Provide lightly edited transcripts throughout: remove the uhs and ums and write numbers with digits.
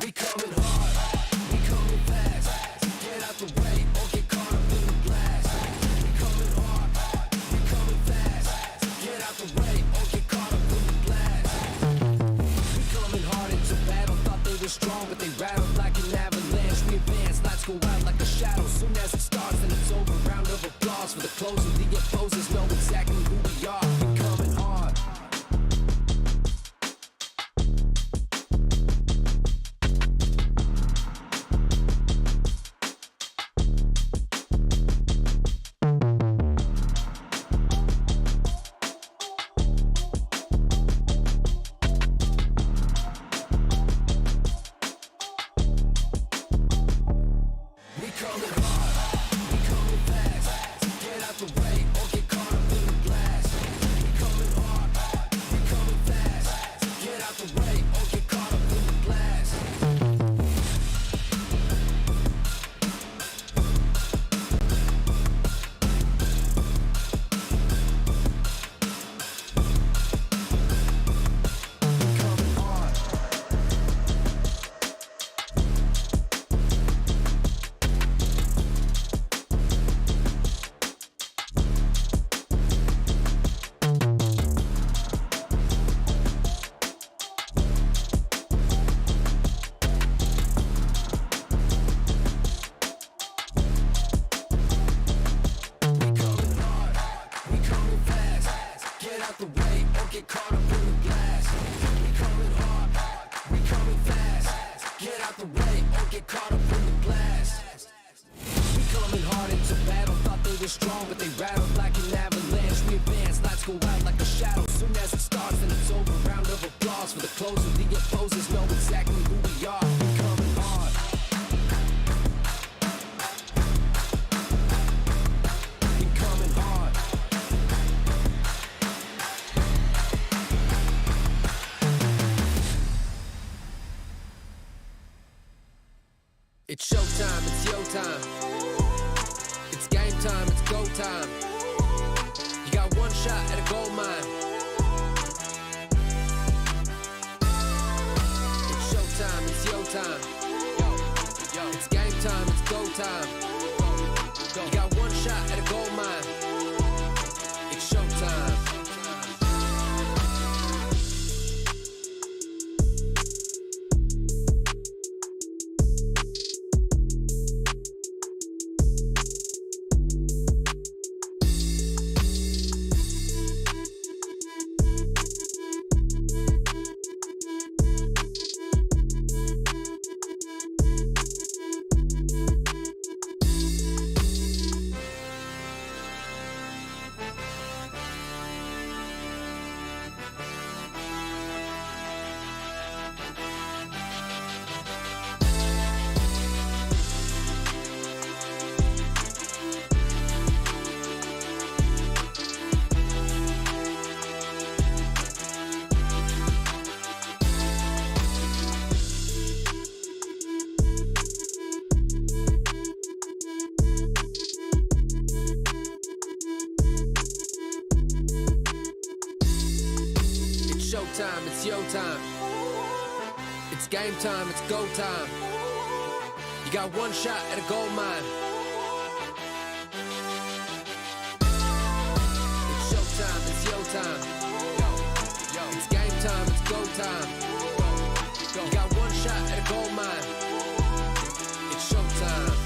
We coming hard, we coming fast. Get out the way or get caught up in the blast. We coming hard, we coming fast. Get out the way or get caught up in the blast. We coming hard into battle, thought they were strong, but they rattled like an avalanche. We advance, lights go out like a shadow. Soon as it starts, then it's over. Round of applause for the closing. The opposers know exactly who we are. We coming hard. Strong, but they rattled like an avalanche. We advance, lights go out like a shadow. Soon as it starts, then it's over. Round of applause for the closing. The opposers know exactly who we are. We coming hard. We coming hard. It's showtime, it's your time. It's game time, it's go time. You got one shot at a gold mine. It's showtime, it's your time. It's game time, it's go time. You got one shot at a gold mine. It's showtime. Showtime, it's your time. It's game time, it's go time. You got one shot at a gold mine. It's showtime, it's your time. It's game time, it's go time. You got one shot at a gold mine. It's showtime.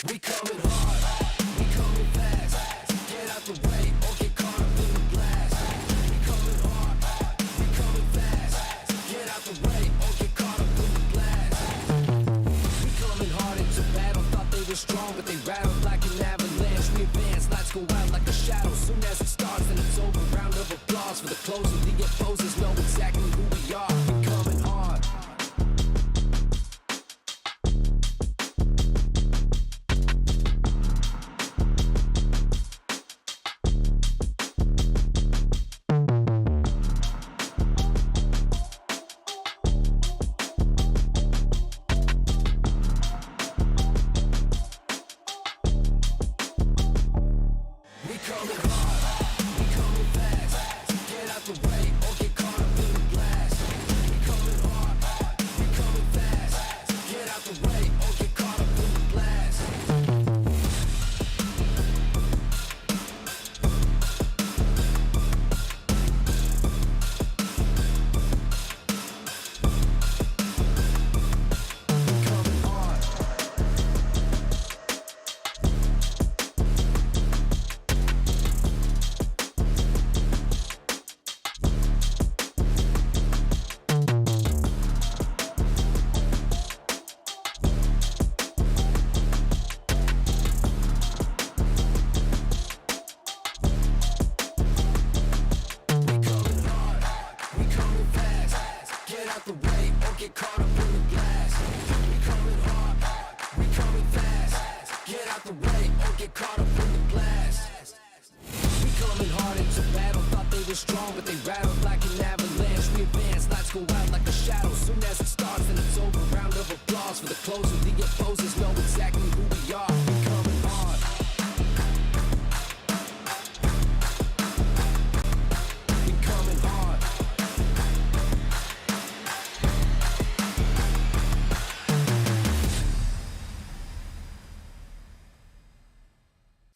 We coming hard, we coming fast. Get out the way or get caught up in the blast. We coming hard, we coming fast. Get out the way or get caught up in the blast. We coming hard into battle, thought they were strong, but they rattled like an avalanche. We advance, lights go out like a shadow. Soon as it starts, then it's over. Round of applause for the close of the opposers. Know exactly who we are. We coming hard.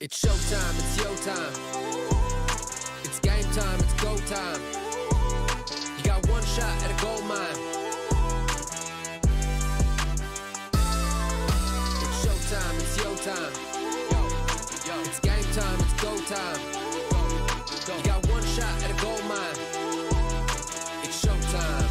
It's showtime, it's your time. It's game time, it's go time. You got one shot at a gold mine. It's showtime, it's your time. It's game time, it's go time. You got one shot at a gold mine. It's showtime.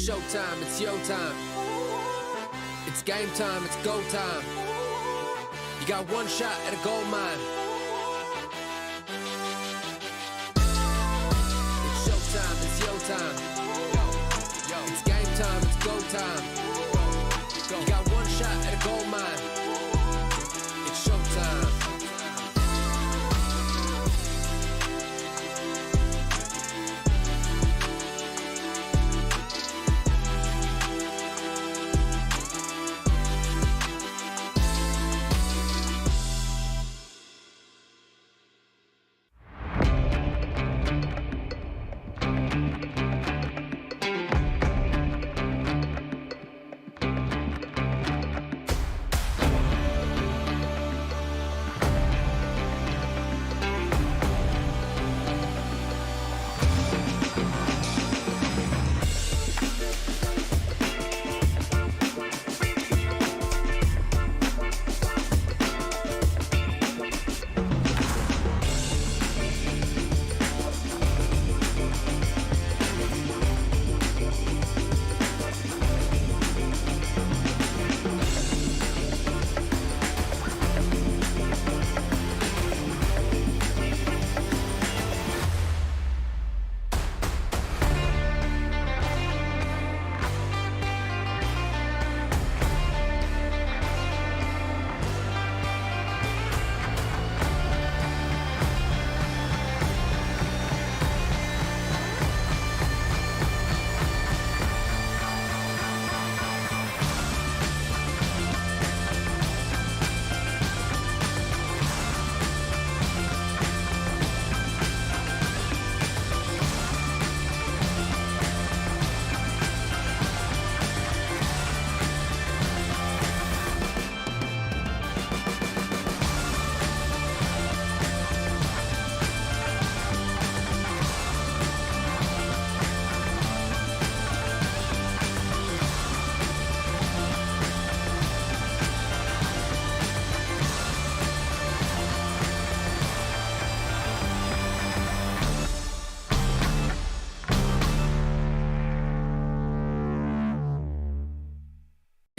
Showtime, it's your time. It's game time, it's go time. You got one shot at a gold mine. It's showtime, it's your time. It's game time, it's go time. You got one shot at a gold mine. It's showtime.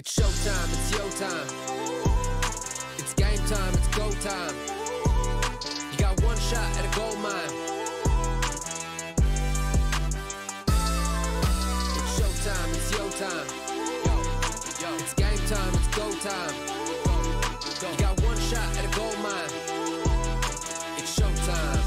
It's showtime, it's your time. It's game time, it's go time. You got one shot at a gold mine. It's showtime, it's your time. It's game time, it's go time. You got one shot at a gold mine. It's showtime.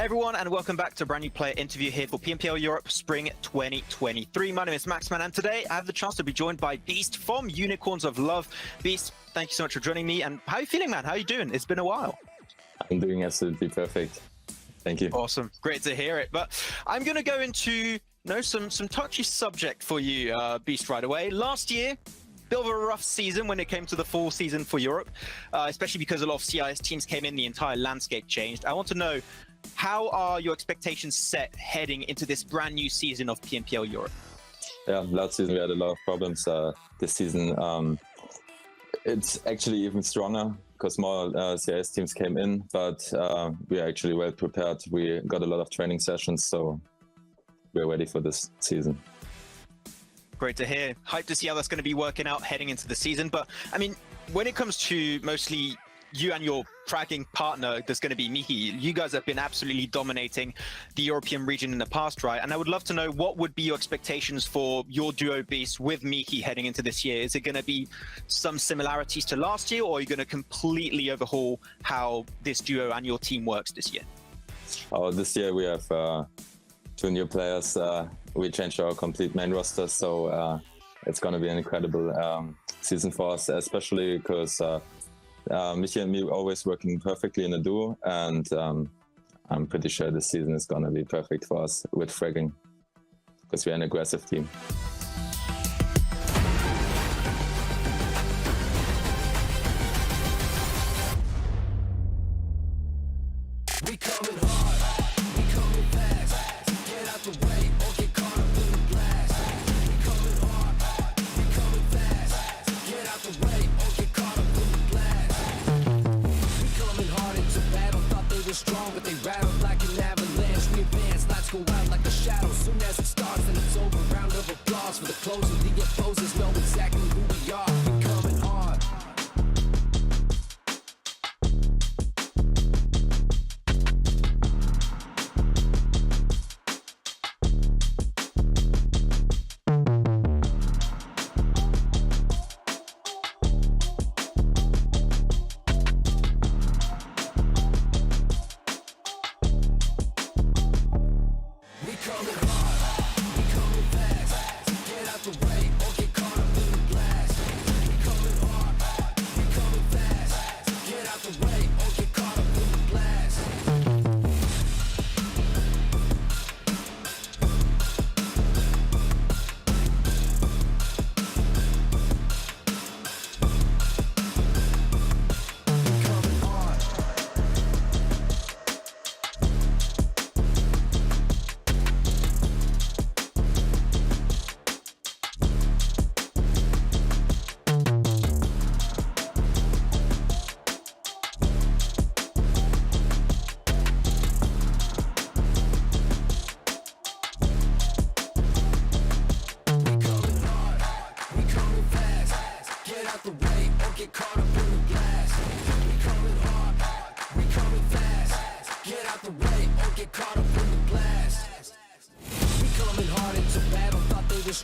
Everyone, and welcome back to a brand new player interview here for PMPL Europe Spring 2023. My name is Maxman, and today I have the chance to be joined by Beast from Unicorns of Love. Beast, thank you so much for joining me. And how are you feeling, man? How are you doing? It's been a while. I'm doing absolutely perfect. Thank you. Awesome. Great to hear it. But I'm going to go into some touchy subject for you, Beast, right away. Last year, bit of a rough season when it came to the full season for Europe, especially because a lot of CIS teams came in, the entire landscape changed. I want to know, how are your expectations set heading into this brand new season of PMPL Europe? Yeah, last season we had a lot of problems. This season it's actually even stronger because more CIS teams came in, but we are actually well prepared. We got a lot of training sessions, so we're ready for this season. Great to hear. Hyped to see how that's going to be working out heading into the season. But I mean, when it comes to mostly you and your fragging partner, there's going to be Mihi. You guys have been absolutely dominating the European region in the past, right? And I would love to know, what would be your expectations for your duo Beast with Mihi heading into this year? Is it going to be some similarities to last year, or are you going to completely overhaul how this duo and your team works this year? Oh, this year we have 2 new players. We changed our complete main roster, so it's going to be an incredible season for us, especially because Michi and me are always working perfectly in a duo, and I'm pretty sure this season is going to be perfect for us with fragging, because we're an aggressive team. We coming hard, we coming fast. Get out the way or get caught up in the blast. We coming hard, we coming fast. Get out the way or get caught up in the blast. We coming hard into battle, thought they were strong, but they rattled like an avalanche.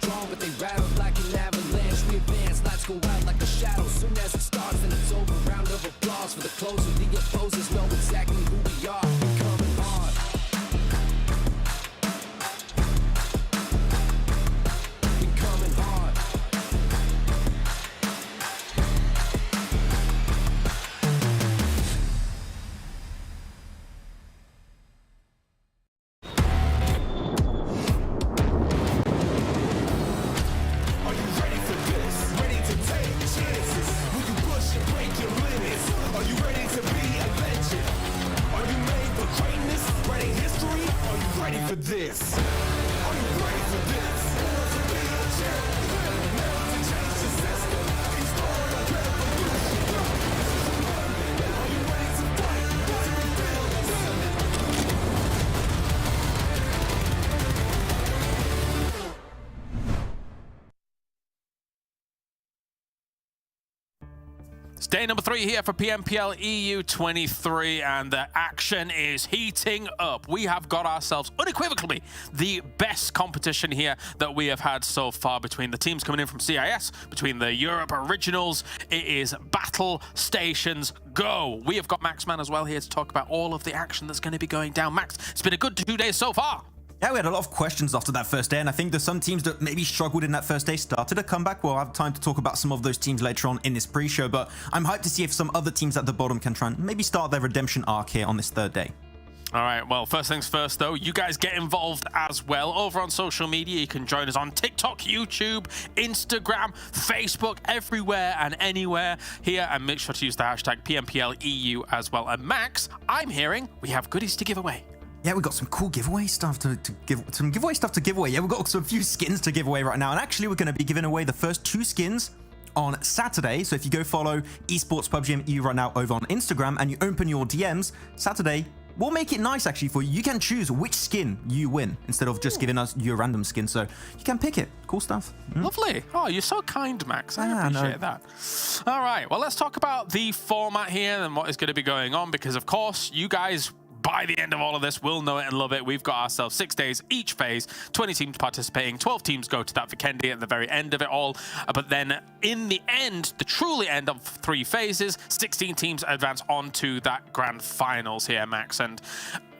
strong, but they rattle like an avalanche. We advance, lights go out like a shadow. Soon as it starts, then it's over. Round of applause for the closer. The opposers know exactly who we are. We coming hard. We coming hard. It's day number 3 here for PMPL EU 23, and the action is heating up. We have got ourselves unequivocally the best competition here that we have had so far between the teams coming in from CIS, between the Europe Originals. It is battle stations go. We have got Maxman as well here to talk about all of the action that's going to be going down. Max, it's been a good 2 days so far. Yeah, we had a lot of questions after that first day, and I think there's some teams that maybe struggled in that first day started a comeback. We'll have time to talk about some of those teams later on in this pre-show, but I'm hyped to see if some other teams at the bottom can try and maybe start their redemption arc here on this third day. All right, well, first things first, though, you guys get involved as well over on social media. You can join us on TikTok, YouTube, Instagram, Facebook, everywhere and anywhere here, and make sure to use the hashtag PMPL EU as well. And Max, I'm hearing we have goodies to give away. Yeah, we got some cool giveaway stuff to give away. Yeah, we've got some few skins to give away right now. And actually, we're going to be giving away the first 2 skins on Saturday. So if you go follow Esports PUBGM EU right now over on Instagram and you open your DMs, Saturday, we'll make it nice actually for you. You can choose which skin you win instead of just giving us your random skin. So you can pick it. Cool stuff. Lovely. Oh, you're so kind, Max. I appreciate that. All right, well, let's talk about the format here and what is going to be going on, because of course, you guys, by the end of all of this, we'll know it and love it. We've got ourselves 6 days each phase, 20 teams participating, 12 teams go to that Vikendi at the very end of it all. But then in the end, the truly end of 3 phases, 16 teams advance on to that grand finals here, Max. And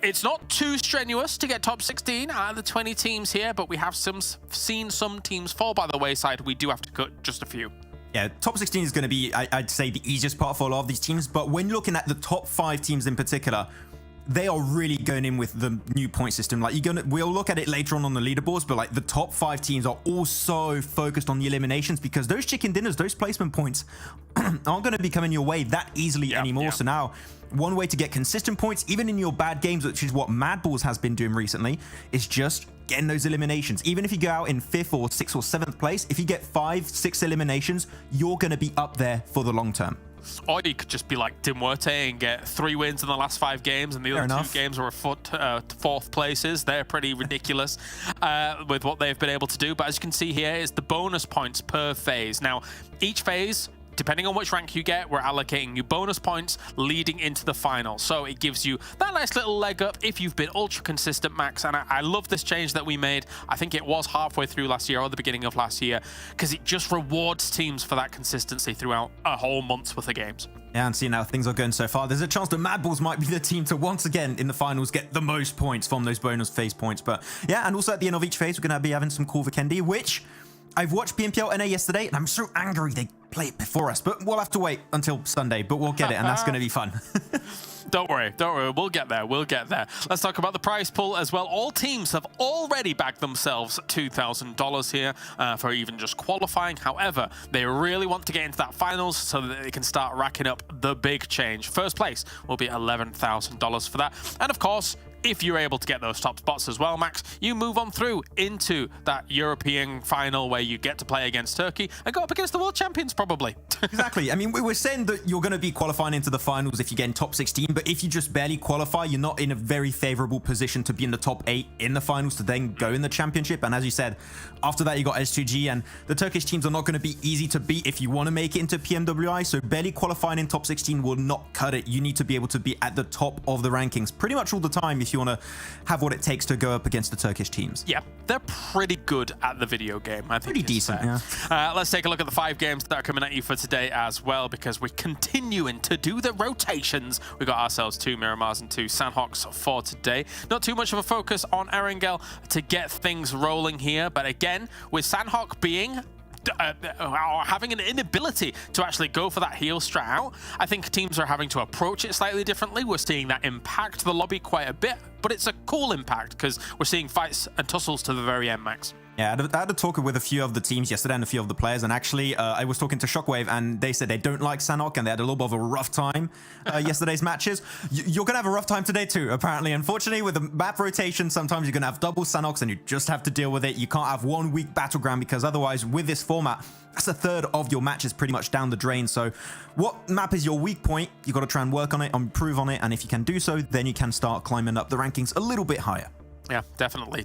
it's not too strenuous to get top 16 out of the 20 teams here, but we have seen some teams fall by the wayside. We do have to cut just a few. Yeah, top 16 is going to be, I'd say, the easiest part for a lot of these teams. But when looking at the top 5 teams in particular, they are really going in with the new point system. Like, we'll look at it later on the leaderboards, but like the top 5 teams are also focused on the eliminations, because those chicken dinners, those placement points aren't going to be coming your way that easily anymore. So now, one way to get consistent points, even in your bad games, which is what MADBULLS has been doing recently, is just getting those eliminations. Even if you go out in 5th or 6th or 7th place, if you get 5, 6 eliminations, you're going to be up there for the long term. Or you could just be like MUERTE and get 3 wins in the last 5 games, and the other 2 games were 4th places. They're pretty ridiculous with what they've been able to do. But as you can see here, is the bonus points per phase. Now, each phase, depending on which rank you get, we're allocating you bonus points leading into the final. So it gives you that nice little leg up if you've been ultra consistent, Max. And I love this change that we made. I think it was halfway through last year or the beginning of last year, because it just rewards teams for that consistency throughout a whole month's worth of games. Yeah, and seeing how things are going so far, there's a chance that MADBULLS might be the team to once again in the finals get the most points from those bonus phase points. But yeah, and also at the end of each phase, we're going to be having some cool Vikendi, which I've watched PMPL NA yesterday, and I'm so angry they play it before us, but we'll have to wait until Sunday, but we'll get it, and that's going to be fun. Don't worry, we'll get there, Let's talk about the prize pool as well. All teams have already bagged themselves $2,000 here for even just qualifying. However, they really want to get into that finals so that they can start racking up the big change. First place will be $11,000 for that. And of course, if you're able to get those top spots as well, Max, you move on through into that European final where you get to play against Turkey and go up against the world champions, probably. Exactly. I mean, we were saying that you're going to be qualifying into the finals if you get in top 16, but if you just barely qualify, you're not in a very favorable position to be in the top 8 in the finals to then go in the championship. And as you said, after that, you got S2G, and the Turkish teams are not going to be easy to beat if you want to make it into PMWI. So barely qualifying in top 16 will not cut it. You need to be able to be at the top of the rankings pretty much all the time if you want to have what it takes to go up against the Turkish teams. Yeah, they're pretty good at the video game, I think. Pretty decent, fair. yeah. Let's take a look at the 5 games that are coming at you for today as well, because we're continuing to do the rotations. We got ourselves 2 Miramars and 2 Sanhoks for today. Not too much of a focus on Erangel to get things rolling here, but again, with Sanhok being having an inability to actually go for that heal strat out, I think teams are having to approach it slightly differently. We're seeing that impact the lobby quite a bit, but it's a cool impact because we're seeing fights and tussles to the very end, Max. Yeah, I had a talk with a few of the teams yesterday and a few of the players, and actually I was talking to Shockwave and they said they don't like Sanhok and they had a little bit of a rough time yesterday's matches. You're going to have a rough time today too, apparently. Unfortunately, with the map rotation, sometimes you're going to have double Sanhoks and you just have to deal with it. You can't have one weak battleground because otherwise with this format, that's a third of your matches pretty much down the drain. So what map is your weak point? You got to try and work on it, improve on it, and if you can do so, then you can start climbing up the rankings a little bit higher. Yeah, definitely.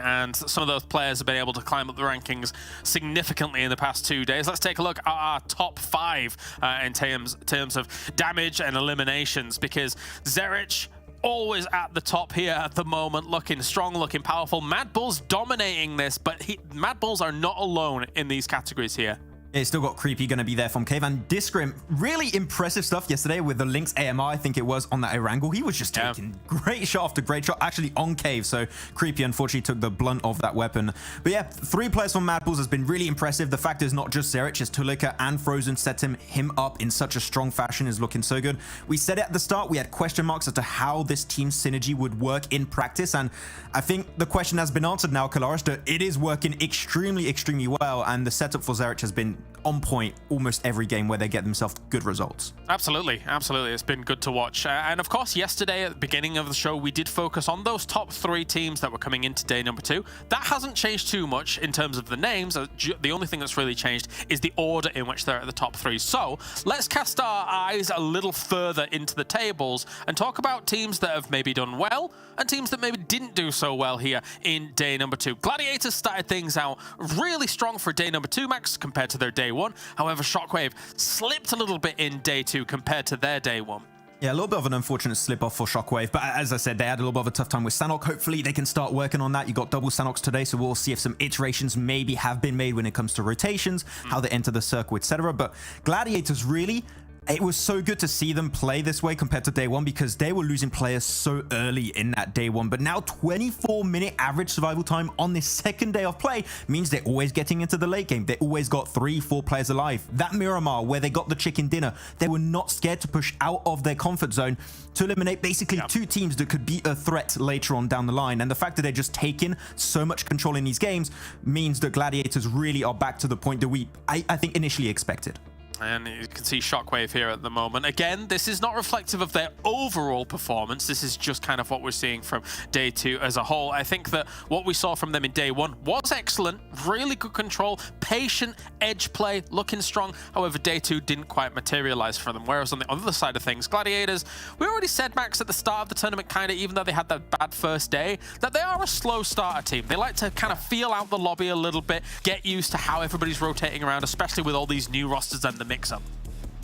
And some of those players have been able to climb up the rankings significantly in the past 2 days. Let's take a look at our top 5 in terms of damage and eliminations, because Zerich always at the top here at the moment, looking strong, looking powerful. MADBULLS dominating this, but MADBULLS are not alone in these categories here. It's still got Creepy going to be there from Cave, and Discrim, really impressive stuff yesterday with the Lynx AMR, I think it was, on that Erangel. He was just taking great shot after great shot, actually on Cave, so Creepy unfortunately took the blunt of that weapon. But yeah, 3 players from MADBULLS has been really impressive. The fact is not just Zerich, it's Tulika and Frozen set him up in such a strong fashion, is looking so good. We said it at the start, we had question marks as to how this team synergy would work in practice, and I think the question has been answered now, Kalaris, that it is working extremely, extremely well, and the setup for Zerich has been on point almost every game where they get themselves good results. Absolutely. It's been good to watch. And of course, yesterday at the beginning of the show, we did focus on those top 3 teams that were coming into day number 2. That hasn't changed too much in terms of the names. The only thing that's really changed is the order in which they're at the top 3. So let's cast our eyes a little further into the tables and talk about teams that have maybe done well and teams that maybe didn't do so well here in day number 2. Gladiators started things out really strong for day number 2, Max, compared to their day 1. However, Shockwave slipped a little bit in day 2 compared to their day 1. Yeah, a little bit of an unfortunate slip-off for Shockwave, but as I said, they had a little bit of a tough time with Sanhok. Hopefully, they can start working on that. You got double Sanhoks today, so we'll see if some iterations maybe have been made when it comes to rotations, how they enter the circle, etc. But Gladiators really... It was so good to see them play this way compared to day 1 because they were losing players so early in that day 1. But now 24-minute average survival time on this second day of play means they're always getting into the late game. They always got 3-4 players alive. That Miramar where they got the chicken dinner, they were not scared to push out of their comfort zone to eliminate basically 2 teams that could be a threat later on down the line. And the fact that they're just taking so much control in these games means that Gladiators really are back to the point that I think initially expected. And you can see Shockwave here at the moment. Again, this is not reflective of their overall performance. This is just kind of what we're seeing from day 2 as a whole. I think that what we saw from them in day 1 was excellent. Really good control, patient edge play, looking strong. However, day 2 didn't quite materialize for them. Whereas on the other side of things, Gladiators, we already said, Max, at the start of the tournament, kind of, even though they had that bad first day, that they are a slow starter team. They like to kind of feel out the lobby a little bit, get used to how everybody's rotating around, especially with all these new rosters and the mix-up.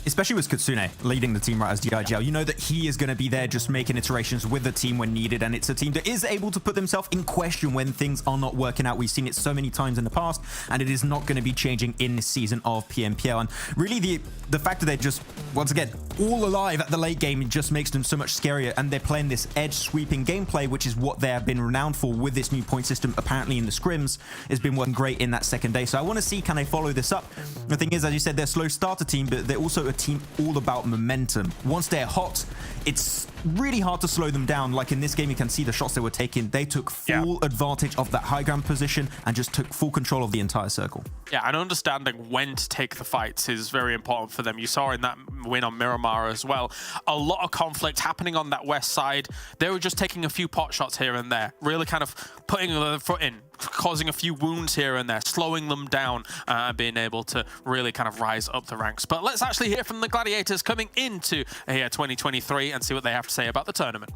Especially with Kutsune leading the team right as DIGL. You know that he is going to be there just making iterations with the team when needed, and it's a team that is able to put themselves in question when things are not working out. We've seen it so many times in the past, and it is not going to be changing in this season of PMPL. And really the fact that they're just, once again, all alive at the late game, it just makes them so much scarier, and they're playing this edge sweeping gameplay, which is what they have been renowned for with this new point system. Apparently in the scrims has been working great in that second day. So I want to see, can they follow this up? The thing is, as you said, they're a slow starter team, but they're also a team all about momentum. Once they're hot, it's really hard to slow them down. Like in this game, you can see the shots they were taking. They took full advantage of that high ground position and just took full control of the entire circle. Yeah, and understanding when to take the fights is very important for them. You saw in that win on Miramar as well, a lot of conflict happening on that west side. They were just taking a few pot shots here and there, really kind of putting their foot in, causing a few wounds here and there, slowing them down, and being able to really kind of rise up the ranks. But let's actually hear from the Gladiators coming into here 2023 and see what they have to say about the tournament.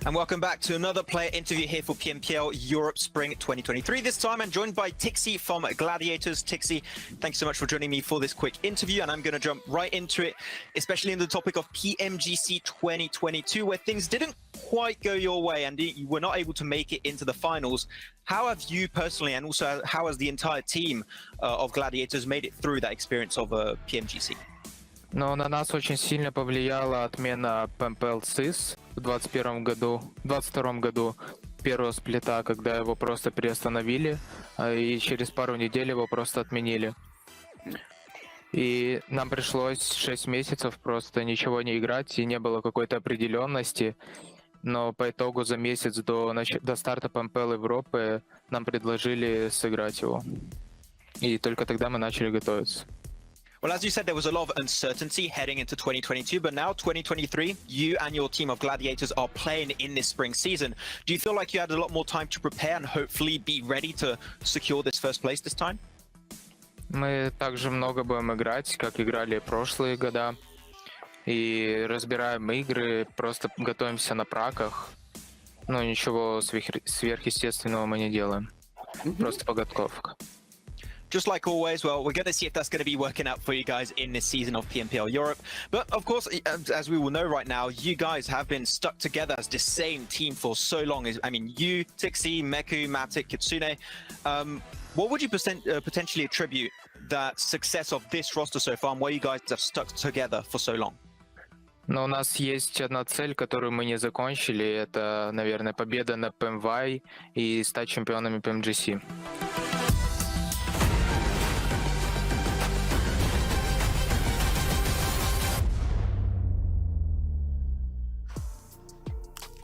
And welcome back to another player interview here for PMPL Europe Spring 2023. This time I'm joined by Tixi from Gladiators. Tixi, thanks so much for joining me for this quick interview, and I'm going to jump right into it, especially in the topic of PMGC 2022, where things didn't quite go your way and you were not able to make it into the finals. How have you personally, and also how has the entire team of Gladiators made it through that experience of PMGC? Но на нас очень сильно повлияла отмена PMPL CIS в 22 году, первого сплита, когда его просто приостановили, и через пару недель его просто отменили. И нам пришлось 6 месяцев просто ничего не играть, и не было какой-то определенности. Но по итогу за месяц до старта PMPL Европы нам предложили сыграть его. И только тогда мы начали готовиться. Well, as you said, there was a lot of uncertainty heading into 2022, but now 2023, you and your team of Gladiators are playing in this spring season. Do you feel like you had a lot more time to prepare and hopefully be ready to secure this first place this time? Мы также много будем играть, как играли прошлые года. И разбираем игры, просто готовимся на праках. Но ничего сверхъестественного мы не делаем. Просто подготовка. Just like always, well, we're going to see if that's going to be working out for you guys in this season of PMPL Europe. But of course, as we will know right now, you guys have been stuck together as the same team for so long. I mean, you, Tixi, Meku, Matic, Kitsune. What would you potentially attribute that success of this roster so far and why you guys have stuck together for so long? Но у нас есть одна цель, которую мы не закончили. Это, наверное, победа на PMY и стать чемпионами PMGC.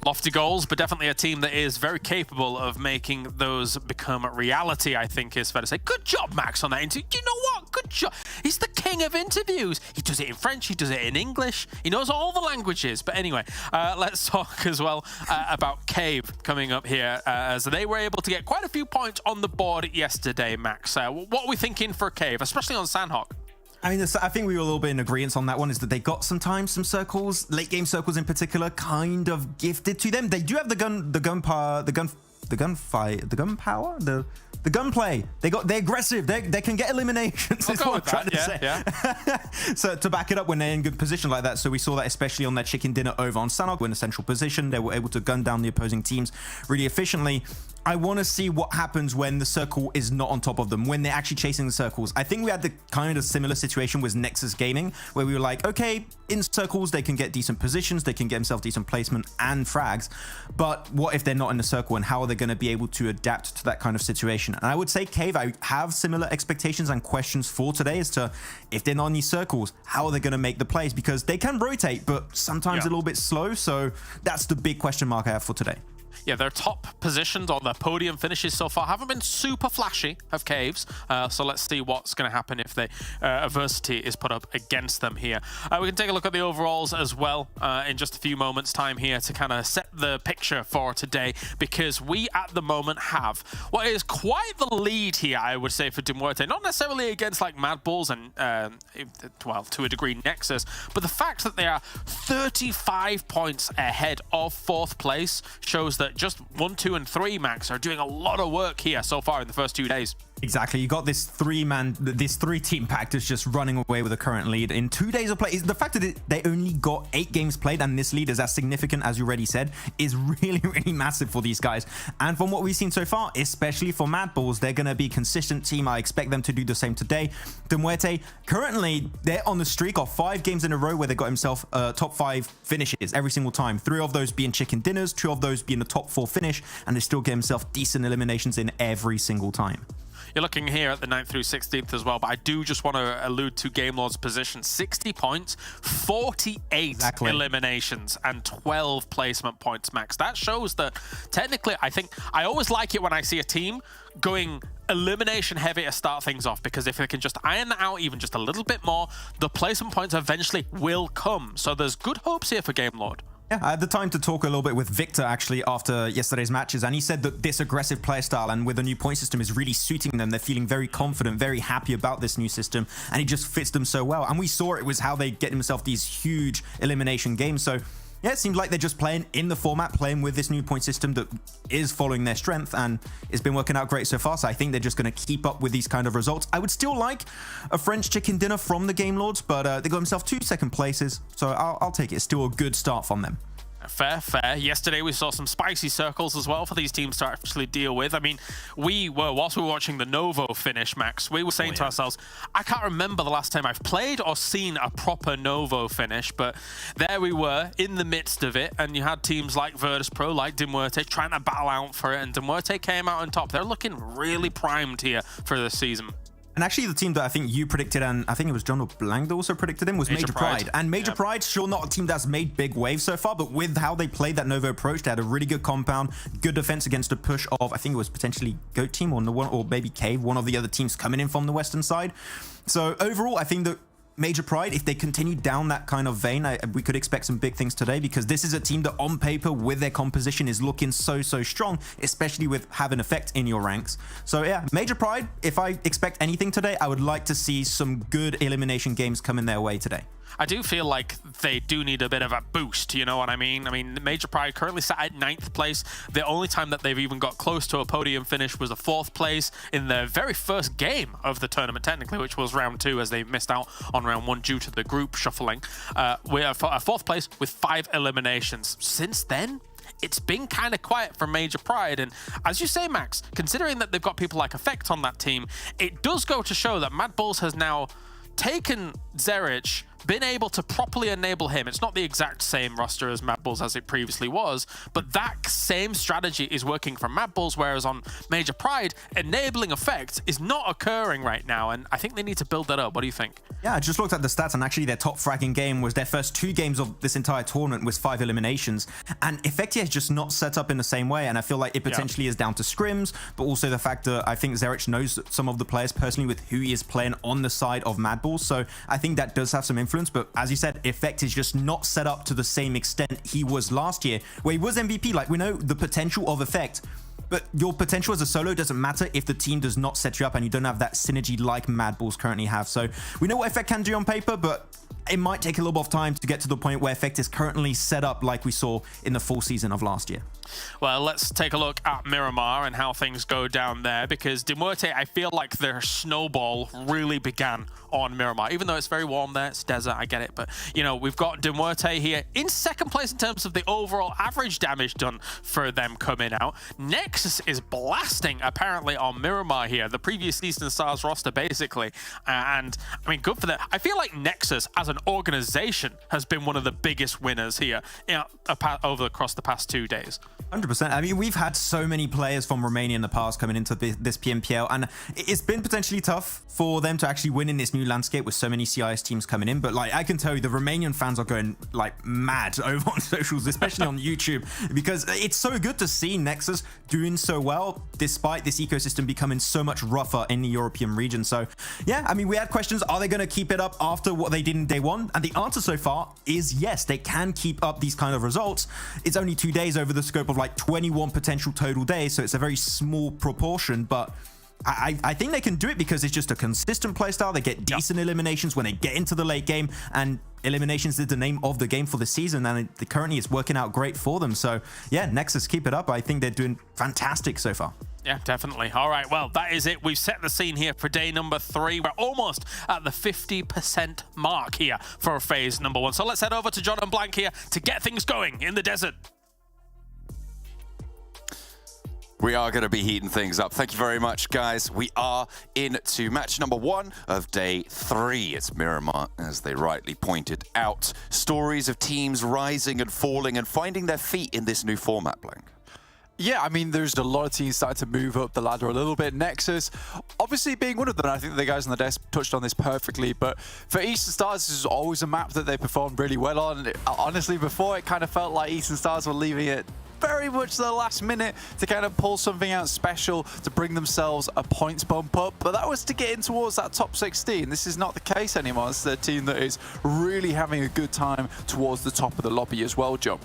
Lofty goals, but definitely a team that is very capable of making those become reality, I think is fair to say. Good job, Max, on that interview. You know what? Good job. He's the king of interviews. He does it in French, he does it in English. He knows all the languages. But anyway, let's talk as well about Cave coming up here, as they were able to get quite a few points on the board yesterday, Max. What are we thinking for Cave, especially on Sanhok? I mean, I think we were a little bit in agreement on that one, is that they got sometimes some circles, late game circles in particular, kind of gifted to them. They do have the gunplay. They're aggressive. They can get eliminations. Is what I'm trying to say. Yeah. So to back it up when they're in good position like that. So we saw that especially on their chicken dinner over on Sanhok, in a central position. They were able to gun down the opposing teams really efficiently. I want to see what happens when the circle is not on top of them, when they're actually chasing the circles. I think we had the kind of similar situation with Nexus Gaming, where we were like, okay, in circles, they can get decent positions, they can get themselves decent placement and frags. But what if they're not in the circle, and how are they going to be able to adapt to that kind of situation? And I would say, Cave, I have similar expectations and questions for today as to if they're not in these circles, how are they going to make the plays? Because they can rotate, but sometimes a little bit slow. So that's the big question mark I have for today. Yeah, their top positions on their podium finishes so far haven't been super flashy of Caves. So let's see what's going to happen if the adversity is put up against them here. We can take a look at the overalls as well in just a few moments time here to kind of set the picture for today, because we at the moment have what is quite the lead here, I would say, for MUERTE. Not necessarily against like MADBULLS and, well, to a degree NEXUS, but the fact that they are 35 points ahead of 4th place shows that just 1, 2, and 3, Max, are doing a lot of work here so far in the first 2 days. Exactly. You got this three-team pack that's just running away with the current lead in 2 days of play. The fact that they only got 8 games played and this lead is as significant as you already said is really, really massive for these guys. And from what we've seen so far, especially for MADBULLS, they're going to be a consistent team. I expect them to do the same today. MUERTE, currently, they're on the streak of 5 games in a row where they got himself top 5 finishes every single time. 3 of those being chicken dinners, 2 of those being the top 4 finish, and they still get himself decent eliminations in every single time. You're looking here at the 9th through 16th as well, but I do just want to allude to GameLord's position. 60 points, 48 eliminations, and 12 placement points, Max. That shows that technically, I think, I always like it when I see a team going elimination heavy to start things off, because if they can just iron that out even just a little bit more, the placement points eventually will come. So there's good hopes here for GameLord. Yeah, I had the time to talk a little bit with Victor actually after yesterday's matches, and he said that this aggressive playstyle and with the new point system is really suiting them. They're feeling very confident, very happy about this new system, and it just fits them so well. And we saw it was how they get themselves these huge elimination games. So yeah, it seems like they're just playing in the format, playing with this new point system that is following their strength, and it's been working out great so far. So I think they're just going to keep up with these kind of results. I would still like a French chicken dinner from the Game Lords, but they got themselves 2 second places, so I'll take it. It's still a good start from them. Fair, fair. Yesterday we saw some spicy circles as well for these teams to actually deal with. I mean, whilst we were watching the Novo finish, Max, we were saying to ourselves, I can't remember the last time I've played or seen a proper Novo finish, but there we were in the midst of it, and you had teams like VIRTUS.PRO, like MUERTE, trying to battle out for it, and MUERTE came out on top. They're looking really primed here for this season. And actually, the team that I think you predicted, and I think it was John or Blank that also predicted him, was Major Pride. And Major Pride, sure, not a team that's made big waves so far, but with how they played that Novo approach, they had a really good compound, good defense against a push of, I think it was potentially Goat Team or maybe Cave, one of the other teams coming in from the western side. So overall, I think that Major Pride, if they continue down that kind of vein, we could expect some big things today, because this is a team that on paper with their composition is looking so strong, especially with having effect in your ranks. So yeah, Major Pride, if I expect anything today, I would like to see some good elimination games coming their way today. I do feel like they do need a bit of a boost, you know what I mean? I mean, Major Pride currently sat at 9th place. The only time that they've even got close to a podium finish was a 4th place in their very first game of the tournament, technically, which was round 2, as they missed out on round 1 due to the group shuffling. We have a 4th place with 5 eliminations. Since then, it's been kind of quiet for Major Pride, and as you say, Max, considering that they've got people like Effect on that team, it does go to show that MADBULLS has now taken Zerich, been able to properly enable him. It's not the exact same roster as MADBULLS as it previously was, but that same strategy is working for MADBULLS, whereas on Major Pride, enabling Effect is not occurring right now, and I think they need to build that up. What do you think? Yeah, I just looked at the stats, and actually their top fragging game was their first 2 games of this entire tournament was 5 eliminations, and Effect is just not set up in the same way, and I feel like it potentially is down to scrims, but also the fact that I think Zerich knows some of the players personally with who he is playing on the side of MADBULLS, so I think that does have some influence. But as you said, Effect is just not set up to the same extent he was last year, where he was MVP. Like, we know the potential of Effect, but your potential as a solo doesn't matter if the team does not set you up and you don't have that synergy like MADBULLS currently have. So we know what Effect can do on paper, but it might take a little bit of time to get to the point where Effect is currently set up like we saw in the full season of last year. Well, let's take a look at Miramar and how things go down there, because MUERTE, I feel like their snowball really began on Miramar. Even though it's very warm there, it's desert, I get it. But, you know, we've got MUERTE here in 2nd place in terms of the overall average damage done for them coming out. Nexus is blasting, apparently, on Miramar here, the previous Eastern Stars roster, basically. And, I mean, good for them. I feel like Nexus, as an organization, has been one of the biggest winners here, you know, across the past 2 days. 100%. I mean, we've had so many players from Romania in the past coming into this PMPL, and it's been potentially tough for them to actually win in this new landscape with so many CIS teams coming in. But like, I can tell you, the Romanian fans are going like mad over on socials, especially on YouTube, because it's so good to see Nexus doing so well despite this ecosystem becoming so much rougher in the European region. So yeah, I mean, we had questions, are they going to keep it up after what they did in day 1? And the answer so far is yes, they can keep up these kind of results. It's only 2 days over the scope of like 21 potential total days, so it's a very small proportion, but I think they can do it because it's just a consistent playstyle. They get decent eliminations when they get into the late game, and eliminations is the name of the game for the season, and currently it's working out great for them. So yeah, Nexus, keep it up. I think they're doing fantastic so far. Yeah, definitely. All right, well, that is it. We've set the scene here for day number 3. We're almost at the 50% mark here for phase number 1. So let's head over to John and Blank here to get things going in the desert. We are going to be heating things up. Thank you very much, guys. We are into match number 1 of day 3. It's Miramar, as they rightly pointed out. Stories of teams rising and falling and finding their feet in this new format, Blank. Yeah, I mean, there's a lot of teams starting to move up the ladder a little bit. Nexus, obviously being one of them. I think the guys on the desk touched on this perfectly. But for Eastern Stars, this is always a map that they performed really well on. Honestly, before, it kind of felt like Eastern Stars were leaving it very much the last minute to kind of pull something out special to bring themselves a points bump up, but that was to get in towards that top 16. This is not the case anymore. It's a team that is really having a good time towards the top of the lobby as well, John.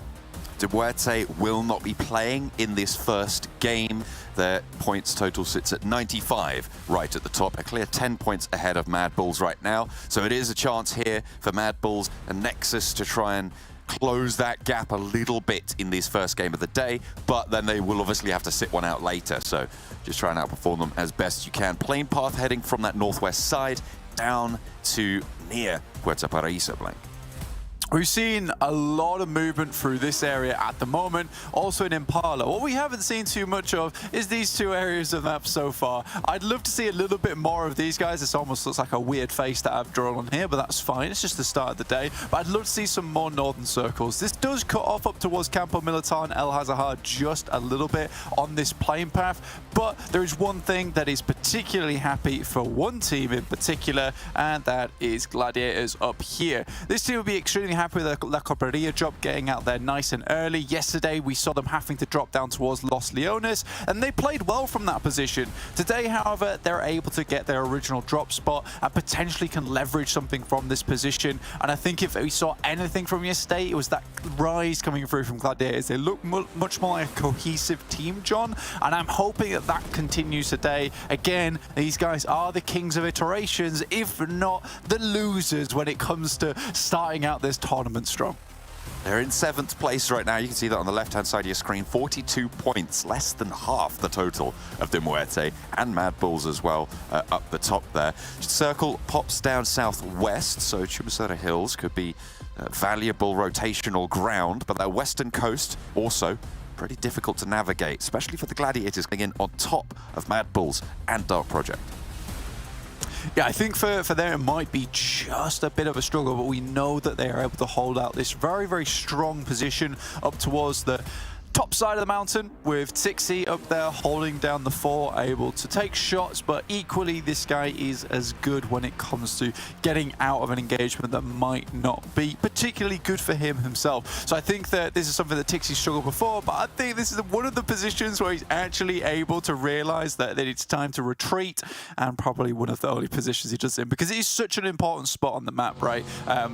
MUERTE will not be playing in this first game. Their points total sits at 95 right at the top, a clear 10 points ahead of MADBULLS right now. So it is a chance here for MADBULLS and Nexus to try and close that gap a little bit in this first game of the day, but then they will obviously have to sit one out later. So just try and outperform them as best you can. Plane path heading from that northwest side down to near Puerto Paraíso, Blank. We've seen a lot of movement through this area at the moment, also in Impala. What we haven't seen too much of is these two areas of the map so far. I'd love to see a little bit more of these guys. This almost looks like a weird face that I've drawn on here, but that's fine. It's just the start of the day. But I'd love to see some more northern circles. This does cut off up towards Campo Militar and El Hazahar just a little bit on this plane path. But there is one thing that is particularly happy for one team in particular, and that is Gladiators up here. This team will be extremely happy with the La Cobraria drop getting out there nice and early. Yesterday, we saw them having to drop down towards Los Leones, and they played well from that position. Today, however, they're able to get their original drop spot and potentially can leverage something from this position. And I think if we saw anything from yesterday, it was that rise coming through from Gladiators. They look much more like a cohesive team, John, and I'm hoping that that continues today. Again, these guys are the kings of iterations, if not the losers when it comes to starting out this tournament strong. They're in 7th place right now. You can see that on the left-hand side of your screen. 42 points, less than half the total of the MUERTE and MADBULLS as well up the top there. Circle pops down southwest, so Chumasura Hills could be valuable rotational ground, but that western coast also pretty difficult to navigate, especially for the Gladiators coming in on top of MADBULLS and Dark Project. Yeah, I think for them it might be just a bit of a struggle, but we know that they are able to hold out this very, very strong position up towards the top side of the mountain, with Tixi up there holding down the fort, able to take shots, but equally this guy is as good when it comes to getting out of an engagement that might not be particularly good for him himself. So I think that this is something that Tixi struggled before, but I think this is one of the positions where he's actually able to realize that it's time to retreat, and probably one of the only positions he does in, because it is such an important spot on the map, right?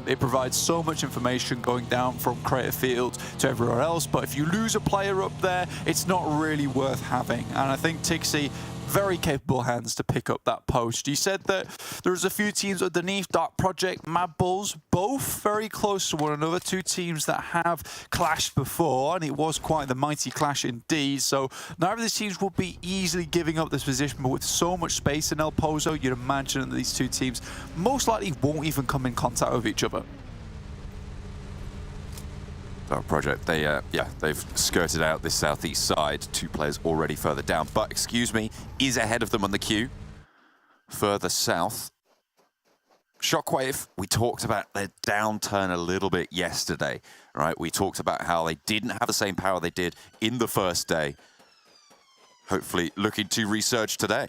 It provides so much information going down from Crater Field to everywhere else, but if you lose a player up there, it's not really worth having. And I think Tixi, very capable hands to pick up that post. You said that there's a few teams underneath, Dark Project, MADBULLS, both very close to one another, two teams that have clashed before, and it was quite the mighty clash indeed. So neither of these teams will be easily giving up this position, but with so much space in El Pozo, you'd imagine that these two teams most likely won't even come in contact with each other. Dark Project, they've skirted out this southeast side. 2 players already further down, but excuse me, is ahead of them on the queue. Further south, Shockwave, we talked about their downturn a little bit yesterday, right? We talked about how they didn't have the same power they did in the first day. Hopefully looking to resurge today.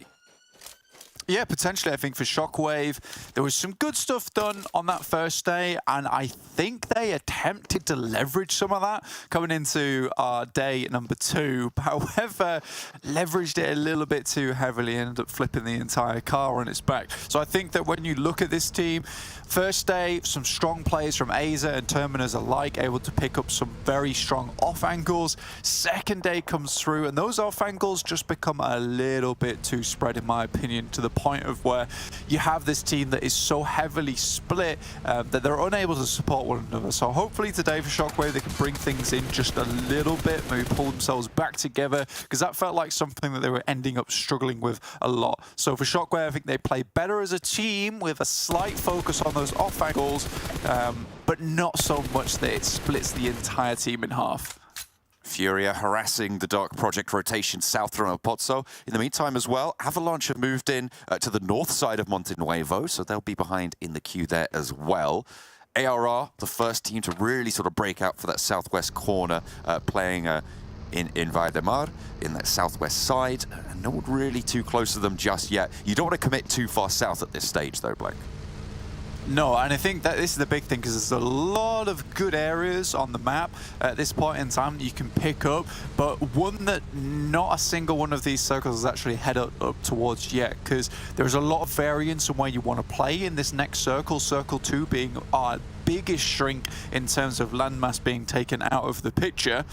Yeah, potentially. I think for Shockwave, there was some good stuff done on that first day, and I think they attempted to leverage some of that coming into day number 2. However, leveraged it a little bit too heavily and ended up flipping the entire car on its back. So I think that when you look at this team, first day, some strong players from Aza and Terminus alike able to pick up some very strong off angles. Second day comes through, and those off angles just become a little bit too spread, in my opinion, to the point of where you have this team that is so heavily split that they're unable to support one another. So hopefully today for Shockwave they can bring things in just a little bit, maybe pull themselves back together, because that felt like something that they were ending up struggling with a lot. So for Shockwave, I think they play better as a team with a slight focus on those off angles, but not so much that it splits the entire team in half. Furia harassing the Dark Project rotation south from El Pozo. In the meantime as well, Avalanche have moved in to the north side of Monte Nuevo, so they'll be behind in the queue there as well. ARR, the first team to really sort of break out for that southwest corner, playing in Miramar, in that southwest side. No one really too close to them just yet. You don't want to commit too far south at this stage though, Blake. No, and I think that this is the big thing, because there's a lot of good areas on the map at this point in time that you can pick up, but one that not a single one of these circles has actually headed up towards yet, because there's a lot of variance in where you want to play in this next circle, Circle 2 being our biggest shrink in terms of landmass being taken out of the picture.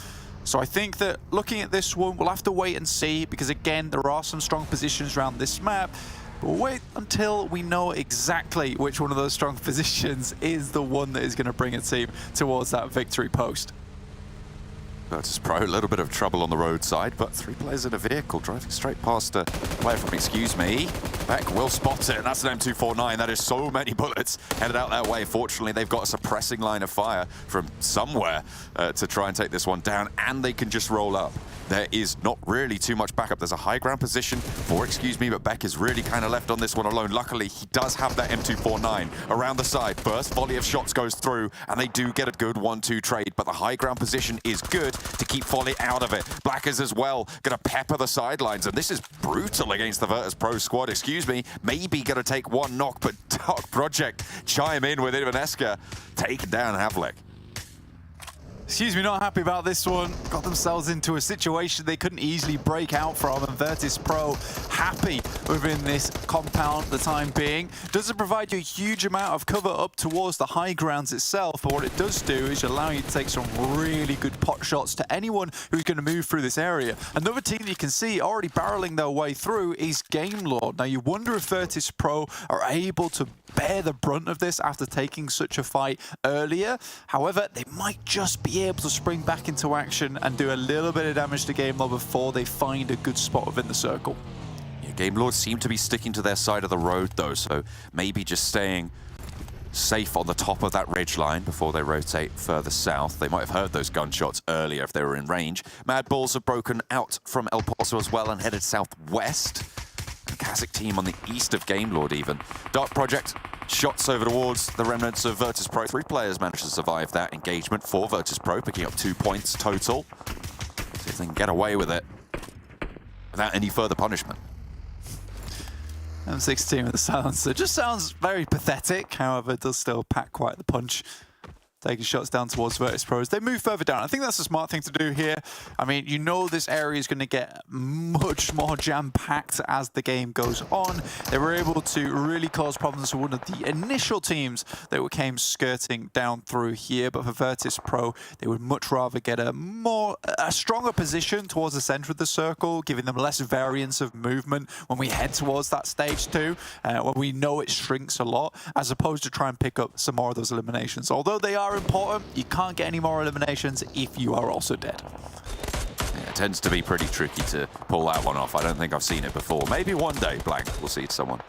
So I think that looking at this one, we'll have to wait and see, because again, there are some strong positions around this map. But we'll wait until we know exactly which one of those strong positions is the one that is going to bring a team towards that victory post. VIRTUS.PRO, a little bit of trouble on the roadside, but 3 players in a vehicle driving straight past a player from Excuse Me. Beck will spot it, and that's an M249. That is so many bullets headed out that way. Fortunately, they've got a suppressing line of fire from somewhere to try and take this one down, and they can just roll up. There is not really too much backup. There's a high ground position for Excuse Me, but Beck is really kind of left on this one alone. Luckily, he does have that M249 around the side. First volley of shots goes through, and they do get a good 1-2 trade, but the high ground position is good to keep Folly out of it. Blackers as well, gonna pepper the sidelines, and this is brutal against the VIRTUS.PRO squad. Excuse Me, maybe gonna take 1 knock, but Dark Project chime in with Ivaneska, taking down Havlik. Excuse Me, not happy about this one. Got themselves into a situation they couldn't easily break out from, and VIRTUS.PRO happy within this compound the time being. Doesn't provide you a huge amount of cover up towards the high grounds itself, but what it does do is allow you to take some really good pot shots to anyone who's going to move through this area. Another team that you can see already barreling their way through is GameLord. Now you wonder if VIRTUS.PRO are able to bear the brunt of this after taking such a fight earlier. However, they might just be able to spring back into action and do a little bit of damage to GameLord before they find a good spot within the circle. Yeah, GameLord seem to be sticking to their side of the road though, so maybe just staying safe on the top of that ridge line before they rotate further south. They might have heard those gunshots earlier if they were in range. MADBULLS have broken out from El Paso as well and headed southwest. The KASIK team on the east of GameLord even. Dark Project, shots over towards the remnants of VIRTUS.PRO. 3 players managed to survive that engagement for VIRTUS.PRO, picking up 2 points total. See if they can get away with it without any further punishment. M16 with the silencer just sounds very pathetic, however it does still pack quite the punch. Taking shots down towards VIRTUS.PRO as they move further down. I think that's a smart thing to do here. I mean, you know this area is going to get much more jam-packed as the game goes on. They were able to really cause problems for one of the initial teams that came skirting down through here, but for VIRTUS.PRO, they would much rather get a stronger position towards the center of the circle, giving them less variance of movement when we head towards that stage 2, when we know it shrinks a lot, as opposed to try and pick up some more of those eliminations. Although they are important, you can't get any more eliminations if you are also dead. Yeah, it tends to be pretty tricky to pull that one off. I don't think I've seen it before. Maybe one day, Blank, we'll see someone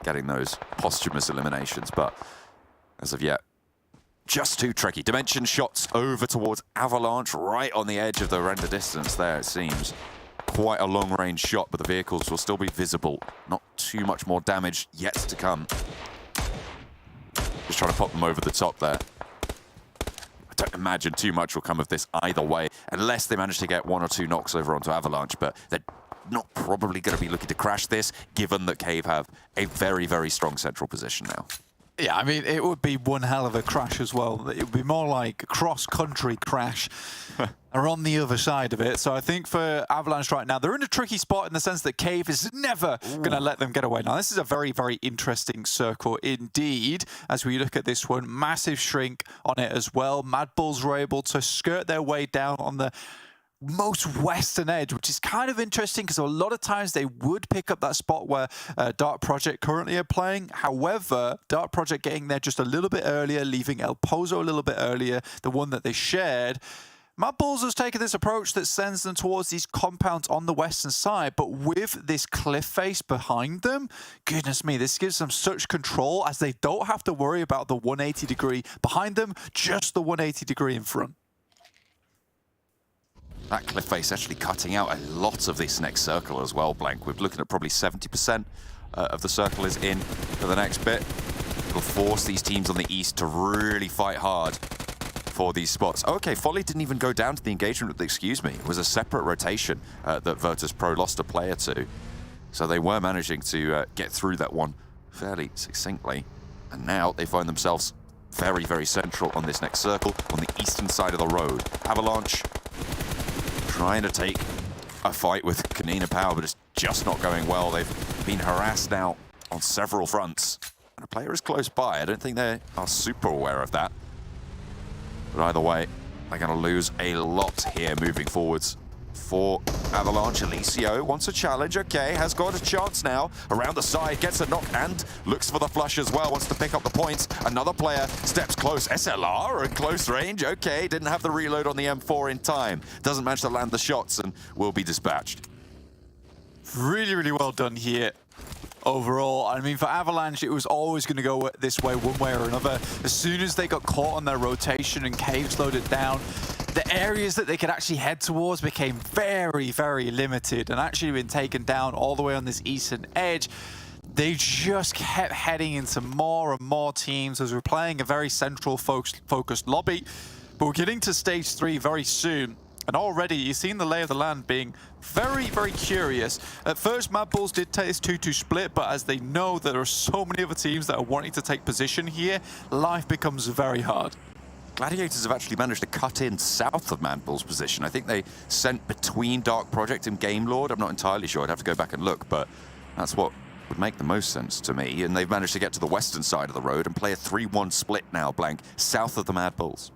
getting those posthumous eliminations, but as of yet, just too tricky. Dimension shots over towards Avalanche, right on the edge of the render distance there, it seems. Quite a long-range shot, but the vehicles will still be visible. Not too much more damage yet to come. Just trying to pop them over the top there. I don't imagine too much will come of this either way, unless they manage to get 1 or 2 knocks over onto Avalanche, but they're not probably going to be looking to crash this, given that Cave have a very, very strong central position now. Yeah, I mean, it would be one hell of a crash as well. It would be more like a cross-country crash are on the other side of it. So I think for Avalanche right now, they're in a tricky spot in the sense that Cave is never going to let them get away. Now, this is a very, very interesting circle indeed. As we look at this one, massive shrink on it as well. MADBULLS were able to skirt their way down on the most western edge, which is kind of interesting because a lot of times they would pick up that spot where Dark Project currently are playing. However, Dark Project getting there just a little bit earlier, leaving El Pozo a little bit earlier, the one that they shared. MADBULLS has taken this approach that sends them towards these compounds on the western side, but with this cliff face behind them, goodness me, this gives them such control as they don't have to worry about the 180 degree behind them, just the 180 degree in front. That cliff face actually cutting out a lot of this next circle as well, Blank. We're looking at probably 70% of the circle is in for the next bit. It'll force these teams on the east to really fight hard for these spots. Okay, Folly didn't even go down to the engagement with the Excuse Me. It was a separate rotation that VIRTUS.PRO lost a player to. So they were managing to get through that one fairly succinctly. And now they find themselves very, very central on this next circle, on the eastern side of the road. Avalanche trying to take a fight with KONINA power, but it's just not going well. They've been harassed now on several fronts. And a player is close by. I don't think they are super aware of that. But either way, they're going to lose a lot here moving forwards. for Avalanche. Alicio wants a challenge, okay, has got a chance now. Around the side, gets a knock and looks for the flush as well, wants to pick up the points. Another player steps close. SLR at close range, okay, didn't have the reload on the M4 in time. Doesn't manage to land the shots and will be dispatched. Really, really well done here. Overall, I mean, for Avalanche, it was always going to go this way one way or another. As soon as they got caught on their rotation and Cave slowed it down, the areas that they could actually head towards became very, very limited and actually been taken down all the way on this eastern edge. They just kept heading into more and more teams as we're playing a very central focused lobby. But we're getting to stage 3 very soon. And already you've seen the lay of the land being very, very curious. At first, MADBULLS did take this 2-2 split, but as they know there are so many other teams that are wanting to take position here, life becomes very hard. Gladiators have actually managed to cut in south of MADBULLS' position. I think they sent between Dark Project and Game Lord. I'm not entirely sure. I'd have to go back and look, but that's what would make the most sense to me. And they've managed to get to the western side of the road and play a 3-1 split now, Blank, south of the MADBULLS.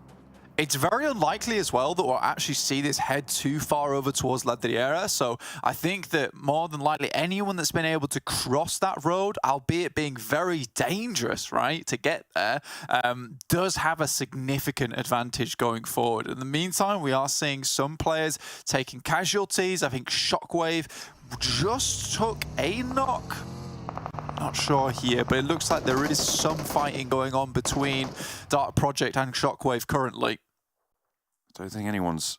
It's very unlikely as well that we'll actually see this head too far over towards La Driera. So I think that more than likely anyone that's been able to cross that road, albeit being very dangerous, right, to get there, does have a significant advantage going forward. In the meantime, we are seeing some players taking casualties. I think SHOCKWAVE just took a knock. Not sure here, but it looks like there is some fighting going on between Dark Project and SHOCKWAVE currently. Don't think anyone's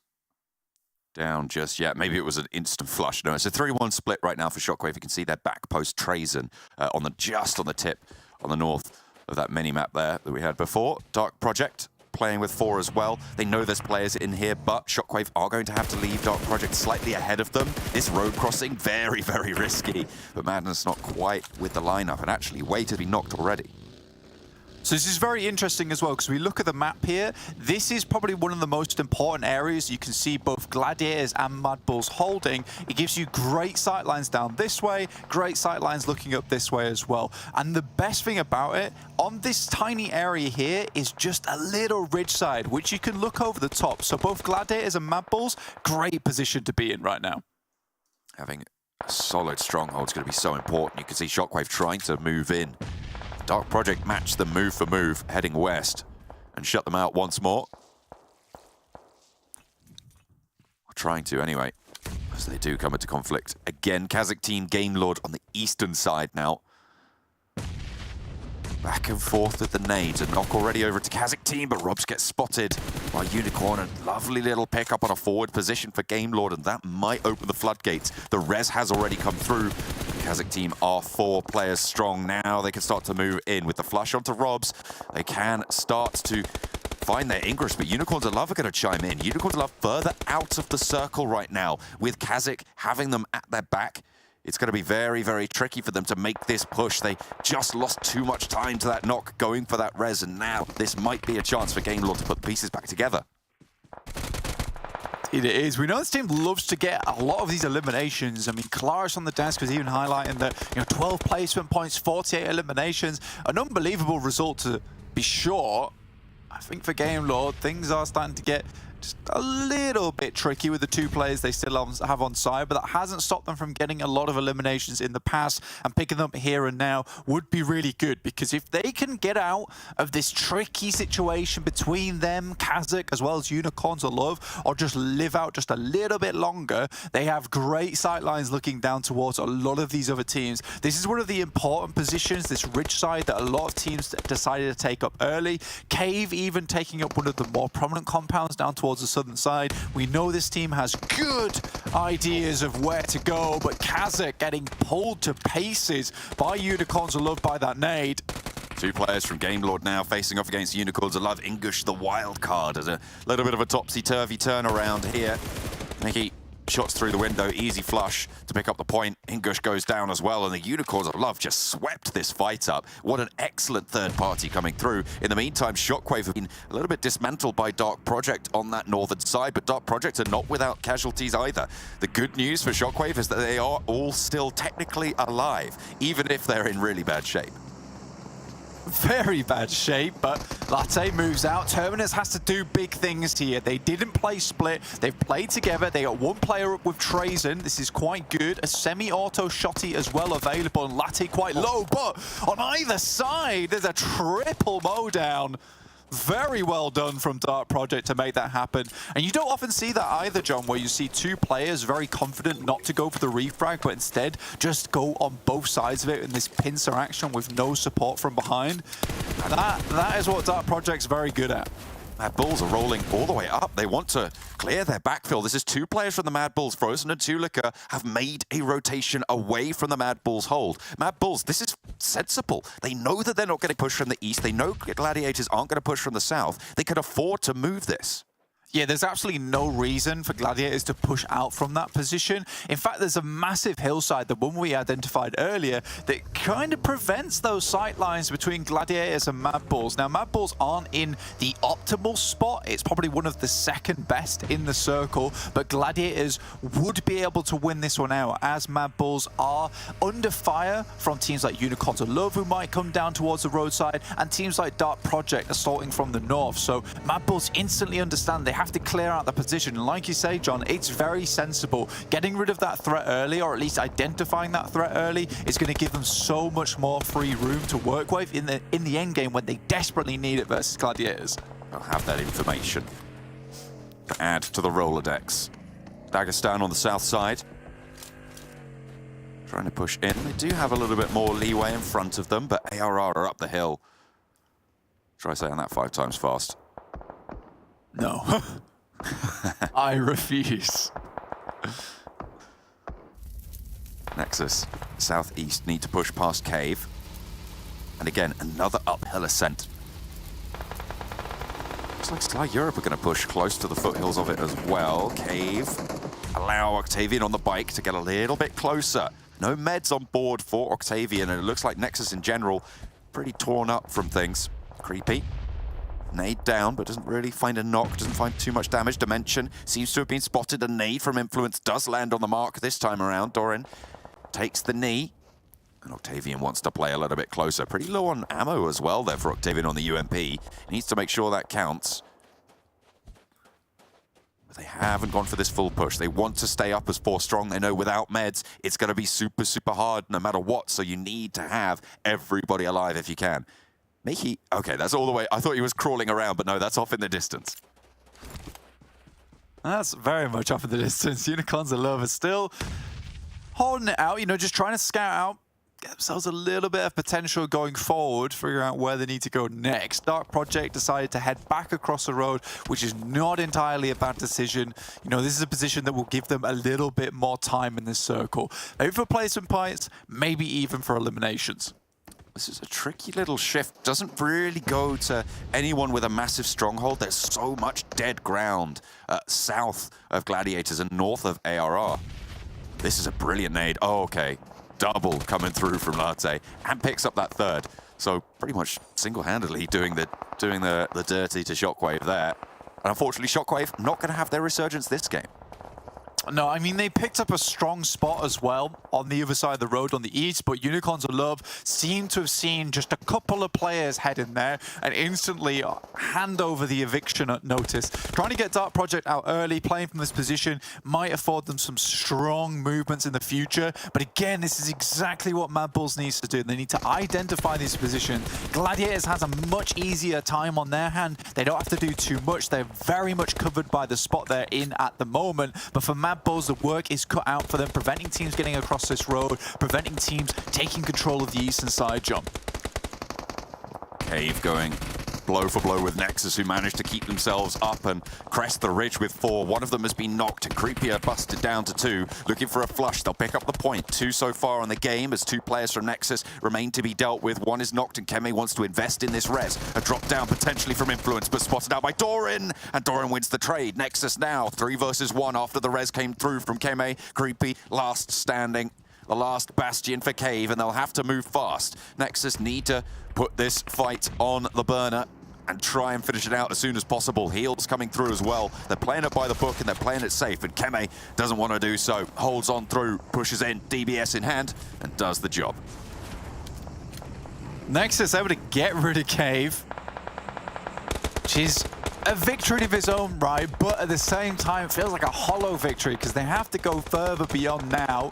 down just yet. Maybe it was an instant flush. No, it's a 3-1 split right now for SHOCKWAVE. You can see their back post Trazen just on the tip on the north of that mini-map there that we had before. Dark Project playing with 4 as well. They know there's players in here, but SHOCKWAVE are going to have to leave Dark Project slightly ahead of them. This road crossing, very, very risky. But Madness not quite with the lineup, and actually waited to be knocked already. So this is very interesting as well, because we look at the map here. This is probably one of the most important areas. You can see both Gladiators and MADBULLS holding. It gives you great sightlines down this way, great sightlines looking up this way as well. And the best thing about it, on this tiny area here, is just a little ridge side, which you can look over the top. So both Gladiators and MADBULLS, great position to be in right now. Having a solid stronghold is going to be so important. You can see SHOCKWAVE trying to move in. Dark Project matched them move for move, heading west, and shut them out once more. Or trying to anyway, as they do come into conflict. Again, KASIK team Game Lord on the eastern side now. Back and forth with the nades. A knock already over to KASIK team, but Robs gets spotted by Unicorn. A lovely little pickup on a forward position for Game Lord, and that might open the floodgates. The res has already come through. KASIK team are 4 players strong now. They can start to move in with the flush onto Robs. They can start to find their ingress, but Unicorns of Love are going to chime in. Unicorns of Love further out of the circle right now, with KASIK having them at their back. It's going to be very, very tricky for them to make this push. They just lost too much time to that knock, going for that res, and now this might be a chance for Game Lord to put the pieces back together. It is. We know this team loves to get a lot of these eliminations. I mean, Claris on the desk was even highlighting that, 12 placement points, 48 eliminations. An unbelievable result to be sure. I think for Game Lord, things are starting to get just a little bit tricky with the 2 players they still have on side, but that hasn't stopped them from getting a lot of eliminations in the past, and picking them here and now would be really good, because if they can get out of this tricky situation between them, KASIK, as well as Unicorns of Love, or just live out just a little bit longer, they have great sightlines looking down towards a lot of these other teams. This is one of the important positions, this ridge side, that a lot of teams decided to take up early. Cave even taking up one of the more prominent compounds down towards the southern side. We know this team has good ideas of where to go, but KASIK getting pulled to pieces by Unicorns of Love by that nade. 2 players from Game Lord now facing off against Unicorns of Love. Ingush, the wild card, as a little bit of a topsy-turvy turnaround here. Mickey shots through the window, easy flush to pick up the point. Ingush goes down as well, and the Unicorns of Love just swept this fight up. What an excellent third party coming through. In the meantime, SHOCKWAVE have been a little bit dismantled by Dark Project on that northern side, but Dark Project are not without casualties either. The good news for SHOCKWAVE is that they are all still technically alive, even if they're in really bad shape. very bad shape, but Latte moves out. Terminus has to do big things here. They didn't play split. They've played together. They got one player up with Trazen. This is quite good. A semi-auto shotty as well available, and Latte quite low, but on either side, there's a triple mow down. Very well done from Dark Project to make that happen. And you don't often see that either, John, where you see two players very confident not to go for the refrag, but instead just go on both sides of it in this pincer action with no support from behind. And that is what Dark Project's very good at. MADBULLS are rolling all the way up. They want to clear their backfill. This is two players from the MADBULLS. Frozen and Tulika have made a rotation away from the MADBULLS hold. MADBULLS, this is sensible. They know that they're not going to push from the east. They know Gladiators aren't going to push from the south. They can afford to move this. Yeah, there's absolutely no reason for Gladiators to push out from that position. In fact, there's a massive hillside, the one we identified earlier, that kind of prevents those sight lines between Gladiators and MADBULLS. Now, MADBULLS aren't in the optimal spot. It's probably one of the second best in the circle, but Gladiators would be able to win this one out, as MADBULLS are under fire from teams like Unicorns of Love, who might come down towards the roadside, and teams like Dark Project assaulting from the north. So MADBULLS instantly understand they have to clear out the position. And like you say, John, it's very sensible. Getting rid of that threat early, or at least identifying that threat early, is going to give them so much more free room to work with in the end game when they desperately need it versus Gladiators. They'll have that information to add to the Rolodex. Dagestan on the south side, trying to push in. They do have a little bit more leeway in front of them, but ARR are up the hill. Try saying that 5 times fast. No. I refuse. Nexus, southeast, need to push past Cave. And again, another uphill ascent. Looks like Sly Europe are going to push close to the foothills of it as well. Cave, allow Octavian on the bike to get a little bit closer. No meds on board for Octavian, and it looks like Nexus in general pretty torn up from things. Creepy. Nade down, but doesn't really find a knock, doesn't find too much damage. Dimension seems to have been spotted. A nade from Influence does land on the mark this time around. Doran takes the knee, and Octavian wants to play a little bit closer. Pretty low on ammo as well there for Octavian on the UMP. He needs to make sure that counts. But they haven't gone for this full push. They want to stay up as 4 strong. They know without meds, it's going to be super, super hard no matter what, so you need to have everybody alive if you can. Mickey, okay, that's all the way. I thought he was crawling around, but no, that's off in the distance. That's very much off in the distance. Unicorns of Love are still holding it out, you know, just trying to scout out, get themselves a little bit of potential going forward, figure out where they need to go next. Dark Project decided to head back across the road, which is not entirely a bad decision. You know, this is a position that will give them a little bit more time in this circle. Maybe for placement points, maybe even for eliminations. This is a tricky little shift. Doesn't really go to anyone with a massive stronghold. There's so much dead ground south of Gladiators and north of ARR. This is a brilliant nade. Oh, okay. Double coming through from Latte and picks up that third. So pretty much single-handedly doing the dirty to Shockwave there. And unfortunately, Shockwave not going to have their resurgence this game. No, I mean, they picked up a strong spot as well on the other side of the road on the east, but Unicorns of Love seem to have seen just a couple of players head in there and instantly hand over the eviction notice. Trying to get Dark Project out early, playing from this position, might afford them some strong movements in the future. But again, this is exactly what MADBULLS needs to do. They need to identify this position. Gladiators has a much easier time on their hand. They don't have to do too much. They're very much covered by the spot they're in at the moment. But for MADBULLS, the work is cut out for them, preventing teams getting across this road, preventing teams taking control of the eastern side, John. Cave going blow for blow with Nexus, who managed to keep themselves up and crest the ridge with 4. One of them has been knocked, and Creepier busted down to 2. Looking for a flush, they'll pick up the point. 2 so far on the game, as 2 players from Nexus remain to be dealt with. 1 is knocked, and Keme wants to invest in this res. A drop down potentially from Influence, but spotted out by Doran, and Doran wins the trade. Nexus now 3 versus 1 after the res came through from Keme. Creepy, last standing. The last bastion for Cave, and they'll have to move fast. Nexus need to put this fight on the burner and try and finish it out as soon as possible. Heals coming through as well. They're playing it by the book and they're playing it safe, and Keme doesn't want to do so. Holds on through, pushes in, DBS in hand, and does the job. Nexus able to get rid of Cave, which is a victory of its own right, but at the same time, it feels like a hollow victory because they have to go further beyond now,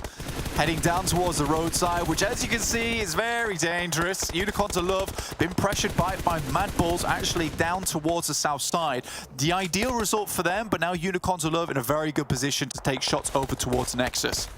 heading down towards the roadside, which, as you can see, is very dangerous. Unicorns of Love been pressured by MADBULLS, actually down towards the south side. The ideal result for them, but now Unicorns of Love in a very good position to take shots over towards Nexus.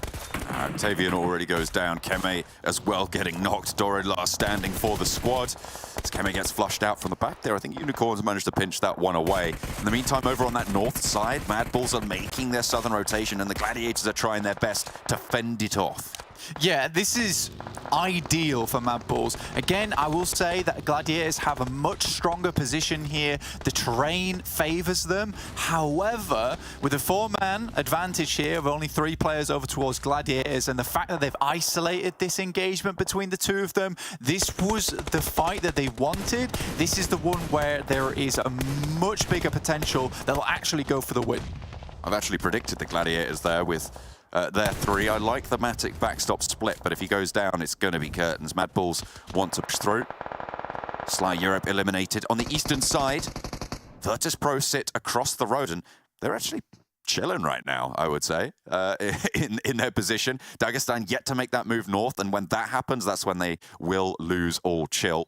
Tavian already goes down. Keme as well getting knocked. Dorid last standing for the squad. As Keme gets flushed out from the back there, I think Unicorns managed to pinch that one away. In the meantime, over on that north side, MADBULLS are making their southern rotation and the Gladiators are trying their best to fend it off. Yeah, this is ideal for MADBULLS. Again, I will say that Gladiators have a much stronger position here. The terrain favors them. However, with a 4-man advantage here of only 3 players over towards Gladiators and the fact that they've isolated this engagement between the two of them, this was the fight that they wanted. This is the one where there is a much bigger potential that will actually go for the win. I've actually predicted the Gladiators there with their 3. I like the Matic backstop split, but if he goes down, it's going to be curtains. MADBULLS want to push through. Sly Europe eliminated. On the eastern side, VIRTUS.PRO sit across the road, and they're actually chilling right now, I would say, in their position. Dagestan yet to make that move north, and when that happens, that's when they will lose all chill.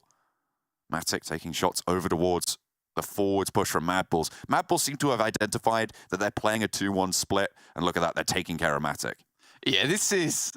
Matic taking shots over towards the forwards push from MADBULLS. MADBULLS seem to have identified that they're playing a 2-1 split, and look at that, they're taking care of Matic. Yeah, this is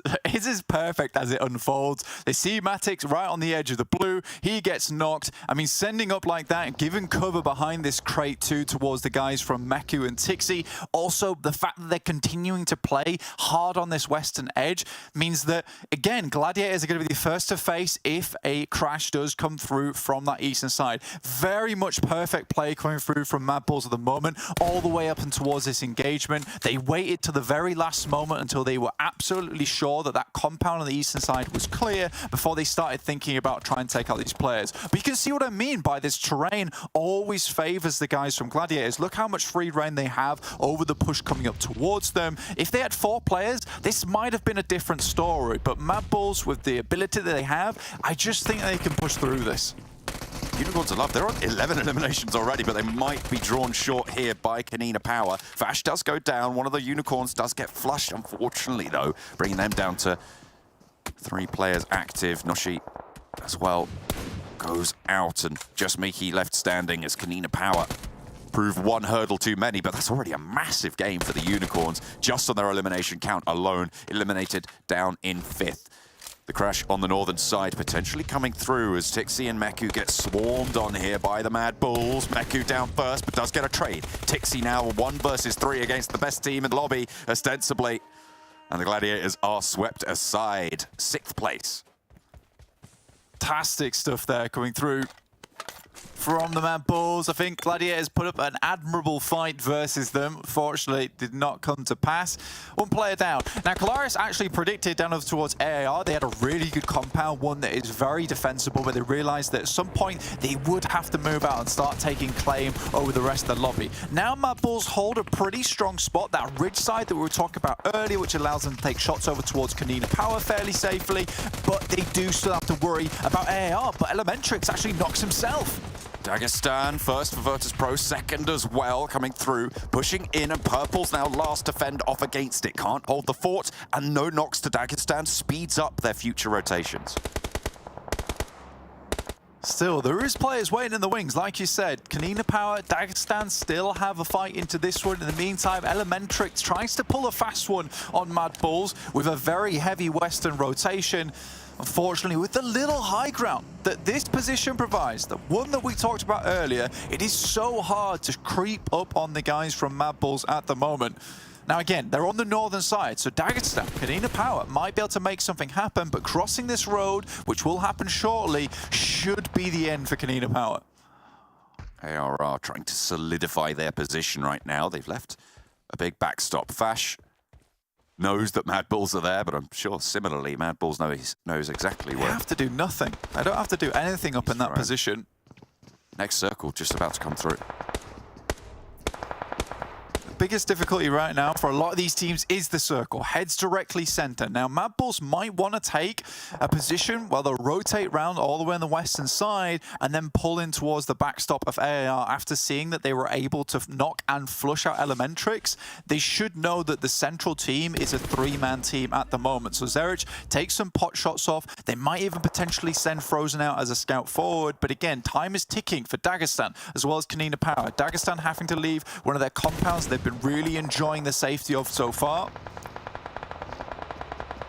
perfect as it unfolds. They see Matic right on the edge of the blue. He gets knocked. I mean, sending up like that and giving cover behind this crate too towards the guys from Meku and Tixi. Also, the fact that they're continuing to play hard on this western edge means that, again, Gladiators are going to be the first to face if a crash does come through from that eastern side. Very much perfect play coming through from MADBULLS at the moment, all the way up and towards this engagement. They waited to the very last moment until they were absolutely sure that that compound on the eastern side was clear before they started thinking about trying to take out these players. But you can see what I mean by this terrain always favors the guys from Gladiators. Look how much free reign they have over the push coming up towards them. If they had 4 players, this might have been a different story. But MADBULLS, with the ability that they have, I just think they can push through this. Unicorns of Love, they're on 11 eliminations already, but they might be drawn short here by KONINA Power. Vash does go down. One of the Unicorns does get flushed, unfortunately, though, bringing them down to 3 players active. Noshi as well goes out, and just Miki left standing as KONINA Power prove 1 hurdle too many, but that's already a massive game for the Unicorns. Just on their elimination count alone, eliminated down in 5th. The crash on the northern side potentially coming through as Tixi and Meku get swarmed on here by the MADBULLS. Meku down first, but does get a trade. Tixi now 1 versus 3 against the best team in the lobby, ostensibly. And the Gladiators are swept aside. 6th place. Fantastic stuff there coming through from the MADBULLS. I think Gladiators put up an admirable fight versus them. Unfortunately, it did not come to pass. 1 player down. Now, Kalaris actually predicted down over towards AAR. They had a really good compound, one that is very defensible, but they realized that at some point they would have to move out and start taking claim over the rest of the lobby. Now, MADBULLS hold a pretty strong spot, that ridge side that we were talking about earlier, which allows them to take shots over towards KONINA Power fairly safely, but they do still have to worry about AAR, but Elementrix actually knocks himself. Dagestan first for VIRTUS.PRO, second as well, coming through, pushing in, and Purple's now last to fend off against it. Can't hold the fort, and no knocks to Dagestan speeds up their future rotations. Still, there is players waiting in the wings. Like you said, KONINA Power, Dagestan still have a fight into this one. In the meantime, Elementrix tries to pull a fast one on MADBULLS with a very heavy western rotation. Unfortunately, with the little high ground that this position provides, the one that we talked about earlier, it is so hard to creep up on the guys from MADBULLS at the moment. Now again, they're on the northern side, so Dagestan, KONINA Power might be able to make something happen, but crossing this road, which will happen shortly, should be the end for KONINA Power. ARR trying to solidify their position right now. They've left a big backstop. Vash knows that MADBULLS are there, but I'm sure similarly MADBULLS knows exactly where. I have to do nothing. I don't have to do anything up in that position. Next circle just about to come through. biggest difficulty right now for a lot of these teams is the circle. Heads directly center. Now, MADBULLS might want to take a position where they'll rotate round all the way on the western side and then pull in towards the backstop of AAR after seeing that they were able to knock and flush out Elementrix. They should know that the central team is a 3-man team at the moment. So Zerich takes some pot shots off. They might even potentially send Frozen out as a scout forward. But again, time is ticking for Dagestan as well as KONINA Power. Dagestan having to leave one of their compounds they've been really enjoying the safety of so far.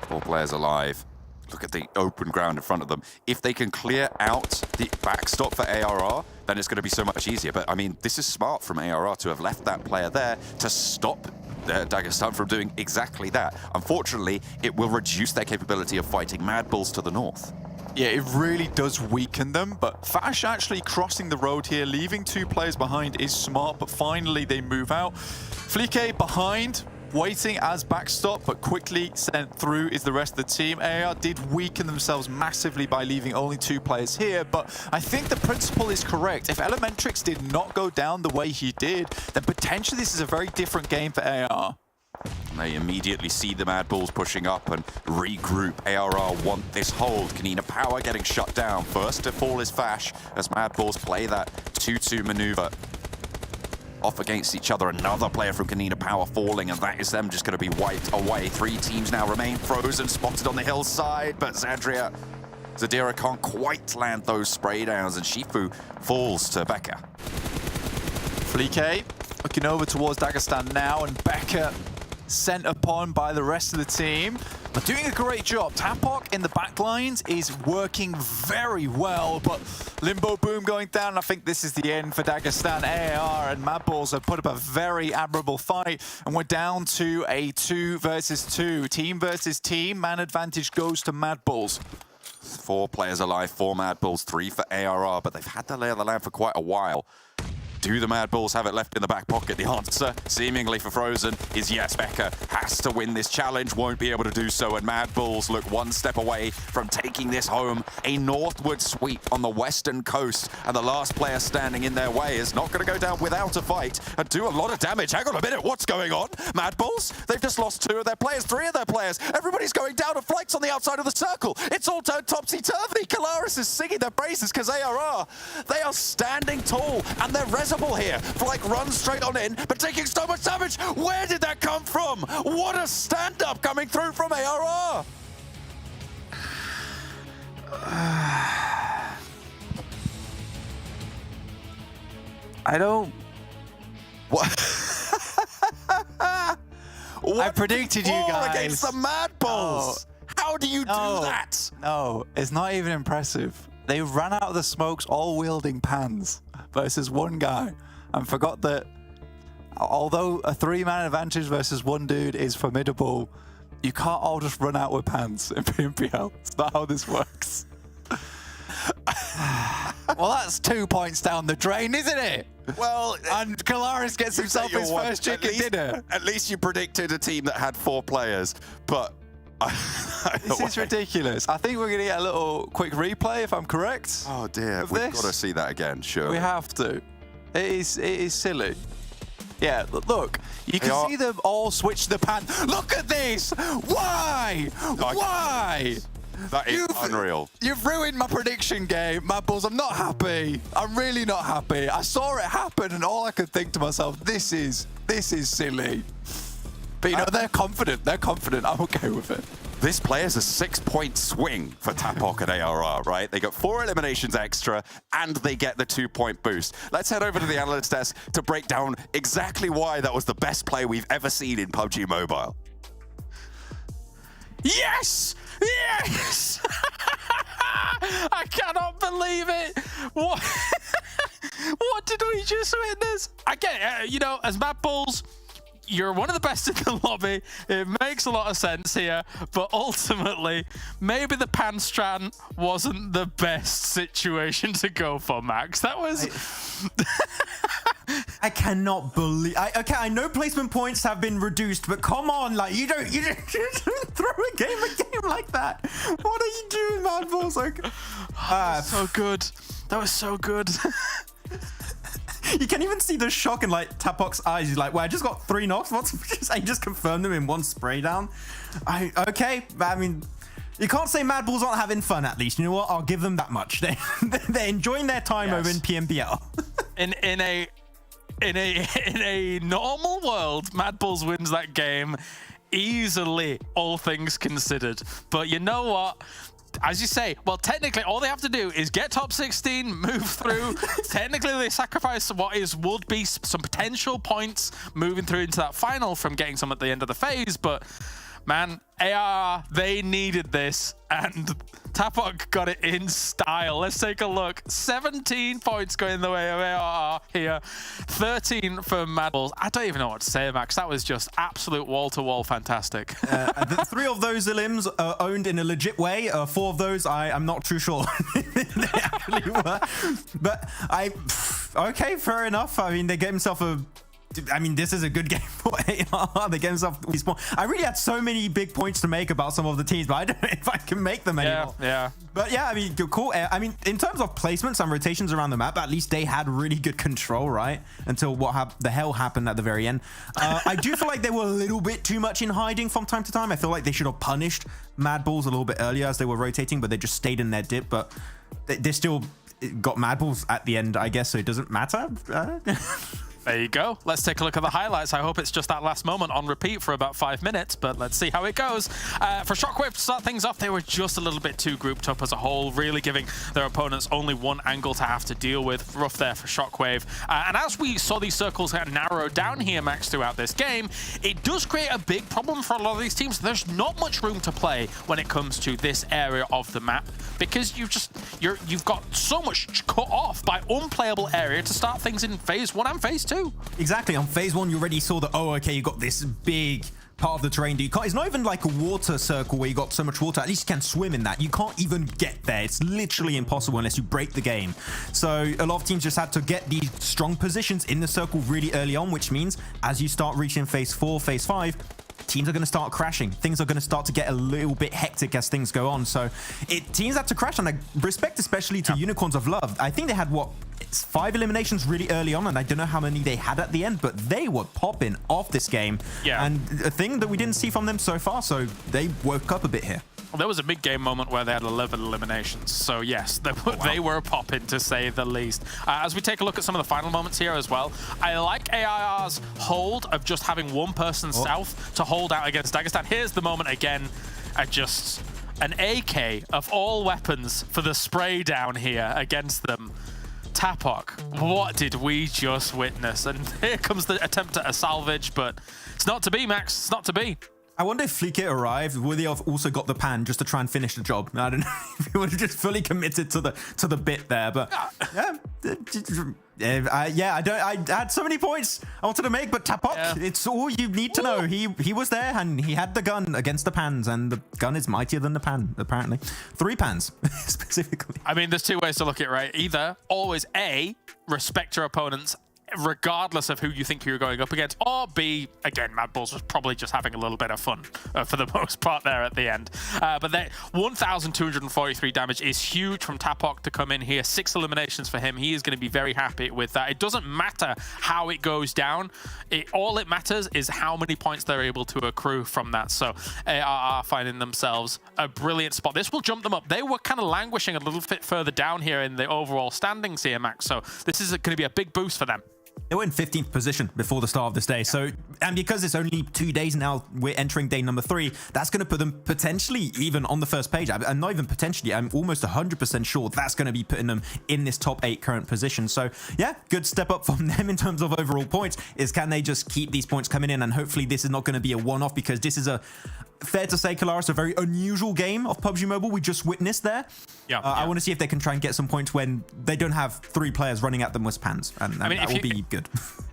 4 players alive. Look at the open ground in front of them. If they can clear out the backstop for ARR, then it's going to be so much easier. But I mean, this is smart from ARR to have left that player there to stop Dagestan from doing exactly that. Unfortunately, it will reduce their capability of fighting MADBULLS to the north. Yeah, it really does weaken them, but Fash actually crossing the road here, leaving 2 players behind is smart, but finally they move out. Flique behind, waiting as backstop, but quickly sent through is the rest of the team. AR did weaken themselves massively by leaving only 2 players here, but I think the principle is correct. If Elementrix did not go down the way he did, then potentially this is a very different game for AR. And they immediately see the MADBULLS pushing up and regroup. ARR want this hold. KONINA Power getting shut down. First to fall is Fash as MADBULLS play that 2-2 maneuver off against each other. Another player from KONINA Power falling, and that is them just going to be wiped away. 3 teams now remain. Frozen spotted on the hillside, but Zadira can't quite land those spray downs, and Shifu falls to Becca. Flique looking over towards Dagestan now, and Becca sent upon by the rest of the team. But doing a great job. Tapok in the back lines is working very well, but Limbo Boom going down. I think this is the end for Dagestan. AAR and MADBULLS have put up a very admirable fight, and we're down to a 2 versus 2. Team versus team. Man advantage goes to MADBULLS. 4 players alive, 4 MADBULLS, 3 for ARR, but they've had the lay of the land for quite a while. Do the MADBULLS have it left in the back pocket? The answer, seemingly for Frozen, is yes. Becca has to win this challenge, won't be able to do so, and MADBULLS look 1 step away from taking this home. A northward sweep on the western coast, and the last player standing in their way is not going to go down without a fight and do a lot of damage. Hang on a minute, what's going on? MADBULLS, they've just lost 2 of their players, 3 of their players. Everybody's going down, and Flight's on the outside of the circle. It's all turned topsy-turvy. Kalaris is singing their praises because ARR, they are standing tall, and they're here. Flight runs straight on in, but taking so much damage. Where did that come from? What a stand-up coming through from ARR. I don't... What? I predicted you guys. Against the MADBULLS. How do you do that? No, it's not even impressive. They ran out of the smokes all wielding pans versus 1 guy and forgot that although a 3-man advantage versus 1 dude is formidable, you can't all just run out with pans in PMPL. It's not how this works. Well, that's 2 points down the drain, isn't it? Well, and Kalaris gets himself his first chicken dinner. At least you predicted a team that had 4 players, but... This is ridiculous. I think we're going to get a little quick replay, if I'm correct. Oh dear, we've got to see that again, sure. We have to. It is silly. Yeah, look, you can see them all switch the pan. Look at this! Why? Why? That is unreal. You've ruined my prediction game, MADBULLS. I'm not happy. I'm really not happy. I saw it happen, and all I could think to myself, this is silly. But you know, they're confident. They're confident. I'm okay with it. This player's a 6-point swing for Tapok and ARR, right? They got 4 eliminations extra, and they get the 2-point boost. Let's head over to the analyst desk to break down exactly why that was the best play we've ever seen in PUBG Mobile. Yes! Yes! I cannot believe it! What? What did we just witness? Again, you know, as MADBULLS, you're one of the best in the lobby. It makes a lot of sense here, but ultimately, maybe the pan strand wasn't the best situation to go for, Max. That was... I cannot believe... Okay, I know placement points have been reduced, but come on, like, you don't throw a game like that. What are you doing, MADBULLS? Like, so good. That was so good. You can even see the shock in like Tapok's eyes. He's like, well, I just got 3 knocks. I just confirmed them in 1 spray down. Okay, I mean, you can't say MADBULLS aren't having fun. At least, you know what? I'll give them that much. They're enjoying their time over in PMPL. In a normal world, MADBULLS wins that game easily, all things considered. But you know what? As you say, well, technically, all they have to do is get top 16, move through. Technically, they sacrifice what would be some potential points moving through into that final from getting some at the end of the phase. But man, AR, they needed this, and Tapok got it in style. Let's take a look. 17 points going the way of AR here. 13 for MADBULLS. I don't even know what to say, Max. That was just absolute wall-to-wall fantastic. 3 of those elims are owned in a legit way. 4 of those, I'm not too sure they actually were. But okay, fair enough. I mean, they get himself a... I mean, this is a good game for AR. They get themselves respawn. I really had so many big points to make about some of the teams, but I don't know if I can make them anymore. Yeah. But yeah, I mean, cool. I mean, in terms of placements and rotations around the map, at least they had really good control, right? Until what the hell happened at the very end. I do feel like they were a little bit too much in hiding from time to time. I feel like they should have punished MADBULLS a little bit earlier as they were rotating, but they just stayed in their dip. But they still got MADBULLS at the end, I guess, so it doesn't matter. There you go. Let's take a look at the highlights. I hope it's just that last moment on repeat for about 5 minutes, but let's see how it goes. For SHOCKWAVE to start things off, they were just a little bit too grouped up as a whole, really giving their opponents only one angle to have to deal with. Rough there for SHOCKWAVE. And as we saw these circles get narrowed down here, Max, throughout this game, it does create a big problem for a lot of these teams. There's not much room to play when it comes to this area of the map, because you've got so much cut off by unplayable area to start things in phase 1 and phase 2. Exactly. On phase 1, you already saw that, oh, okay, you got this big part of the terrain that you can't... It's not even like a water circle where you got so much water. At least you can swim in that. You can't even get there. It's literally impossible unless you break the game. So a lot of teams just had to get these strong positions in the circle really early on, which means as you start reaching phase 4, phase 5, teams are going to start crashing. Things are going to start to get a little bit hectic as things go on. So teams had to crash, and I respect especially to Unicorns of Love. I think they had, 5 eliminations really early on, and I don't know how many they had at the end, but they were popping off this game. Yeah. And a thing that we didn't see from them so far, so they woke up a bit here. Well, there was a big game moment where they had 11 eliminations. So yes, they were popping, to say the least. As we take a look at some of the final moments here as well, I like AIR's hold of just having one person south to hold out against Dagestan. Here's the moment again, just an AK of all weapons for the spray down here against them. Tapok, what did we just witness? And here comes the attempt at a salvage, but it's not to be, Max. It's not to be. I wonder if Fleekit arrived, would they have also got the pan just to try and finish the job? I don't know if he would have just fully committed to the bit there, but I had so many points I wanted to make, but Tapok, it's all you need to know. He was there and he had the gun against the pans, and the gun is mightier than the pan, apparently. 3 pans specifically. I mean, there's 2 ways to look at it, right? Either always A, respect your opponents regardless of who you think you're going up against, or B, again, MADBULLS was probably just having a little bit of fun for the most part there at the end. But 1,243 damage is huge from Tapok to come in here. 6 eliminations for him. He is going to be very happy with that. It doesn't matter how it goes down. All it matters is how many points they're able to accrue from that. So ARR finding themselves a brilliant spot. This will jump them up. They were kind of languishing a little bit further down here in the overall standings here, Max. So this is going to be a big boost for them. They were in 15th position before the start of this day. So, and because it's only 2 days now, we're entering day number 3, that's going to put them potentially even on the first page. And not even potentially, I'm almost 100% sure that's going to be putting them in this top 8 current position. So yeah, good step up from them in terms of overall points. Is can they just keep these points coming in? And hopefully this is not going to be a one-off, because this is fair to say, Kalaris, a very unusual game of PUBG Mobile we just witnessed there. I want to see if they can try and get some points when they don't have 3 players running at them with pans, and I mean, that will be good.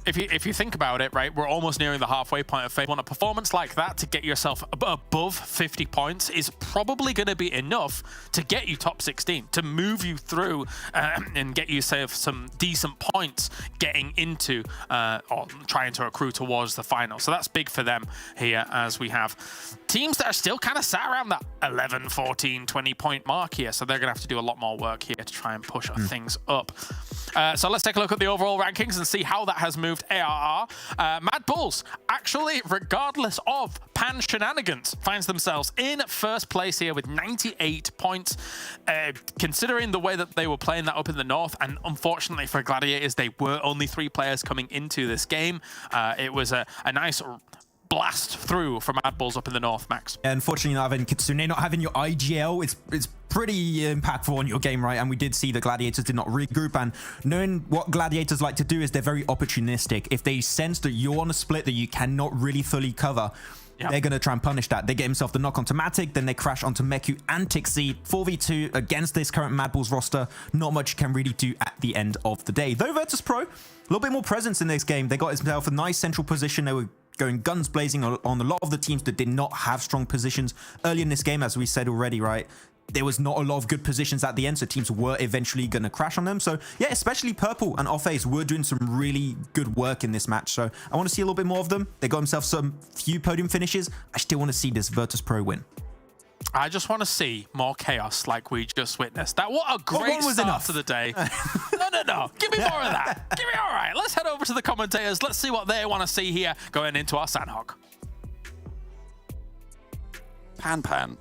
If you think about it, right, we're almost nearing the halfway point of phase 1. A performance like that to get yourself above 50 points is probably going to be enough to get you top 16, to move you through and get you, say, some decent points getting into or trying to accrue towards the final. So that's big for them here, as we have Team teams that are still kind of sat around that 11, 14, 20 point mark here. So they're going to have to do a lot more work here to try and push things up. So let's take a look at the overall rankings and see how that has moved ARR. MADBULLS, actually, regardless of Pan shenanigans, finds themselves in first place here with 98 points. Considering the way that they were playing that up in the north, and unfortunately for Gladiators, they were only 3 players coming into this game. It was a nice blast through from MADBULLS up in the north, Max. Unfortunately, not having Kitsune, not having your IGL, it's pretty impactful on your game, right? And we did see the Gladiators did not regroup, and knowing what Gladiators like to do is they're very opportunistic. If they sense that you're on a split that you cannot really fully cover, they're going to try and punish that. They get himself the knock onto Matic, then they crash onto Meku and Tixi. 4v2 against this current MADBULLS roster. Not much you can really do at the end of the day. Though VIRTUS.PRO, a little bit more presence in this game. They got themselves a nice central position. They were going guns blazing on a lot of the teams that did not have strong positions early in this game, as we said already, right? There was not a lot of good positions at the end, so teams were eventually going to crash on them. So yeah, especially Purple and Off-Ace were doing some really good work in this match. So I want to see a little bit more of them. They got themselves some few podium finishes. I still want to see this VIRTUS.PRO win. I just want to see more chaos like we just witnessed. What a great start to the day. No. Give me more of that. Give me all right. Let's head over to the commentators. Let's see what they want to see here going into our Sanhok. Pan.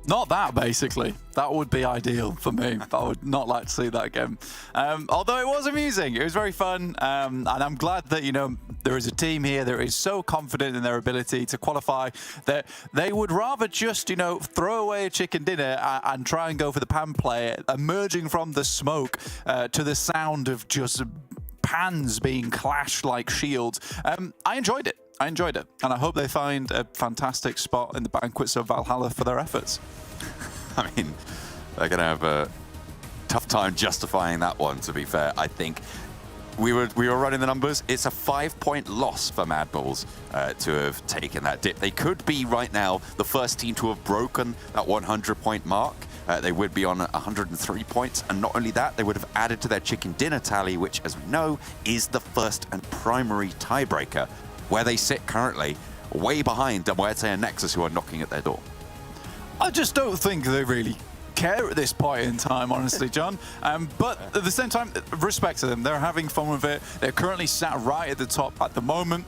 Not that, basically. That would be ideal for me. I would not like to see that again. Although it was amusing. It was very fun. And I'm glad that, you know, there is a team here that is so confident in their ability to qualify that they would rather just, you know, throw away a chicken dinner and try and go for the pan play, emerging from the smoke to the sound of just pans being clashed like shields. I enjoyed it. And I hope they find a fantastic spot in the banquets of Valhalla for their efforts. I mean, they're going to have a tough time justifying that one, to be fair. I think we were running the numbers. It's a 5-point loss for MADBULLS to have taken that dip. They could be right now the first team to have broken that 100-point mark. They would be on 103 points, and not only that, they would have added to their chicken dinner tally, which, as we know, is the first and primary tiebreaker, where they sit currently, way behind MUERTE and NEXUS, who are knocking at their door. I just don't think they really care at this point in time, honestly, John. But at the same time, respect to them. They're having fun with it. They're currently sat right at the top at the moment.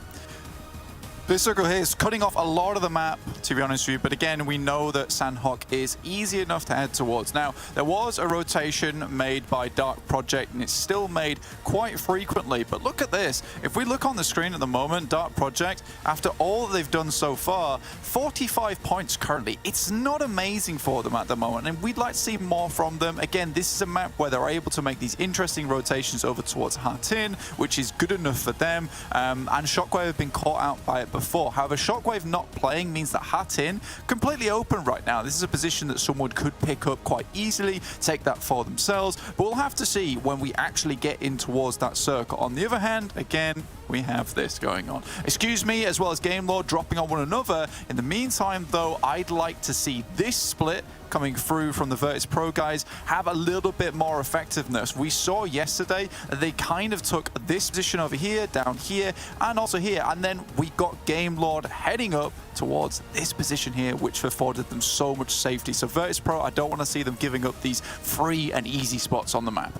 This circle here is cutting off a lot of the map, to be honest with you, but again, we know that Sanhok is easy enough to head towards. Now, there was a rotation made by Dark Project, and it's still made quite frequently, but look at this. If we look on the screen at the moment, Dark Project, after all that they've done so far, 45 points currently. It's not amazing for them at the moment, and we'd like to see more from them. Again, this is a map where they're able to make these interesting rotations over towards Hatin, which is good enough for them, and SHOCKWAVE have been caught out by it before. However, SHOCKWAVE not playing means that Hatin completely open right now. This is a position that someone could pick up quite easily, take that for themselves, but we'll have to see when we actually get in towards that circle. On the other hand, again, we have this going on. Excuse me, as well as Game Lord dropping on one another. In the meantime, though, I'd like to see this split coming through from the VIRTUS.PRO guys have a little bit more effectiveness. We saw yesterday that they kind of took this position over here, down here, and also here, and then we got Game Lord heading up towards this position here, which afforded them so much safety. So VIRTUS.PRO, I don't want to see them giving up these free and easy spots on the map.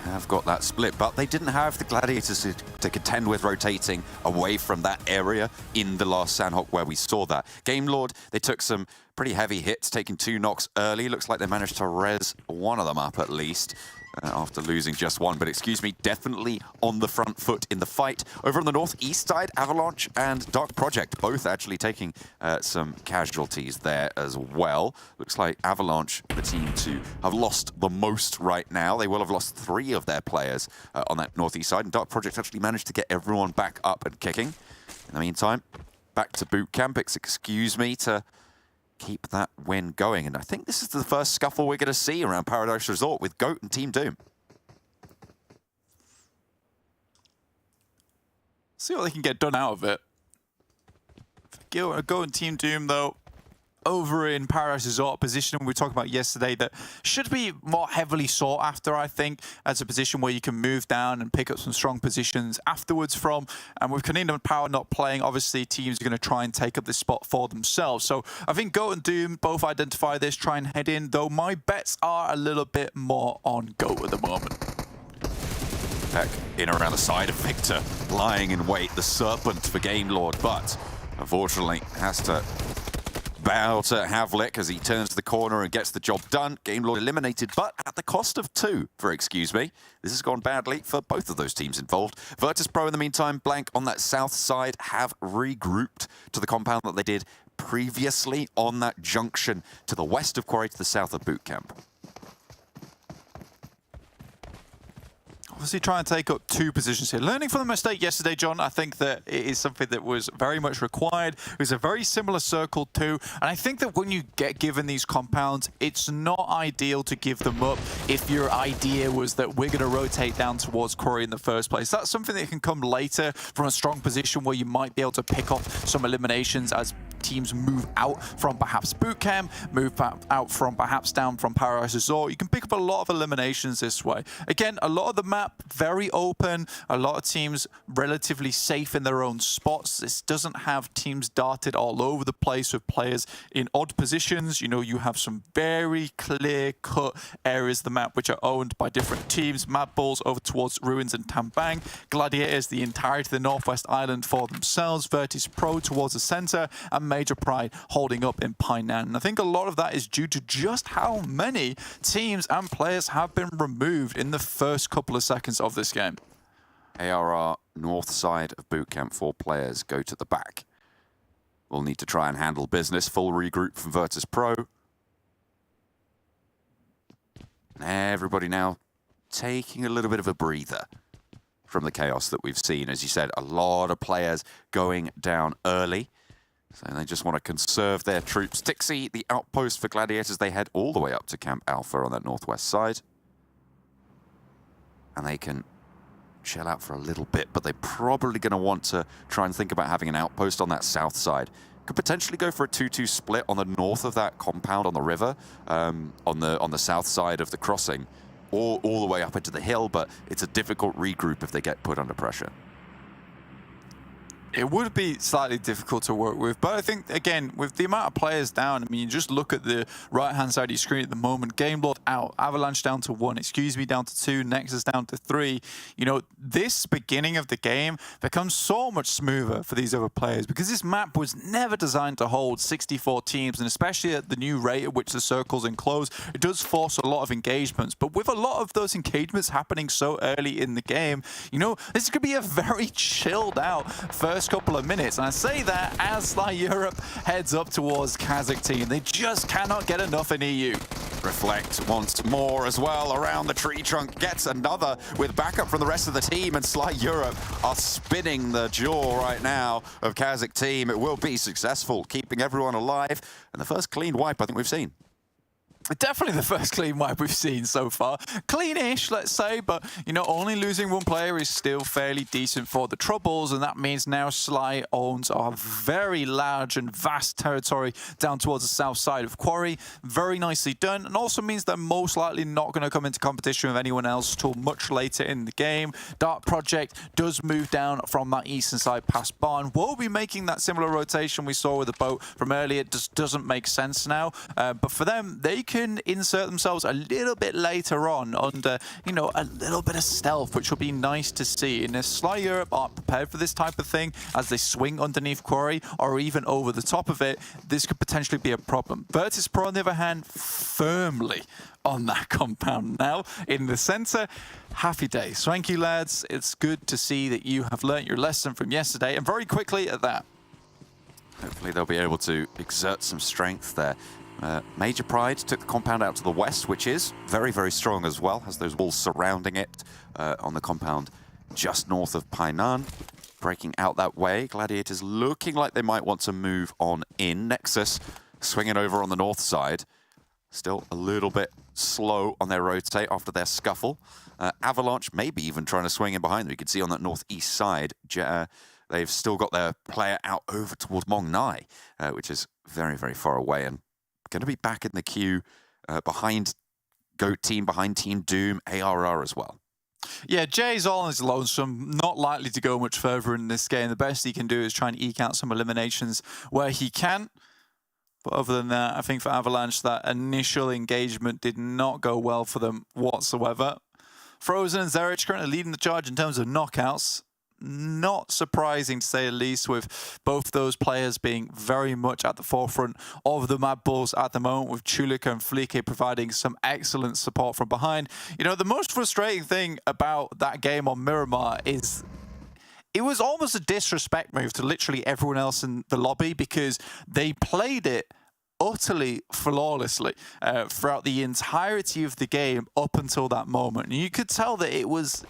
Have got that split, but they didn't have the Gladiators to contend with rotating away from that area in the last Sanhok where we saw that. Game Lord, they took some pretty heavy hits, taking 2 knocks early. Looks like they managed to res one of them up at least. After losing just one, but excuse me, definitely on the front foot in the fight. Over on the northeast side, Avalanche and Dark Project both actually taking some casualties there as well. Looks like Avalanche, the team to have lost the most right now. They will have lost 3 of their players on that northeast side, and Dark Project actually managed to get everyone back up and kicking. In the meantime, back to boot camp. Excuse me to keep that win going. And I think this is the first scuffle we're going to see around Paradise Resort with GOAT and Team Doom. See what they can get done out of it. GOAT and Team Doom, though, over in Paradise Resort, a position we were talking about yesterday that should be more heavily sought after, I think, as a position where you can move down and pick up some strong positions afterwards from. And with KONINA and Power not playing, obviously teams are going to try and take up this spot for themselves. So I think Goat and Doom both identify this, try and head in, though my bets are a little bit more on Goat at the moment. Back in around the side of Victor, lying in wait, the Serpent for Game Lord, but unfortunately has to bow to Havlik as he turns the corner and gets the job done. Game Lord eliminated, but at the cost of 2, for excuse me. This has gone badly for both of those teams involved. VIRTUS.PRO in the meantime, blank on that south side, have regrouped to the compound that they did previously on that junction to the west of Quarry to the south of Boot Camp. Obviously trying to take up 2 positions here. Learning from the mistake yesterday, John, I think that it is something that was very much required. It was a very similar circle too. And I think that when you get given these compounds, it's not ideal to give them up if your idea was that we're going to rotate down towards Quarry in the first place. That's something that can come later from a strong position where you might be able to pick off some eliminations as teams move out from perhaps Boot Camp, move out from perhaps down from Paradise Resort. You can pick up a lot of eliminations this way. Again, a lot of the map very open, a lot of teams relatively safe in their own spots. This doesn't have teams darted all over the place with players in odd positions. You know, you have some very clear-cut areas of the map which are owned by different teams. MADBULLS over towards Ruins and Tambang. Gladiators, the entirety of the Northwest Island for themselves. VIRTUS.PRO towards the center, and Major Pride holding up in Painan. And I think a lot of that is due to just how many teams and players have been removed in the first couple of seconds of this game. ARR north side of Boot Camp, 4 players go to the back. We'll need to try and handle business. Full regroup from VIRTUS.PRO. Everybody now taking a little bit of a breather from the chaos that we've seen. As you said, a lot of players going down early. So they just want to conserve their troops. Tixi, the outpost for Gladiators, they head all the way up to Camp Alpha on that northwest side. And they can chill out for a little bit, but they're probably going to want to try and think about having an outpost on that south side. Could potentially go for a 2-2 split on the north of that compound on the river, on the south side of the crossing, or all the way up into the hill, but it's a difficult regroup if they get put under pressure. It would be slightly difficult to work with, but I think, again, with the amount of players down, I mean, you just look at the right-hand side of your screen at the moment. Game Lord out, Avalanche down to 1, excuse me, down to 2, Nexus down to 3. You know, this beginning of the game becomes so much smoother for these other players because this map was never designed to hold 64 teams, and especially at the new rate at which the circle's enclosed, it does force a lot of engagements. But with a lot of those engagements happening so early in the game, you know, this could be a very chilled out first couple of minutes. And I say that as Europe heads up towards KASIK team. They just cannot get enough in EU. Reflect once more as well around the tree trunk. Gets another with backup from the rest of the team, and Europe are spinning the jaw right now of KASIK team. It will be successful, keeping everyone alive. And the first clean wipe I think we've seen. Definitely the first clean wipe we've seen so far. Clean-ish, let's say, but, you know, only losing 1 player is still fairly decent for the Troubles, and that means now Sly owns a very large and vast territory down towards the south side of Quarry. Very nicely done, and also means they're most likely not going to come into competition with anyone else till much later in the game. Dark Project does move down from that eastern side past Barn. We'll be making that similar rotation we saw with the boat from earlier. It just doesn't make sense now, but for them, they can insert themselves a little bit later on under, you know, a little bit of stealth, which will be nice to see. And if Sly Europe aren't prepared for this type of thing as they swing underneath Quarry or even over the top of it, this could potentially be a problem. VIRTUS.PRO, on the other hand, firmly on that compound now in the center. Happy days. Thank you, lads. It's good to see that you have learnt your lesson from yesterday, and very quickly at that. Hopefully they'll be able to exert some strength there. Major Pride took the compound out to the west, which is very, very strong as well. Has those walls surrounding it on the compound just north of Painan. Breaking out that way. Gladiators looking like they might want to move on in. Nexus swinging over on the north side. Still a little bit slow on their rotate after their scuffle. Avalanche maybe even trying to swing in behind them. You can see on that northeast side, they've still got their player out over towards Mong Nai, which is very, very far away, and going to be back in the queue behind GOAT team, behind Team Doom, ARR as well. Yeah, Jay's all on his lonesome, not likely to go much further in this game. The best he can do is try and eke out some eliminations where he can. But other than that, I think for Avalanche, that initial engagement did not go well for them whatsoever. Frozen and Zerich currently leading the charge in terms of knockouts. Not surprising to say the least, with both those players being very much at the forefront of the MADBULLS at the moment, with Chulika and Flieke providing some excellent support from behind. You know, the most frustrating thing about that game on Miramar is it was almost a disrespect move to literally everyone else in the lobby, because they played it utterly flawlessly throughout the entirety of the game up until that moment. And you could tell that it was...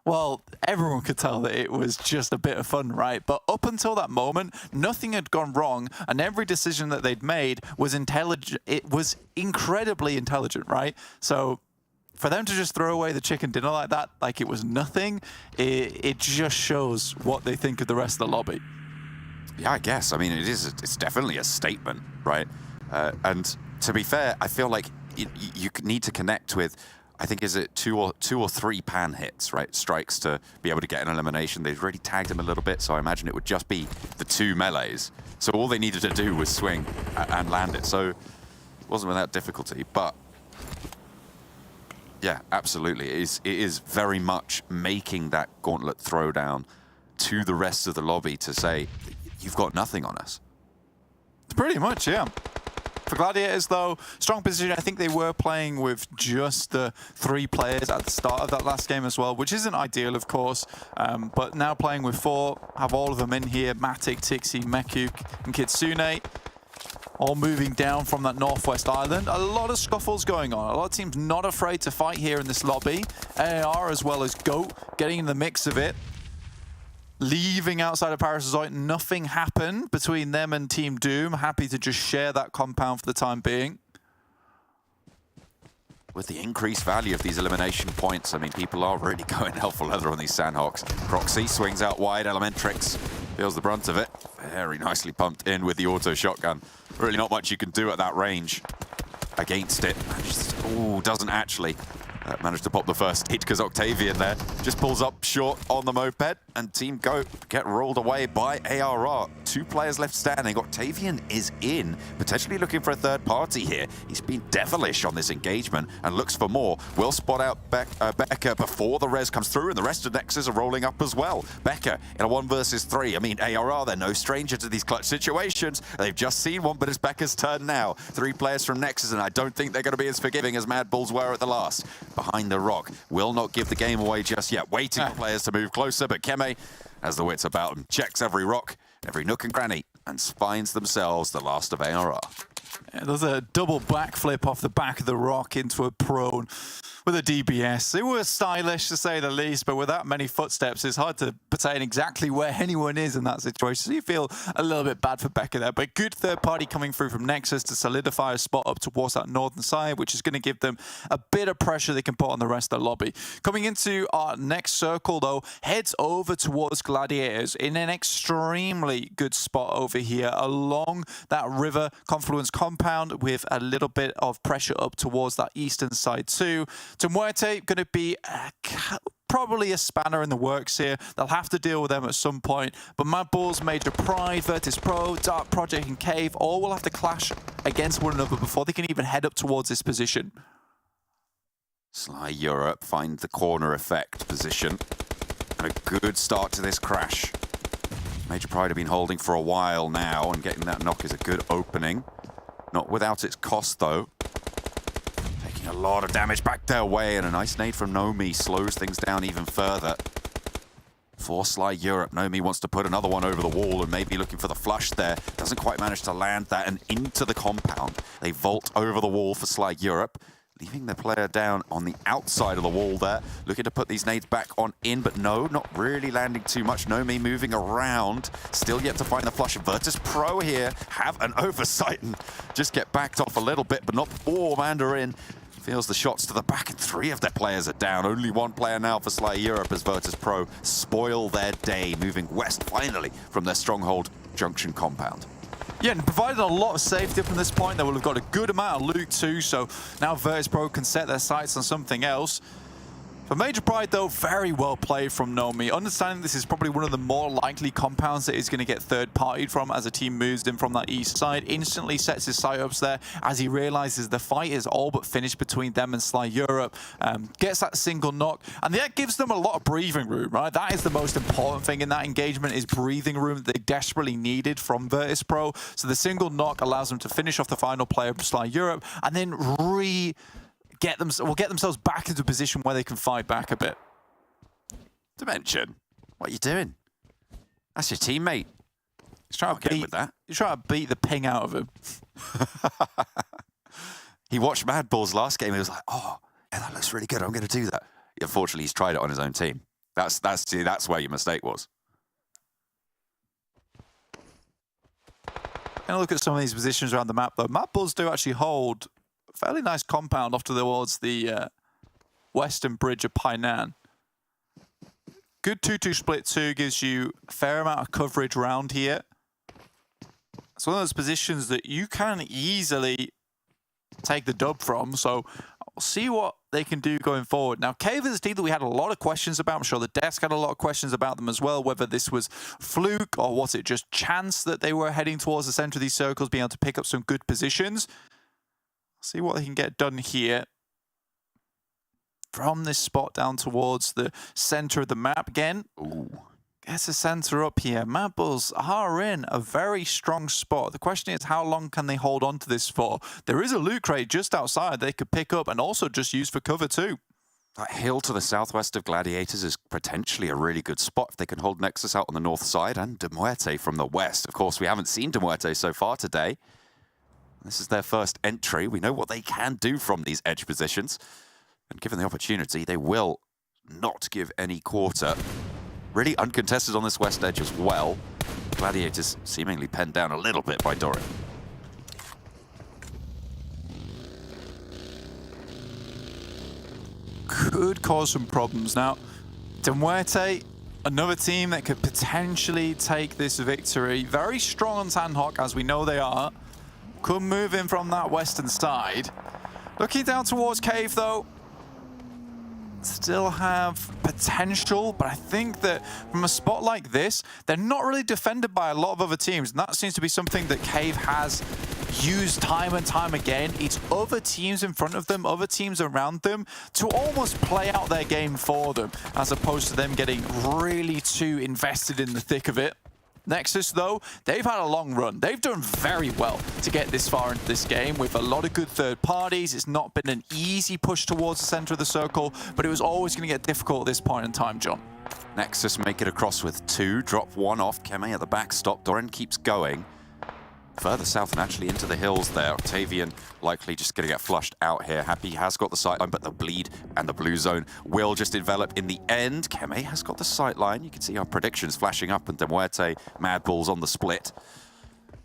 Well, everyone could tell that it was just a bit of fun, right? But up until that moment, nothing had gone wrong, and every decision that they'd made was intelligent. It was incredibly intelligent, right? So for them to just throw away the chicken dinner like that, like it was nothing, it just shows what they think of the rest of the lobby. Yeah, I guess. I mean, it's definitely a statement, right? And to be fair, I feel like you need to connect with, I think, is it two or three pan hits, right? Strikes to be able to get an elimination. They've already tagged him a little bit, so I imagine it would just be the 2 melees. So all they needed to do was swing and land it. So it wasn't without difficulty, but yeah, absolutely. It is very much making that gauntlet throwdown to the rest of the lobby to say, you've got nothing on us. Pretty much, yeah. For Gladiators, though, strong position. I think they were playing with just the 3 players at the start of that last game as well, which isn't ideal, of course. But now playing with 4, have all of them in here. Matic, Tixi, Mekuk, and Kitsune, all moving down from that northwest island. A lot of scuffles going on. A lot of teams not afraid to fight here in this lobby. AR as well as GOAT getting in the mix of it. Leaving outside of Parasite, nothing happened between them and Team Doom. Happy to just share that compound for the time being. With the increased value of these elimination points, I mean, people are really going hell for leather on these Sanhoks. Proxy swings out wide, Elementrix feels the brunt of it. Very nicely pumped in with the auto shotgun. Really not much you can do at that range against it. Ooh, doesn't actually manage to pop the first hit, because Octavian there just pulls up short on the moped, and Team GOAT get rolled away by ARR. 2 players left standing. Octavian is in, potentially looking for a third party here. He's been devilish on this engagement and looks for more. Will spot out Becca before the res comes through, and the rest of Nexus are rolling up as well. Becca in a 1 versus 3. I mean, ARR, they're no stranger to these clutch situations. They've just seen one, but it's Becca's turn now. 3 players from Nexus, and I don't think they're going to be as forgiving as MADBULLS were at the last. Behind the rock, will not give the game away just yet. Waiting for players to move closer, but Keme has the wits about him. Checks every rock, every nook and cranny, and finds themselves the last of ARR. Yeah, there's a double backflip off the back of the rock into a prone with a DBS. It was stylish, to say the least, but with that many footsteps, it's hard to pertain exactly where anyone is in that situation. So you feel a little bit bad for Becca there, but good third party coming through from Nexus to solidify a spot up towards that northern side, which is going to give them a bit of pressure they can put on the rest of the lobby. Coming into our next circle, though, heads over towards Gladiators in an extremely good spot over here along that river confluence compound, with a little bit of pressure up towards that eastern side too. To MUERTE, going to be probably a spanner in the works here. They'll have to deal with them at some point. But MADBULLS, Major Pride, VIRTUS.PRO, Dark Project, and Cave all will have to clash against one another before they can even head up towards this position. Sly Europe find the corner effect position. And a good start to this crash. Major Pride have been holding for a while now, and getting that knock is a good opening. Not without its cost, though. Taking a lot of damage back their way, and a nice nade from Nomi slows things down even further. For Sly Europe, Nomi wants to put another one over the wall and maybe looking for the flush there. Doesn't quite manage to land that, and into the compound. They vault over the wall for Sly Europe, leaving the player down on the outside of the wall there. Looking to put these nades back on in, but no, not really landing too much. Nomi moving around, still yet to find the flush. VIRTUS.PRO here have an oversight and just get backed off a little bit, but not before Mandarin Feels the shots to the back, and 3 of their players are down. Only 1 player now for Sly Europe as VIRTUS.PRO spoil their day, moving west finally from their stronghold Junction compound. Yeah, and provided a lot of safety from this point. They will have got a good amount of loot too, so now VIRTUS.PRO can set their sights on something else. For Major Pride, though, very well played from Nomi. Understanding this is probably one of the more likely compounds that he's going to get third-partied from as a team moves in from that east side. Instantly sets his sight-ups there as he realizes the fight is all but finished between them and Sly Europe. Gets that single knock, and that gives them a lot of breathing room, right? That is the most important thing in that engagement, is breathing room that they desperately needed from VIRTUS.PRO. So the single knock allows them to finish off the final player of Sly Europe, and then get themselves back into a position where they can fight back a bit. Dimension, what are you doing? That's your teammate. He's trying to beat with that. He's trying to beat the ping out of him. He watched MADBULLS last game. He was like, "Oh, yeah, that looks really good. I'm going to do that." Unfortunately, he's tried it on his own team. That's where your mistake was. Gonna look at some of these positions around the map, though. MADBULLS do actually hold fairly nice compound off towards the western bridge of Painan. Good 2-2 split too, gives you a fair amount of coverage around here. It's one of those positions that you can easily take the dub from, so we'll see what they can do going forward. Now, Cave is a team that we had a lot of questions about. I'm sure the desk had a lot of questions about them as well, whether this was fluke or was it just chance that they were heading towards the center of these circles, being able to pick up some good positions. See what they can get done here. From this spot down towards the center of the map again. Ooh. Gets the center up here. MADBULLS are in a very strong spot. The question is, how long can they hold on to this for? There is a loot crate just outside they could pick up and also just use for cover too. That hill to the southwest of Gladiators is potentially a really good spot if they can hold Nexus out on the north side and MUERTE from the west. Of course, we haven't seen MUERTE so far today. This is their first entry. We know what they can do from these edge positions. And given the opportunity, they will not give any quarter. Really uncontested on this west edge as well. Gladiators seemingly penned down a little bit by Doran. Could cause some problems. Now, MUERTE, another team that could potentially take this victory. Very strong on Sanhok, as we know they are. Could move in from that western side. Looking down towards Cave, though. Still have potential, but I think that from a spot like this, they're not really defended by a lot of other teams, and that seems to be something that Cave has used time and time again. It's other teams in front of them, other teams around them, to almost play out their game for them, as opposed to them getting really too invested in the thick of it. Nexus, though, they've had a long run. They've done very well to get this far into this game with a lot of good third parties. It's not been an easy push towards the center of the circle, but it was always going to get difficult at this point in time, John. Nexus make it across with 2, drop 1 off. Keme at the backstop. Doran keeps going. Further south and actually into the hills there. Octavian likely just going to get flushed out here. Happy has got the sightline, but the bleed and the blue zone will just envelop in the end. Keme has got the sightline. You can see our predictions flashing up, and MUERTE, MADBULLS on the split.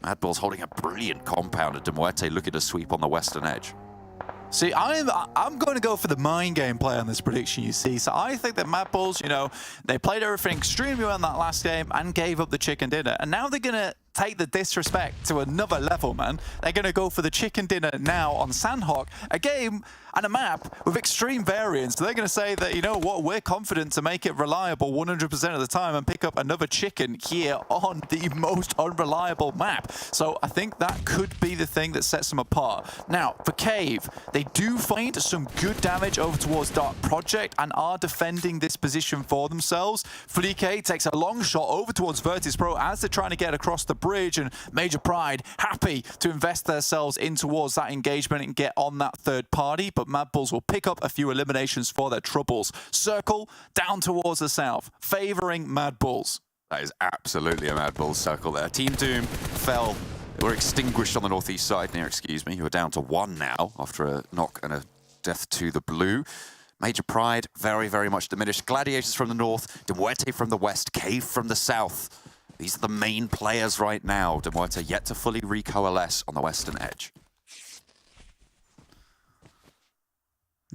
MADBULLS holding a brilliant compound, and MUERTE looking to sweep on the western edge. See, I'm going to go for the mind game play on this prediction, you see. So I think that MADBULLS, you know, they played everything extremely well in that last game and gave up the chicken dinner. And now they're going to take the disrespect to another level, man. They're going to go for the chicken dinner now on Sanhok, a game and a map with extreme variance. They're going to say that, you know what, we're confident to make it reliable 100% of the time and pick up another chicken here on the most unreliable map. So I think that could be the thing that sets them apart. Now, for Cave, they do find some good damage over towards Dark Project and are defending this position for themselves. Flique takes a long shot over towards VIRTUS.PRO as they're trying to get across the bridge, and Major Pride happy to invest themselves in towards that engagement and get on that third party, but MADBULLS will pick up a few eliminations for their troubles. Circle down towards the south, favoring MADBULLS. That is absolutely a MADBULLS circle there. Team Doom fell, were extinguished on the northeast side near, excuse me, who are down to 1 now after a knock and a death to the blue. Major Pride, very, very much diminished. Gladiators from the north, MUERTE from the west, Cave from the south. These are the main players right now. MUERTE yet to fully recoalesce on the western edge.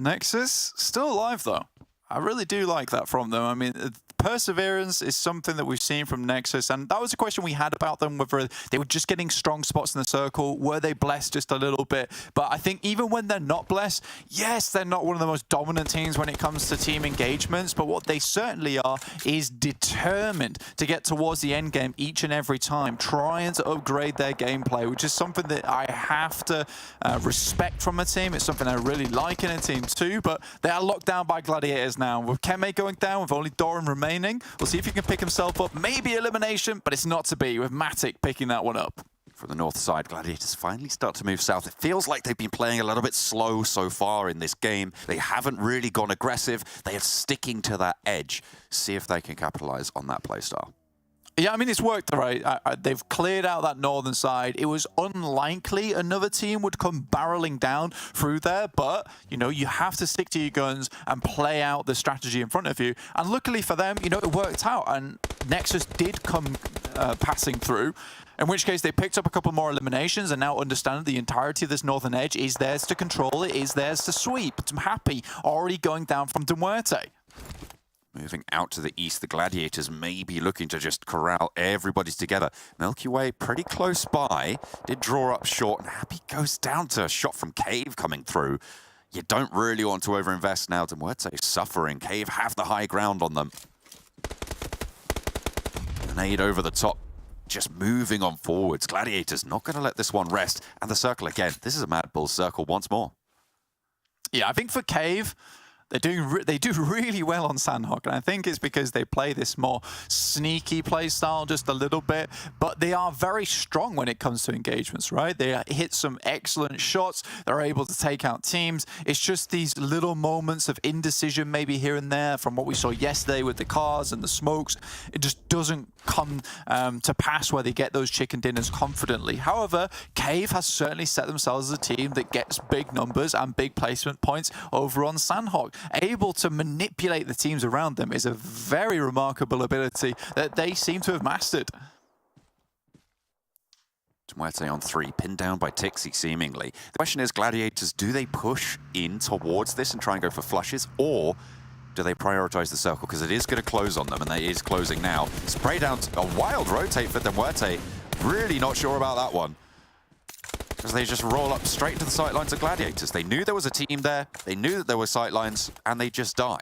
Nexus, still alive though. I really do like that from them. I mean, perseverance is something that we've seen from Nexus, and that was a question we had about them, whether they were just getting strong spots in the circle, were they blessed just a little bit? But I think even when they're not blessed, yes, they're not one of the most dominant teams when it comes to team engagements, but what they certainly are is determined to get towards the end game each and every time, trying to upgrade their gameplay, which is something that I have to respect from a team. It's something I really like in a team too, but they are locked down by Gladiators now. With Keme going down, with only Doran remaining, we'll see if he can pick himself up. Maybe elimination, but it's not to be, with Matic picking that one up. From the north side, Gladiators finally start to move south. It feels like they've been playing a little bit slow so far in this game. They haven't really gone aggressive. They are sticking to that edge. See if they can capitalize on that playstyle. Yeah, I mean, it's worked, right? They've cleared out that northern side. It was unlikely another team would come barreling down through there, but, you know, you have to stick to your guns and play out the strategy in front of you. And luckily for them, you know, it worked out, and Nexus did come passing through, in which case they picked up a couple more eliminations and now understand the entirety of this northern edge is theirs to control, it is theirs to sweep. I'm happy already going down from MUERTE. Moving out to the east, the Gladiators may be looking to just corral everybody together. Milky Way pretty close by, did draw up short, and Happy goes down to a shot from Cave coming through. You don't really want to overinvest now. MUERTE suffering. Cave have the high ground on them. Grenade over the top, just moving on forwards. Gladiators not going to let this one rest. And the circle again. This is a MADBULLS circle once more. Yeah, I think for Cave, they do really well on Sanhok, and I think it's because they play this more sneaky play style just a little bit, but they are very strong when it comes to engagements, right? They hit some excellent shots, they're able to take out teams. It's just these little moments of indecision maybe here and there from what we saw yesterday with the cars and the smokes. It just doesn't come to pass where they get those chicken dinners confidently. However, Cave has certainly set themselves as a team that gets big numbers and big placement points over on Sanhok. Able to manipulate the teams around them is a very remarkable ability that they seem to have mastered. MUERTE on 3, pinned down by Tixi seemingly. The question is, Gladiators, do they push in towards this and try and go for flushes, or do they prioritize the circle? Because it is going to close on them, and it is closing now. Spray down a wild rotate for MUERTE. Really not sure about that one, because they just roll up straight to the sightlines of Gladiators. They knew there was a team there, they knew that there were sightlines, and they just die.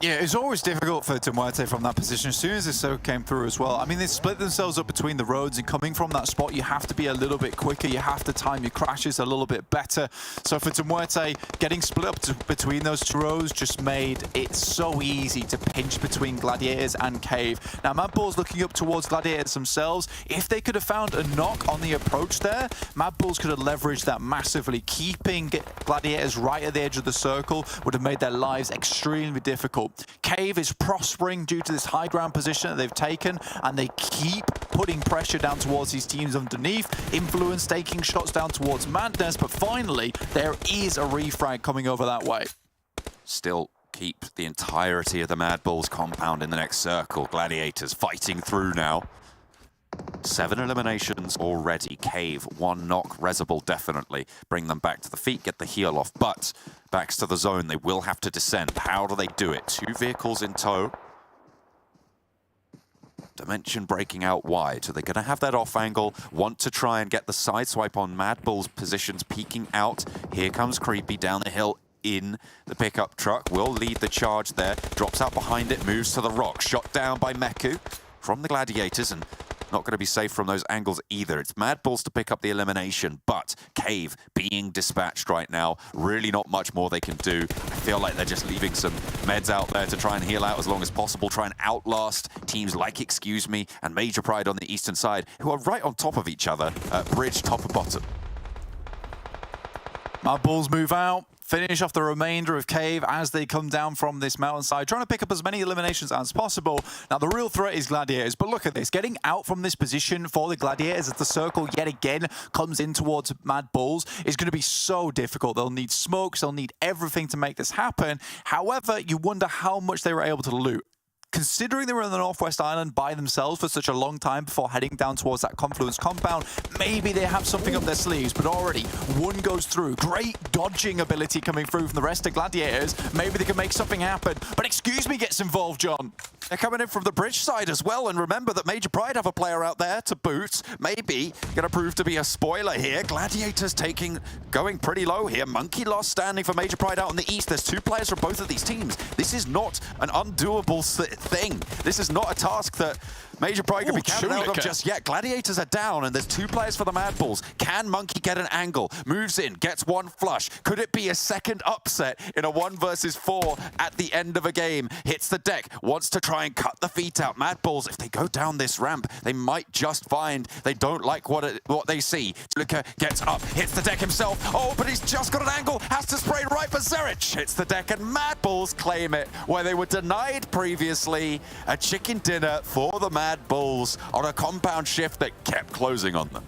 Yeah, it's always difficult for MUERTE from that position as soon as this so came through as well. I mean, they split themselves up between the roads, and coming from that spot, you have to be a little bit quicker. You have to time your crashes a little bit better. So for MUERTE, getting split up between those two rows just made it so easy to pinch between Gladiators and Cave. Now, MADBULLS looking up towards Gladiators themselves. If they could have found a knock on the approach there, MADBULLS could have leveraged that massively. Keeping Gladiators right at the edge of the circle would have made their lives extremely difficult. Cave is prospering due to this high ground position that they've taken, and they keep putting pressure down towards these teams underneath. Influence taking shots down towards Madness, but finally there is a refrag coming over that way. Still keep the entirety of the MADBULLS compound in the next circle. Gladiators fighting through now. 7 eliminations already. Cave, 1 knock. Rezable definitely bring them back to the feet, get the heal off, but back to the zone. They will have to descend. How do they do it? 2 vehicles in tow. Dimension breaking out wide. So they're going to have that off angle. Want to try and get the side swipe on MADBULLS positions peeking out. Here comes Creepy down the hill in the pickup truck. Will lead the charge there. Drops out behind it. Moves to the rock. Shot down by Meku from the Gladiators, and not going to be safe from those angles either. It's MADBULLS to pick up the elimination, but Cave being dispatched right now. Really not much more they can do. I feel like they're just leaving some meds out there to try and heal out as long as possible, try and outlast teams like Excuse Me and Major Pride on the eastern side, who are right on top of each other, bridge top and bottom. MADBULLS move out. Finish off the remainder of Cave as they come down from this mountainside, trying to pick up as many eliminations as possible. Now, the real threat is Gladiators, but look at this. Getting out from this position for the Gladiators as the circle yet again comes in towards MADBULLS is going to be so difficult. They'll need smokes, they'll need everything to make this happen. However, you wonder how much they were able to loot. considering they were on the Northwest Island by themselves for such a long time before heading down towards that Confluence compound, maybe they have something up their sleeves, but already one goes through. Great dodging ability coming through from the rest of Gladiators. Maybe they can make something happen. But Excuse Me gets involved, John. They're coming in from the bridge side as well, and remember that Major Pride have a player out there to boot. Maybe gonna prove to be a spoiler here. Gladiators going pretty low here. Monkey Lost standing for Major Pride out on the east. There's 2 players from both of these teams. This is not an undoable thing. This is not a task that Major Pride can be counted out of just yet. Gladiators are down, and there's 2 players for the MADBULLS. Can Monkey get an angle? Moves in, gets 1 flush. Could it be a second upset in a 1 versus 4 at the end of a game? Hits the deck, wants to try and cut the feet out. MADBULLS, if they go down this ramp, they might just find they don't like what they see. Luca gets up, hits the deck himself. Oh, but he's just got an angle. Has to spray right for Zerich. Hits the deck, and MADBULLS claim it, where they were denied previously. A chicken dinner for the MADBULLS on a compound shift that kept closing on them.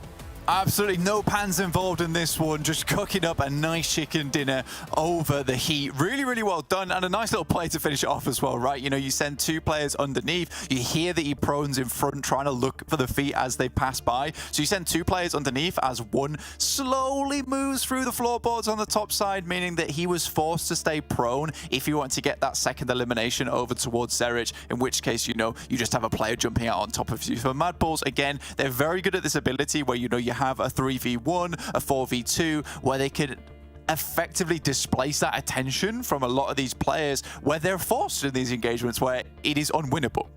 Absolutely no pans involved in this one, just cooking up a nice chicken dinner over the heat. Really, really well done, and a nice little play to finish it off as well, right? You know, you send 2 players underneath, you hear that he prones in front trying to look for the feet as they pass by. So you send 2 players underneath as one slowly moves through the floorboards on the top side, meaning that he was forced to stay prone if you want to get that second elimination over towards Zerich, in which case, you know, you just have a player jumping out on top of you. For MADBULLS, again, they're very good at this ability where, you know, you have a 3v1, a 4v2, where they could effectively displace that attention from a lot of these players where they're forced in these engagements where it is unwinnable.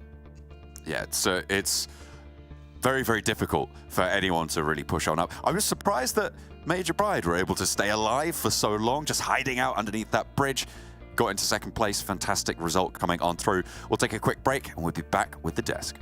Yeah, it's very, very difficult for anyone to really push on up. I was surprised that Major Pride were able to stay alive for so long, just hiding out underneath that bridge. Got into second place. Fantastic result coming on through. We'll take a quick break and we'll be back with the desk.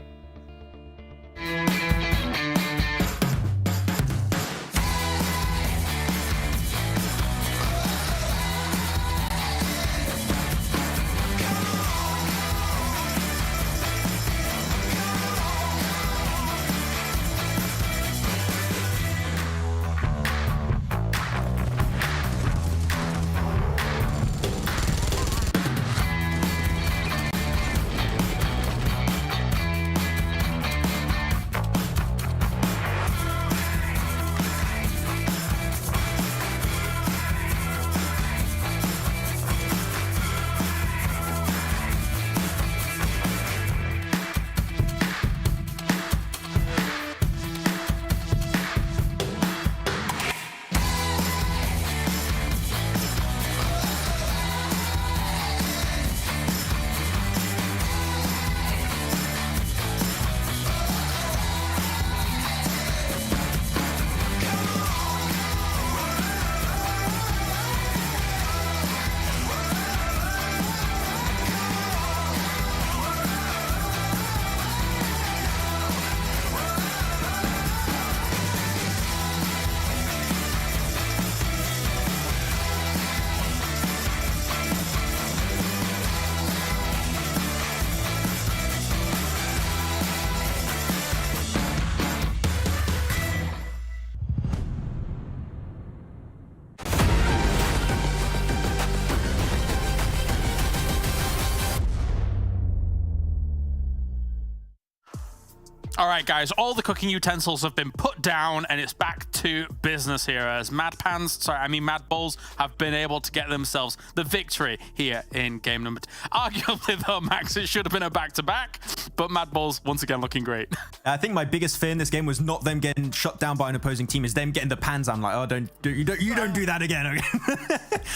All right, guys, all the cooking utensils have been put down and it's back to business here as MADBULLS have been able to get themselves the victory here in game number 2. Arguably, though, Max, it should have been a back-to-back, but MADBULLS once again looking great. I think my biggest fear in this game was not them getting shut down by an opposing team, is them getting the pans. I'm like, oh, you don't do that again.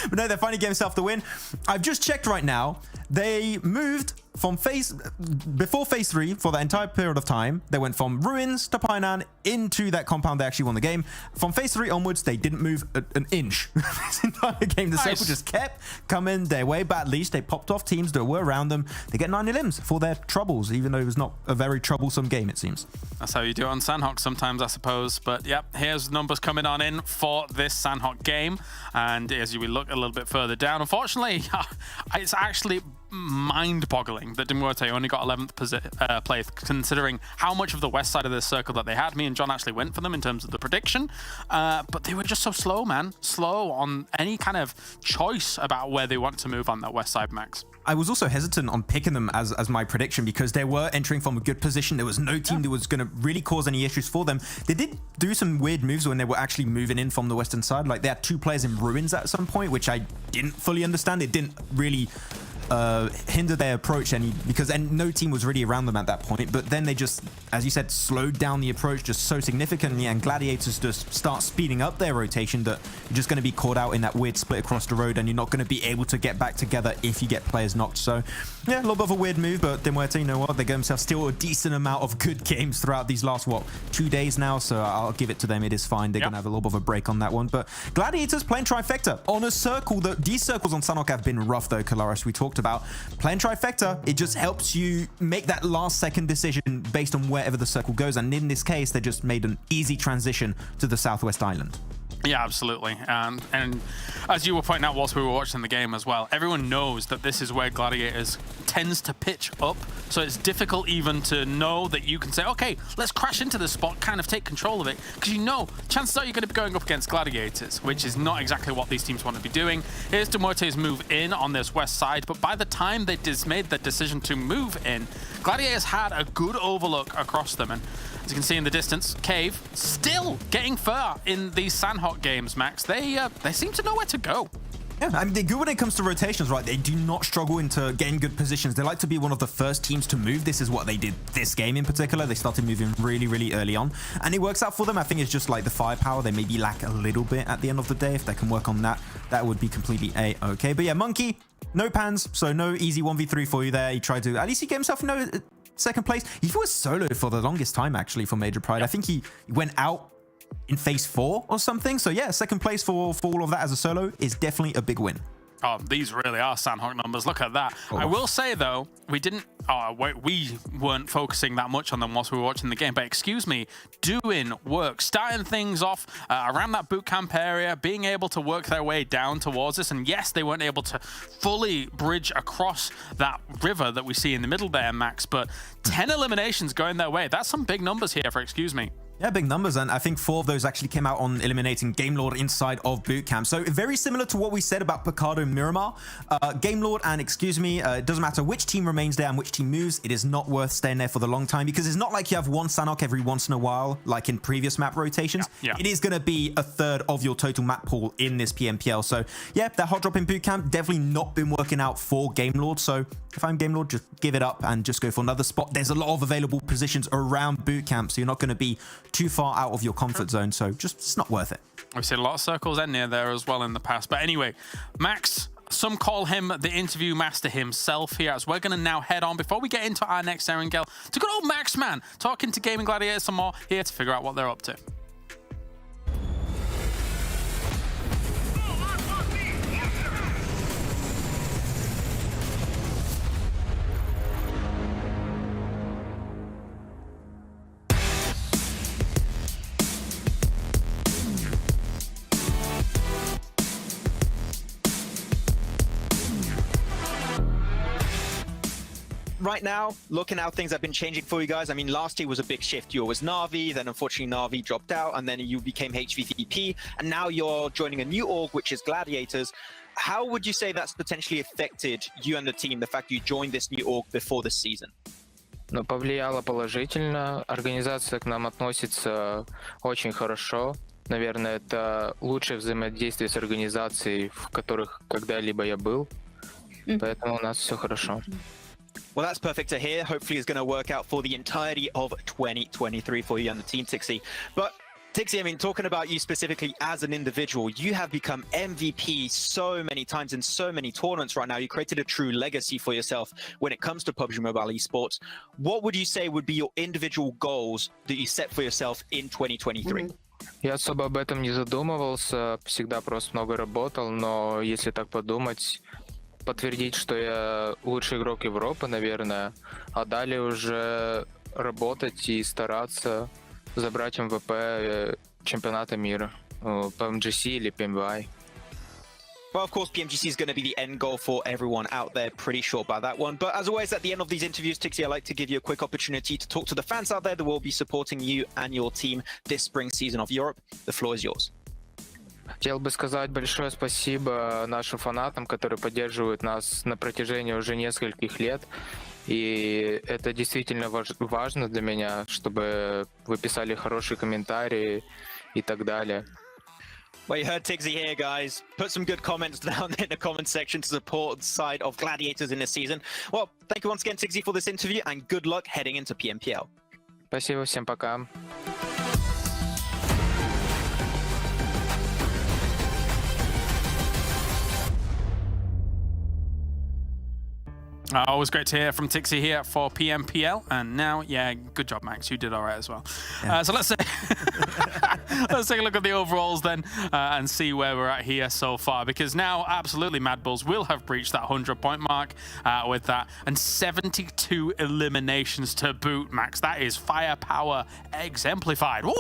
But no, they're finally getting themselves the win. I've just checked right now. They moved from before phase 3 for that entire period of time. They went from ruins to Painan into that compound. They actually won the game. From phase 3 onwards, they didn't move an inch this entire game. The circle just kept coming their way, but at least they popped off teams that were around them. They get 9 elims for their troubles, even though it was not a very troublesome game, it seems. That's how you do it on Sanhok sometimes, I suppose. But yep, here's numbers coming on in for this Sanhok game. And as we look a little bit further down, unfortunately, it's actually mind-boggling that MUERTE only got 11th place, considering how much of the west side of this circle that they had. Me and John actually went for them in terms of the prediction, but they were just so slow, man. Slow on any kind of choice about where they want to move on that west side, Max. I was also hesitant on picking them as my prediction because they were entering from a good position. There was no team that was going to really cause any issues for them. They did do some weird moves when they were actually moving in from the western side. Like they had 2 players in ruins at some point, which I didn't fully understand. It didn't really hinder their approach because no team was really around them at that point. But then they just, as you said, slowed down the approach just so significantly, and Gladiators just start speeding up their rotation that you're just going to be caught out in that weird split across the road, and you're not going to be able to get back together if you get players knocked. So yeah, a little bit of a weird move, but MUERTE, you know what, they get themselves still a decent amount of good games throughout these last 2 days now, so I'll give it to them. It is fine. They're gonna have a little bit of a break on that one. But Gladiators playing trifecta on a circle. These circles on Sanhok have been rough though, Kalaris, we talked about. Playing trifecta, it just helps you make that last second decision based on wherever the circle goes, and in this case they just made an easy transition to the southwest island. Yeah, absolutely. And as you were pointing out whilst we were watching the game as well, everyone knows that this is where Gladiators tends to pitch up. So it's difficult even to know that you can say, okay, let's crash into this spot, kind of take control of it. Because you know, chances are you're going to be going up against Gladiators, which is not exactly what these teams want to be doing. Here's MUERTE's move in on this west side. But by the time they made the decision to move in, Gladiators had a good overlook across them. And as you can see in the distance, Cave still getting far in these Sanhok games, Max. They seem to know where to go. Yeah, I mean, they're good when it comes to rotations, right? They do not struggle into getting good positions. They like to be one of the first teams to move. This is what they did this game in particular. They started moving really, really early on, and it works out for them. I think it's just like the firepower. They maybe lack a little bit at the end of the day. If they can work on that, that would be completely A-okay. But yeah, Monkey, no pans, so no easy 1v3 for you there. He tried to, at least he gave himself second place. He was solo for the longest time, actually, for Major Pride. I think he went out in phase 4 or something. So yeah, second place for all of that as a solo is definitely a big win. Oh, these really are Sanhok numbers. Look at that. Oh. I will say, though, we weren't focusing that much on them whilst we were watching the game. But excuse me, doing work, starting things off around that boot camp area, being able to work their way down towards us. And yes, they weren't able to fully bridge across that river that we see in the middle there, Max. But 10 eliminations going their way. That's some big numbers here for excuse me. Yeah, big numbers, and I think 4 of those actually came out on eliminating Game Lord inside of boot camp. So very similar to what we said about Picardo and Miramar. Game Lord and excuse me, it doesn't matter which team remains there and which team moves. It is not worth staying there for the long time because it's not like you have one Sanhok every once in a while, like in previous map rotations. Yeah. It is going to be a third of your total map pool in this PMPL. So yeah, that hot drop in boot camp definitely not been working out for Game Lord. So if I'm Game Lord, just give it up and just go for another spot. There's a lot of available positions around boot camp, so you're not going to be too far out of your comfort zone. So just, it's not worth it. We've seen a lot of circles end near there as well in the past. But anyway, Max, some call him the interview master himself here, as we're going to now head on, before we get into our next Erangel, to good old Max, man, talking to Gaming Gladiators some more here to figure out what they're up to. Right now, looking how things have been changing for you guys. I mean, last year was a big shift. You was Na'Vi, then unfortunately Na'Vi dropped out, and then you became HVVP, and now you're joining a new org, which is Gladiators. How would you say that's potentially affected you and the team, the fact you joined this new org before this season? Но повлияло положительно. Организация к нам относится очень хорошо. Наверное, это лучшее взаимодействие с организацией, в которых когда-либо я был. Поэтому у нас все хорошо. Well, that's perfect to hear. Hopefully it's going to work out for the entirety of 2023 for you and the team, Tixi. But Tixi, I mean, talking about you specifically as an individual, you have become MVP so many times in so many tournaments right now. You created a true legacy for yourself when it comes to PUBG Mobile Esports. What would you say would be your individual goals that you set for yourself in 2023? Я особо об этом не задумывался, всегда просто много работал, но если так подумать, подтвердить, что я лучший игрок Европы, наверное, а далее уже работать и стараться забрать МВП чемпионата мира, PMGC или PMVI. Well, of course, PMGC is going to be the end goal for everyone out there, pretty sure about that one. But as always, at the end of these interviews, Tixi, I'd like to give you a quick opportunity to talk to the fans out there that will be supporting you and your team this spring season of Europe. The floor is yours. Хотел бы сказать большое спасибо нашим фанатам, которые поддерживают нас на протяжении уже нескольких лет. И это действительно важно для меня, чтобы вы писали хорошие комментарии и так далее. Well, you heard Tiggsy here, guys. Put some good comments down in the comment section to support the side of Gladiators in this season. Well, thank you once again, Tiggsy, for this interview, and good luck heading into PMPL. Спасибо, всем пока. Always great to hear from Tixi here for PMPL. And now, yeah, good job, Max. You did all right as well. Yeah. So let's take a look at the overalls then and see where we're at here so far. Because now, absolutely, MADBULLS will have breached that 100-point mark with that. And 72 eliminations to boot, Max. That is firepower exemplified. Woo!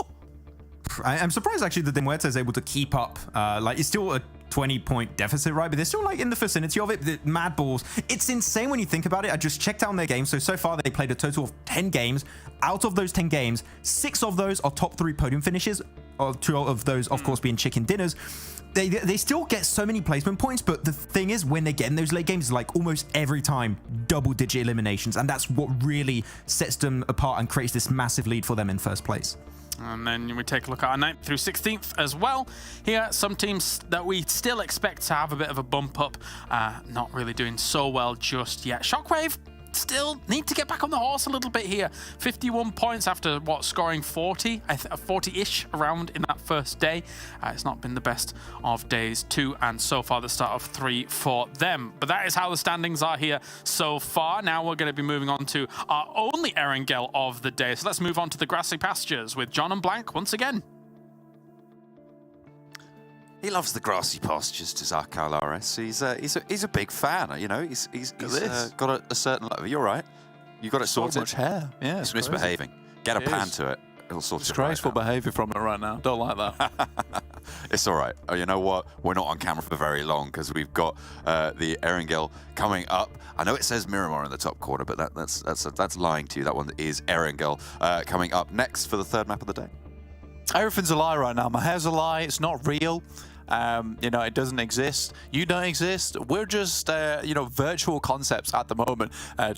I'm surprised, actually, that MUERTE is able to keep up. Like, it's still a 20-point deficit, right? But they're still like in the vicinity of it. The MADBULLS, it's insane when you think about it. I just checked down their games. So far they played a total of 10 games. Out of those 10 games, 6 of those are top 3 podium finishes, or 2 of those, of course, being chicken dinners. They still get so many placement points, but the thing is, when they get in those late games, like almost every time, double-digit eliminations, and that's what really sets them apart and creates this massive lead for them in first place. And then we take a look at our 9th through 16th as well. Here, some teams that we still expect to have a bit of a bump up, not really doing so well just yet. SHOCKWAVE still need to get back on the horse a little bit here. 51 points after, what, scoring 40? 40-ish around in that first day. It's not been the best of days 2, and so far the start of 3 for them. But that is how the standings are here so far. Now we're going to be moving on to our only Erangel of the day. So let's move on to the grassy pastures with John and Blank once again. He loves the grassy pastures, Tazaka Lares. He's a big fan. You know, he's got a certain level. You're right. You got it sorted. So much hair. Yeah, it's misbehaving. Get a pan to it. It'll sort it right out. Disgraceful behaviour from it right now. Don't like that. It's all right. Oh, you know what? We're not on camera for very long because we've got the Erangel coming up. I know it says Miramar in the top corner, but that's lying to you. That one is Erangel coming up next for the 3rd map of the day. Everything's a lie right now. My hair's a lie. It's not real. You know, it doesn't exist. You don't exist. We're just, you know, virtual concepts at the moment,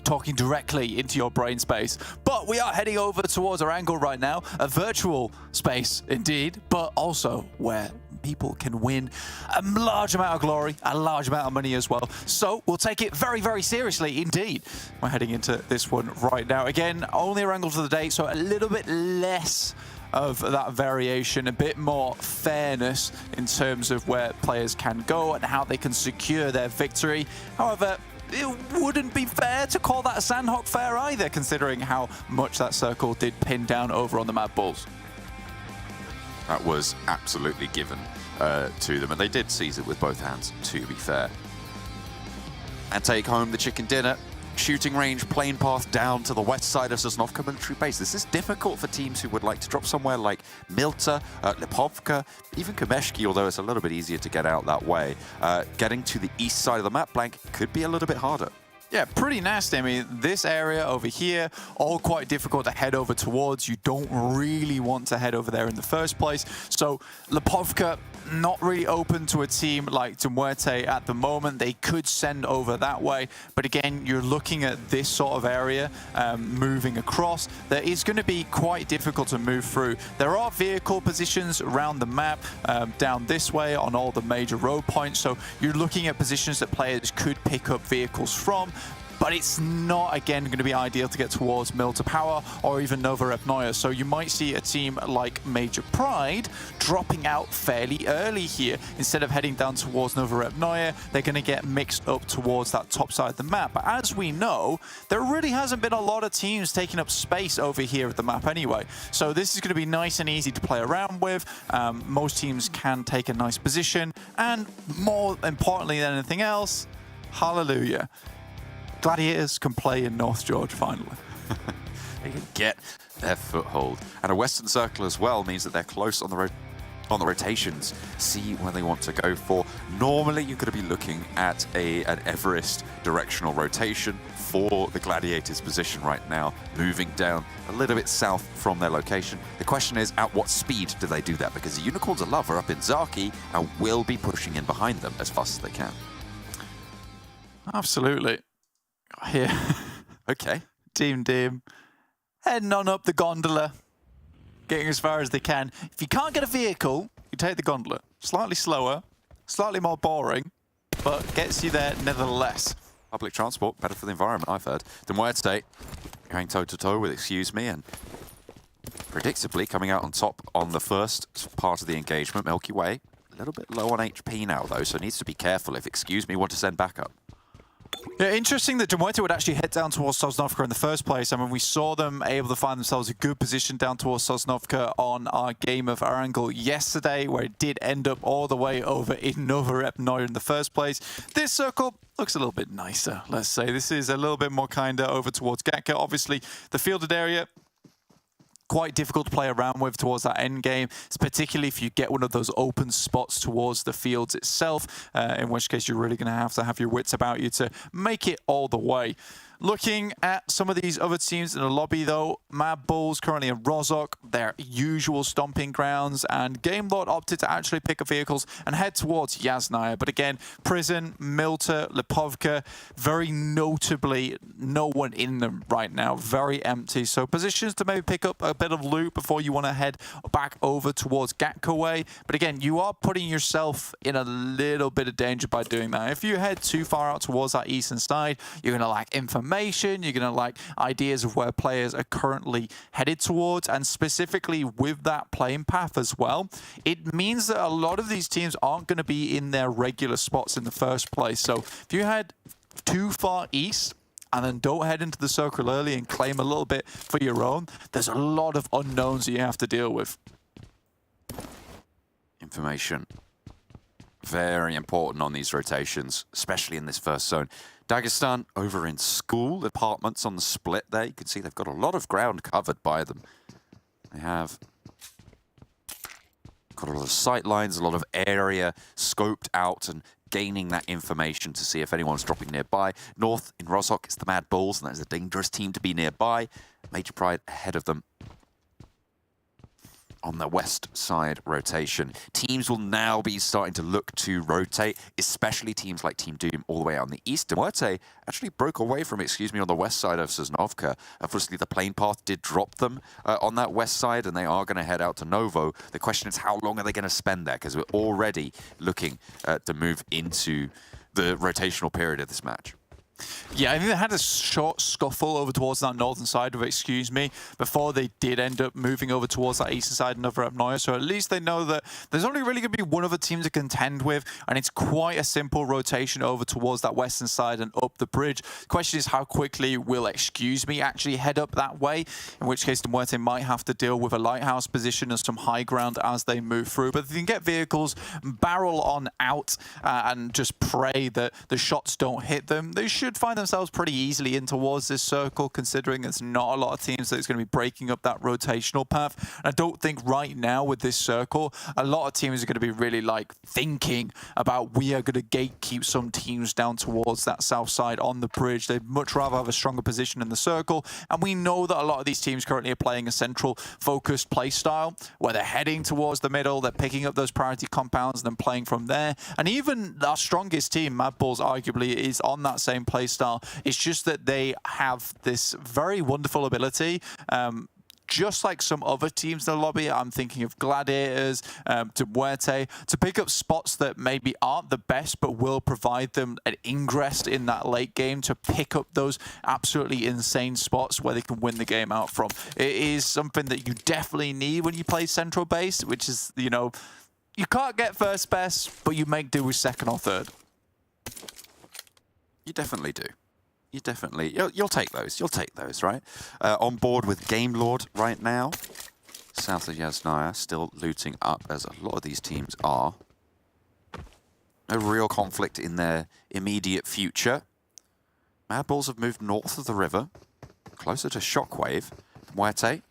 talking directly into your brain space. But we are heading over towards Erangel right now, a virtual space indeed, but also where people can win a large amount of glory, a large amount of money as well. So we'll take it very, very seriously indeed. We're heading into this one right now. Again, only Erangel for the day, so a little bit less of that variation, a bit more fairness in terms of where players can go and how they can secure their victory. However, it wouldn't be fair to call that a Sanhok fair either, considering how much that circle did pin down over on the MADBULLS. That was absolutely given to them, and they did seize it with both hands, to be fair. And take home the chicken dinner. Shooting range, plane path down to the west side of Sosnovka military base. This is difficult for teams who would like to drop somewhere like MUERTE, Lipovka, even Kameshki, although it's a little bit easier to get out that way. Getting to the east side of the map, Blank, could be a little bit harder. Yeah, pretty nasty. I mean, this area over here, all quite difficult to head over towards. You don't really want to head over there in the first place. So Lipovka, not really open to a team like MUERTE at the moment. They could send over that way. But again, you're looking at this sort of area moving across. That is going to be quite difficult to move through. There are vehicle positions around the map down this way on all the major road points. So you're looking at positions that players could pick up vehicles from. But it's not, again, going to be ideal to get towards MUERTE Power or even Novorepnoye. So you might see a team like Major Pride dropping out fairly early here. Instead of heading down towards Novorepnoye, they're going to get mixed up towards that top side of the map. But as we know, there really hasn't been a lot of teams taking up space over here at the map anyway. So this is going to be nice and easy to play around with. Most teams can take a nice position. And more importantly than anything else, hallelujah. Gladiators can play in North George finally. They can get their foothold. And a Western Circle as well means that they're close on the road on the rotations, see where they want to go for. Normally, you're going to be looking at an Everest directional rotation for the Gladiators' position right now, moving down a little bit south from their location. The question is, at what speed do they do that? Because the Unicorns of Love are up in Zaki and will be pushing in behind them as fast as they can. Absolutely. Here. Okay. Team Dim heading on up the gondola, getting as far as they can. If you can't get a vehicle, you take the gondola. Slightly slower, slightly more boring, but gets you there nevertheless. Public transport, better for the environment, I've heard. The MUERTE going toe-to-toe with Excuse Me, and predictably coming out on top on the first part of the engagement. Milky Way, a little bit low on HP now, though, so needs to be careful if Excuse Me want to send backup. Yeah, interesting that MUERTE would actually head down towards Sosnovka in the first place. I mean, we saw them able to find themselves a good position down towards Sosnovka on our game of Erangel yesterday, where it did end up all the way over in Novorepnoye in the first place. This circle looks a little bit nicer, let's say. This is a little bit more kinder over towards Gatka. Obviously, the fielded area, quite difficult to play around with towards that end game, particularly if you get one of those open spots towards the fields itself, in which case you're really going to have your wits about you to make it all the way. Looking at some of these other teams in the lobby, though, MADBULLS currently in Rozhok, their usual stomping grounds, and GameLord opted to actually pick up vehicles and head towards Yasnaya. But again, Prison, MUERTE, Lipovka, very notably, no one in them right now, very empty. So positions to maybe pick up a bit of loot before you want to head back over towards Gatka way. But again, you are putting yourself in a little bit of danger by doing that. If you head too far out towards that eastern side, you're going to lack information. You're going to like ideas of where players are currently headed towards, and specifically with that playing path as well, it means that a lot of these teams aren't going to be in their regular spots in the first place. So if you head too far east and then don't head into the circle early and claim a little bit for your own, there's a lot of unknowns that you have to deal with. Information. Very important on these rotations, especially in this first zone. Dagestan over in school apartments on the split there. You can see they've got a lot of ground covered by them. They have got a lot of sight lines, a lot of area scoped out and gaining that information to see if anyone's dropping nearby. North in Rozhok, it's the MADBULLS, and that is a dangerous team to be nearby. Major Pride ahead of them on the west side rotation. Teams will now be starting to look to rotate, especially teams like Team Doom all the way out on the east. MUERTE actually broke away from, Excuse Me, on the west side of Sosnovka. Obviously, the plane path did drop them on that west side, and they are going to head out to Novo. The question is, how long are they going to spend there? Because we're already looking to move into the rotational period of this match. Yeah, I think they had a short scuffle over towards that northern side of Excuse Me before they did end up moving over towards that eastern side of Novorepnoye. So at least they know that there's only really going to be one other team to contend with, and it's quite a simple rotation over towards that western side and up the bridge. The question is, how quickly will Excuse Me actually head up that way, in which case the MUERTE might have to deal with a lighthouse position and some high ground as they move through. But if they can get vehicles, barrel on out, and just pray that the shots don't hit them, they should find themselves pretty easily in towards this circle, considering there's not a lot of teams that's going to be breaking up that rotational path. And I don't think right now with this circle, a lot of teams are going to be really like thinking about, we are going to gatekeep some teams down towards that south side on the bridge. They'd much rather have a stronger position in the circle. And we know that a lot of these teams currently are playing a central focused play style where they're heading towards the middle, they're picking up those priority compounds and then playing from there. And even our strongest team, MADBULLS, arguably is on that same play style. It's just that they have this very wonderful ability, just like some other teams in the lobby. I'm thinking of Gladiators, to MUERTE, to pick up spots that maybe aren't the best, but will provide them an ingress in that late game to pick up those absolutely insane spots where they can win the game out from. It is something that you definitely need when you play Central Base, which is, you know, you can't get first best, but you make do with second or third. You definitely do. You definitely, you'll take those. You'll take those, right? On board with GameLord right now. South of Yasnaya, still looting up, as a lot of these teams are. No real conflict in their immediate future. MADBULLS have moved north of the river, closer to Shockwave. MUERTE,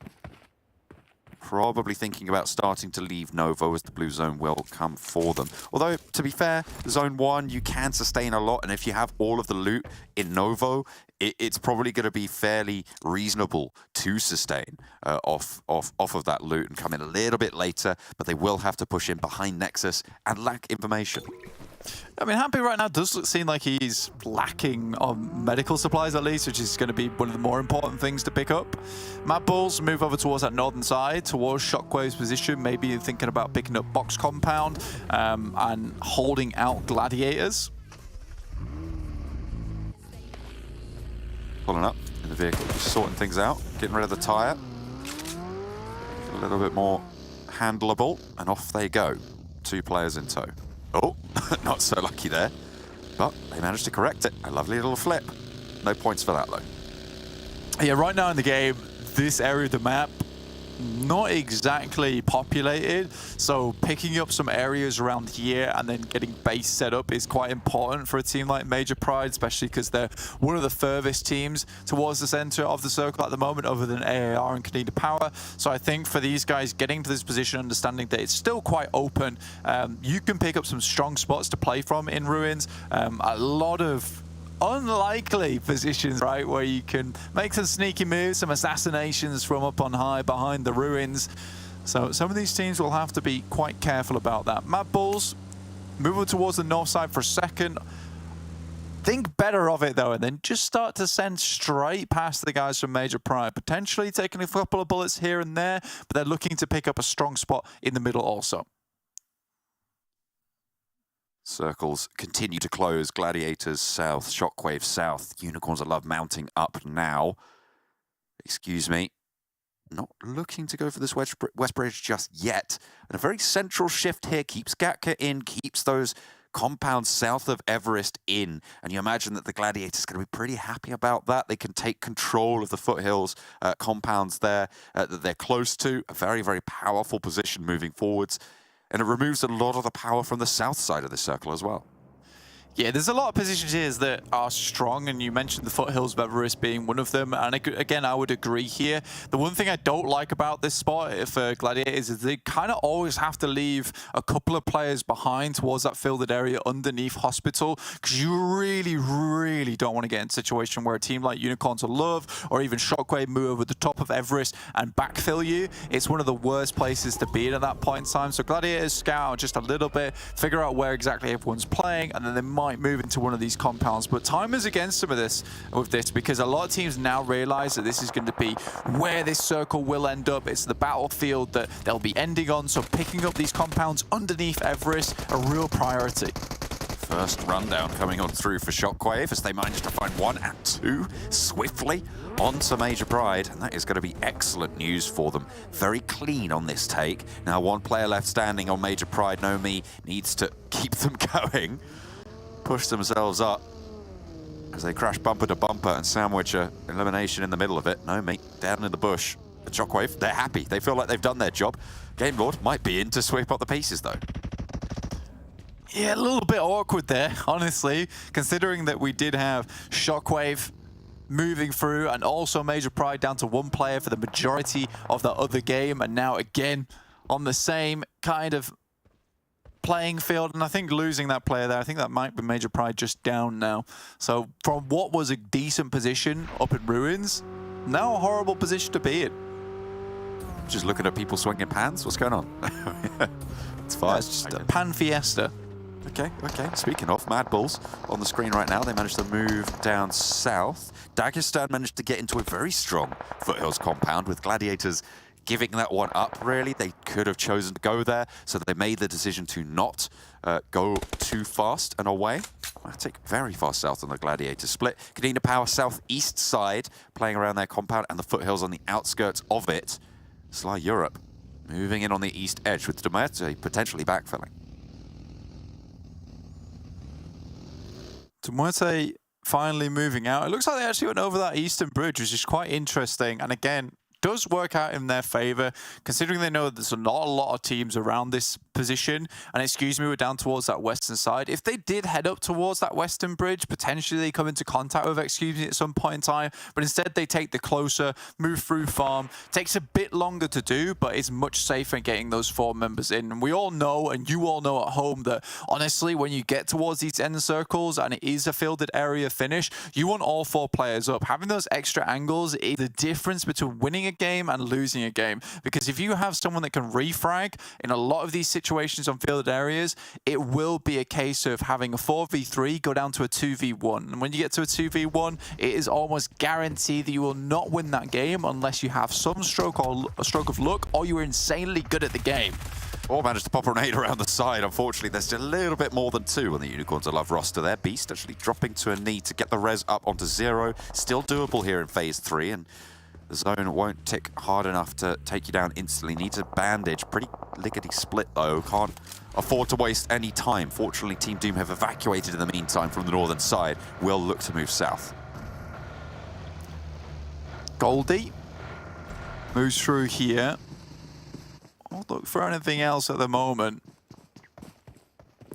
probably thinking about starting to leave Novo as the blue zone will come for them. Although, to be fair, zone 1, you can sustain a lot, and if you have all of the loot in Novo, it's probably going to be fairly reasonable to sustain off of that loot and come in a little bit later, but they will have to push in behind Nexus and lack information. I mean, Happy right now does seem like he's lacking on medical supplies at least, which is going to be one of the more important things to pick up. MADBULLS move over towards that northern side, towards Shockwave's position, maybe thinking about picking up Box Compound and holding out Gladiators. Pulling up in the vehicle, just sorting things out, getting rid of the tyre. A little bit more handleable, and off they go. 2 players in tow. Oh, not so lucky there. But they managed to correct it. A lovely little flip. No points for that, though. Yeah, right now in the game, this area of the map, not exactly populated, so picking up some areas around here and then getting base set up is quite important for a team like Major Pride, especially because they're one of the furthest teams towards the center of the circle at the moment, other than AAR and KONINA Power. So I think for these guys getting to this position, understanding that it's still quite open, you can pick up some strong spots to play from in Ruins. A lot of unlikely positions, right, where you can make some sneaky moves, some assassinations from up on high behind the ruins. So some of these teams will have to be quite careful about that. MADBULLS moving towards the north side for a second. Think better of it though, and then just start to send straight past the guys from Major Pride, potentially taking a couple of bullets here and there, but they're looking to pick up a strong spot in the middle also. Circles continue to close. Gladiators south, Shockwave south. Unicorns of Love mounting up now. Excuse me. Not looking to go for this West Bridge just yet. And a very central shift here. Keeps Gatka in, keeps those compounds south of Everest in. And you imagine that the Gladiators are going to be pretty happy about that. They can take control of the foothills compounds there that they're close to. A very, very powerful position moving forwards. And it removes a lot of the power from the south side of the circle as well. Yeah, there's a lot of positions here that are strong, and you mentioned the foothills of Everest being one of them. And again, I would agree here. The one thing I don't like about this spot for Gladiators is they kind of always have to leave a couple of players behind towards that fielded area underneath Hospital, because you really, really don't want to get in a situation where a team like Unicorns of Love or even Shockwave move over the top of Everest and backfill you. It's one of the worst places to be in at that point in time. So Gladiators scout just a little bit, figure out where exactly everyone's playing, and then they might move into one of these compounds. But time is against some of this with this, because a lot of teams now realize that this is going to be where this circle will end up. It's the battlefield that they'll be ending on, so picking up these compounds underneath Everest, a real priority. First rundown coming on through for Shockwave as they manage to find 1 and 2 swiftly onto Major Pride, and that is going to be excellent news for them. Very clean on this take. Now 1 player left standing on Major Pride. Nomi needs to keep them going. Push themselves up as they crash bumper to bumper and sandwich a elimination in the middle of it. No, mate, down in the bush. But Shockwave, they're happy. They feel like they've done their job. Game Lord might be in to sweep up the pieces, though. Yeah, a little bit awkward there, honestly, considering that we did have Shockwave moving through and also Major Pride down to 1 player for the majority of the other game, and now again on the same kind of playing field, and I think losing that player there, I think that might be Major Pride just down now. So from what was a decent position up in Ruins, now a horrible position to be in. Just looking at people swinging pans, what's going on? It's fine. Yeah, it's just a pan fiesta. Okay. Speaking of, MADBULLS on the screen right now. They managed to move down south. Dagestan managed to get into a very strong foothills compound with Gladiators giving that one up, really. They could have chosen to go there, so they made the decision to not go too fast and away. I take very far south on the Gladiator split. KONINA Power southeast side, playing around their compound, and the foothills on the outskirts of it. Sly Europe moving in on the east edge with MUERTE potentially backfilling. MUERTE finally moving out. It looks like they actually went over that eastern bridge, which is quite interesting. And again, does work out in their favor, considering they know there's not a lot of teams around this position. And excuse me, we're down towards that western side. If they did head up towards that western bridge, potentially they come into contact with excuse me at some point in time, but instead they take the closer, move through farm. Takes a bit longer to do, but it's much safer getting those 4 members in. And we all know, and you all know at home, that honestly, when you get towards these end circles and it is a fielded area finish, you want all 4 players up. Having those extra angles is the difference between winning a game and losing a game. Because if you have someone that can refrag in a lot of these situations on fielded areas, it will be a case of having a 4v3 go down to a 2v1. And when you get to a 2v1, it is almost guaranteed that you will not win that game unless you have some stroke or a stroke of luck, or you were insanely good at the game. Or managed to pop a grenade around the side. Unfortunately, there's still a little bit more than 2 on the Unicorns of Love roster there. Beast actually dropping to a knee to get the res up onto 0. Still doable here in phase 3, and the zone won't tick hard enough to take you down instantly. Needs a bandage. Pretty lickety split though. Can't afford to waste any time. Fortunately, Team Doom have evacuated in the meantime from the northern side. Will look to move south. Goldie moves through here. I'll look for anything else at the moment.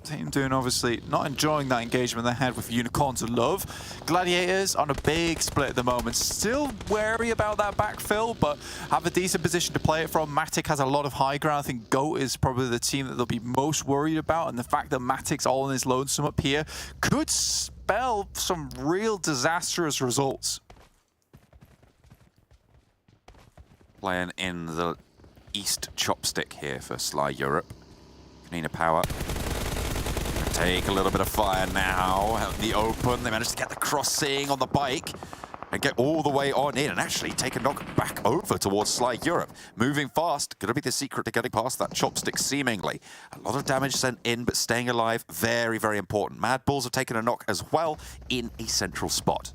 Team Doom obviously not enjoying that engagement they had with Unicorns of Love. Gladiators on a big split at the moment. Still wary about that backfill, but have a decent position to play it from. Matic has a lot of high ground. I think GOAT is probably the team that they'll be most worried about, and the fact that Matic's all in his lonesome up here could spell some real disastrous results. Playing in the east chopstick here for Sly Europe. KONINA power. Take a little bit of fire now out in the open. They managed to get the crossing on the bike and get all the way on in and actually take a knock back over towards Sly Europe. Moving fast, gonna be the secret to getting past that chopstick seemingly. A lot of damage sent in, but staying alive, very, very important. MADBULLS have taken a knock as well in a central spot.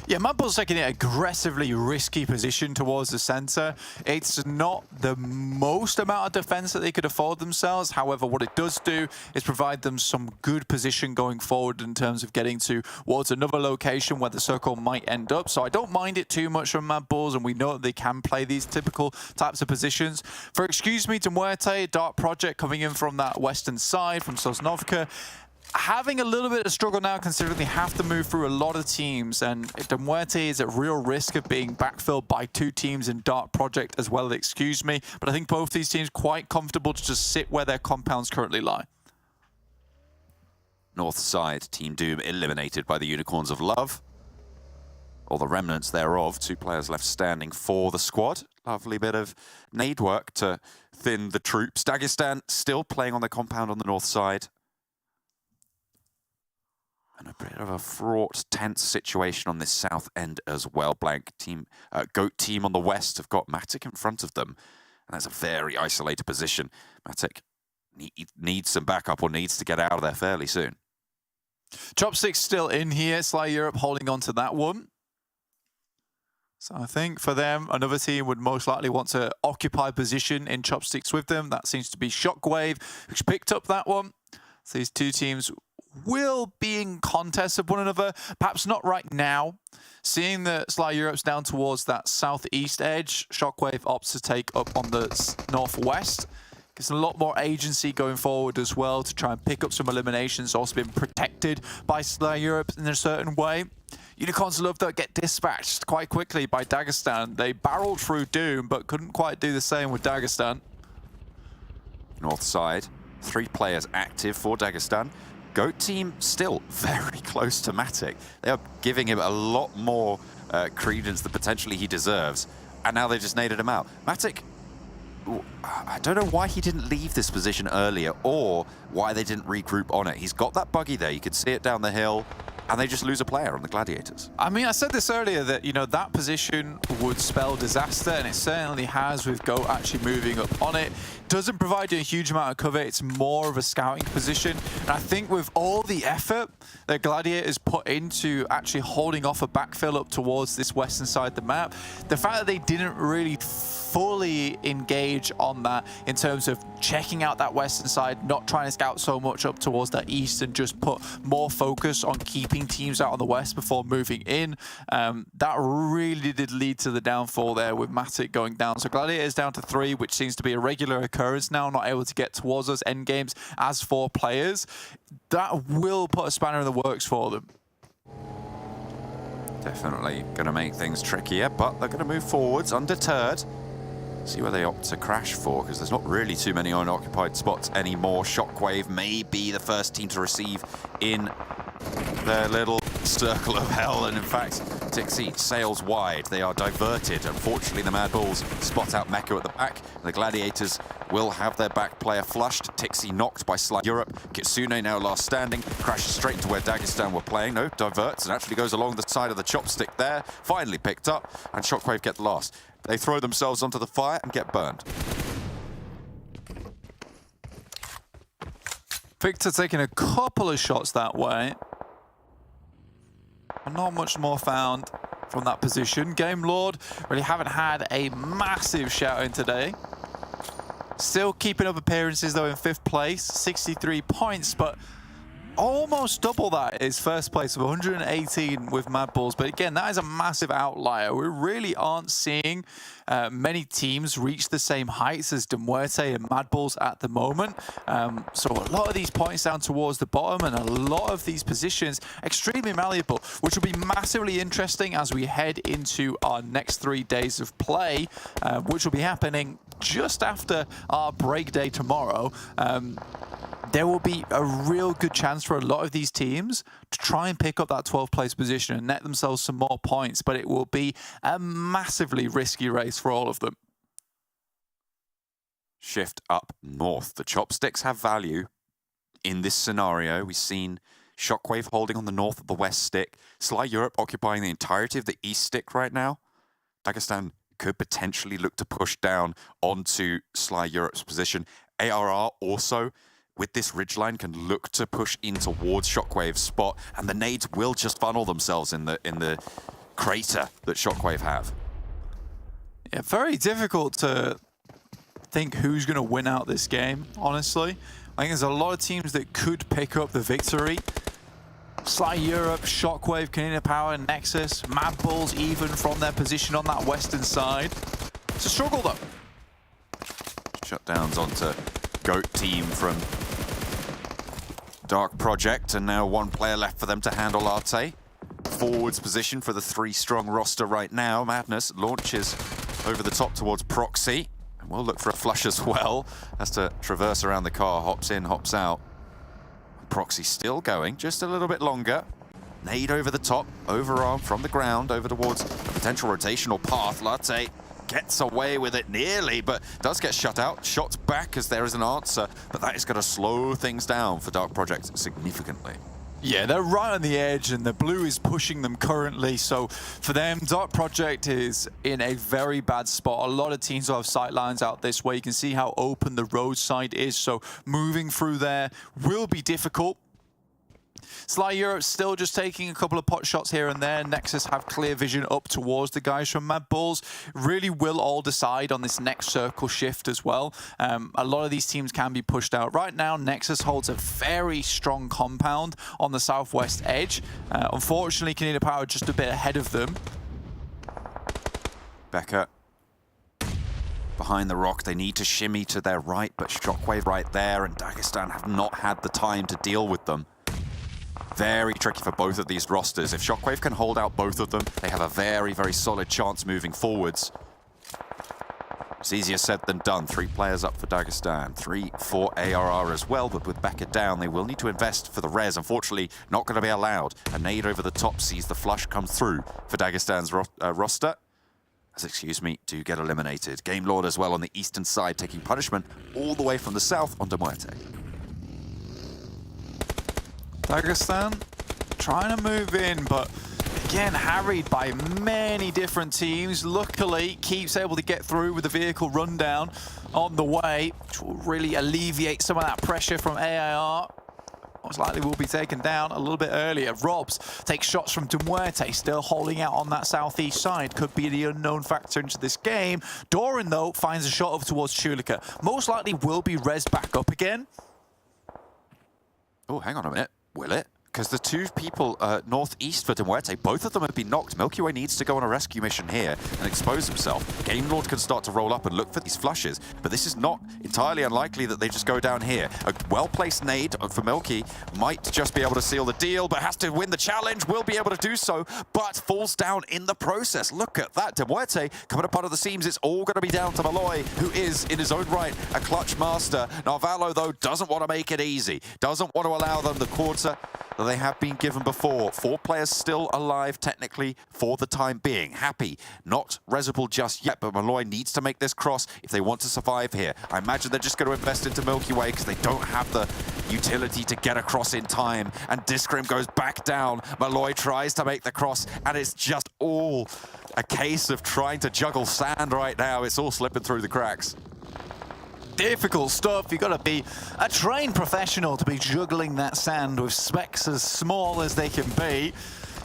Yeah, MADBULLS taking an aggressively risky position towards the center. It's not the most amount of defense that they could afford themselves. However, what it does do is provide them some good position going forward in terms of getting towards another location where the circle might end up. So I don't mind it too much from MADBULLS, and we know that they can play these typical types of positions. For excuse me, to MUERTE, Dark Project coming in from that western side, from Sosnovka. Having a little bit of struggle now, considering they have to move through a lot of teams, and MUERTE is at real risk of being backfilled by 2 teams in Dark Project as well, excuse me. But I think both these teams quite comfortable to just sit where their compounds currently lie. North side, Team Doom eliminated by the Unicorns of Love. Or the remnants thereof. 2 players left standing for the squad. Lovely bit of nade work to thin the troops. Dagestan still playing on the compound on the north side. And a bit of a fraught, tense situation on this south end as well. Blank team, GOAT team on the west have got Matic in front of them. And that's a very isolated position. Matic needs some backup or needs to get out of there fairly soon. Chopstick's still in here. Sly Europe holding on to that one. So I think for them, another team would most likely want to occupy position in Chopsticks with them. That seems to be Shockwave, who's picked up that one. So these 2 teams will be in contest with one another, perhaps not right now. Seeing that Sly Europe's down towards that southeast edge, Shockwave opts to take up on the northwest. Gives a lot more agency going forward as well to try and pick up some eliminations. Also been protected by Sly Europe in a certain way. Unicorns of Love though get dispatched quite quickly by Dagestan. They barreled through Doom, but couldn't quite do the same with Dagestan. North side, 3 players active for Dagestan. GOAT team still very close to Matic. They are giving him a lot more credence than potentially he deserves. And now they just naded him out. Matic, I don't know why he didn't leave this position earlier or why they didn't regroup on it. He's got that buggy there. You can see it down the hill. And they just lose a player on the Gladiators. I mean, I said this earlier that, you know, that position would spell disaster, and it certainly has with GOAT actually moving up on it. Doesn't provide you a huge amount of cover. It's more of a scouting position. And I think with all the effort that Gladiators put into actually holding off a backfill up towards this western side of the map, the fact that they didn't really fully engage on that in terms of checking out that western side, not trying to scout so much up towards that east and just put more focus on keeping taking teams out on the west before moving in. That really did lead to the downfall there with Matic going down. So Gladiators down to 3, which seems to be a regular occurrence now, not able to get towards those end games as 4 players. That will put a spanner in the works for them. Definitely going to make things trickier, but they're going to move forwards undeterred. See where they opt to crash for, because there's not really too many unoccupied spots anymore. Shockwave may be the first team to receive in their little circle of hell, and in fact, Tixi sails wide. They are diverted. Unfortunately, the MADBULLS spot out Mecha at the back. The Gladiators will have their back player flushed. Tixi knocked by Sly Europe. Kitsune now last standing, crashes straight into where Dagestan were playing. No, diverts and actually goes along the side of the chopstick there. Finally picked up, and Shockwave get the loss. They throw themselves onto the fire and get burned. Victor taking a couple of shots that way. Not much more found from that position. Game Lord really haven't had a massive shout in today. Still keeping up appearances though in 5th place, 63 points, but almost double that is first place of 118 with MADBULLS. But again, that is a massive outlier. We really aren't seeing many teams reach the same heights as MUERTE and MADBULLS at the moment. So a lot of these points down towards the bottom, and a lot of these positions extremely malleable, which will be massively interesting as we head into our next 3 days of play, which will be happening just after our break day tomorrow. There will be a real good chance for a lot of these teams to try and pick up that 12th place position and net themselves some more points, but it will be a massively risky race for all of them. Shift up north. The chopsticks have value in this scenario. We've seen Shockwave holding on the north of the west stick. Sly Europe occupying the entirety of the east stick right now. Dagestan could potentially look to push down onto Sly Europe's position. ARR also, with this ridgeline, can look to push in towards Shockwave's spot, and the nades will just funnel themselves in the crater that Shockwave have. Yeah, very difficult to think who's going to win out this game, honestly. I think there's a lot of teams that could pick up the victory. Sly Europe, Shockwave, KONINA Power, Nexus, MADBULLS even from their position on that western side. It's a struggle though. Shutdowns onto GOAT team from Dark Project, and now 1 player left for them to handle Arte. Forwards position for the 3-strong roster right now. Madness launches over the top towards Proxy, and we'll look for a flush as well. Has to traverse around the car, hops in, hops out. Proxy still going, just a little bit longer. Nade over the top, overarm from the ground, over towards a potential rotational path. Latte gets away with it nearly, but does get shut out. Shots back as there is an answer, but that is going to slow things down for Dark Project significantly. Yeah, they're right on the edge, and the blue is pushing them currently. So for them, Dark Project is in a very bad spot. A lot of teams will have sight lines out this way. You can see how open the roadside is, so moving through there will be difficult. Sly Europe still just taking a couple of pot shots here and there. Nexus have clear vision up towards the guys from MADBULLS. Really will all decide on this next circle shift as well. A lot of these teams can be pushed out. Right now, Nexus holds a very strong compound on the southwest edge. Unfortunately, KONINA Power just a bit ahead of them. Becker behind the rock. They need to shimmy to their right, but Shockwave right there, and Dagestan have not had the time to deal with them. Very tricky for both of these rosters. If Shockwave can hold out both of them, they have a very, very solid chance moving forwards. It's easier said than done. 3 players up for Dagestan, 3 for ARR as well, but with Becker down, they will need to invest for the res. Unfortunately, not going to be allowed. A nade over the top sees the flush come through for Dagestan's roster. Do get eliminated. Game Lord as well on the eastern side, taking punishment all the way from the south onto MUERTE. Dagestan trying to move in, but again, harried by many different teams. Luckily, keeps able to get through with the vehicle rundown on the way, which will really alleviate some of that pressure from AIR. Most likely will be taken down a little bit earlier. Robs takes shots from MUERTE, still holding out on that southeast side. Could be the unknown factor into this game. Doran, though, finds a shot over towards Chulika. Most likely will be rezzed back up again. Oh, hang on a minute. Will it? because the two people northeast for MUERTE, both of them have been knocked. Milky Way needs to go on a rescue mission here and expose himself. Game Lord can start to roll up and look for these flushes, but this is not entirely unlikely that they just go down here. A well-placed nade for Milky might just be able to seal the deal, but has to win the challenge, will be able to do so, but falls down in the process. Look at that, MUERTE coming up out of the seams. It's all going to be down to Malloy, who is, in his own right, a clutch master. Now, Valo, though, doesn't want to make it easy, doesn't want to allow them the quarter that they have been given before. 4 players still alive, technically, for the time being. Happy, not Reservoir just yet, but Malloy needs to make this cross if they want to survive here. I imagine they're just going to invest into Milky Way because they don't have the utility to get across in time. And Discrim goes back down. Malloy tries to make the cross, and it's just all a case of trying to juggle sand right now. It's all slipping through the cracks. Difficult stuff. You've got to be a trained professional to be juggling that sand with specs as small as they can be.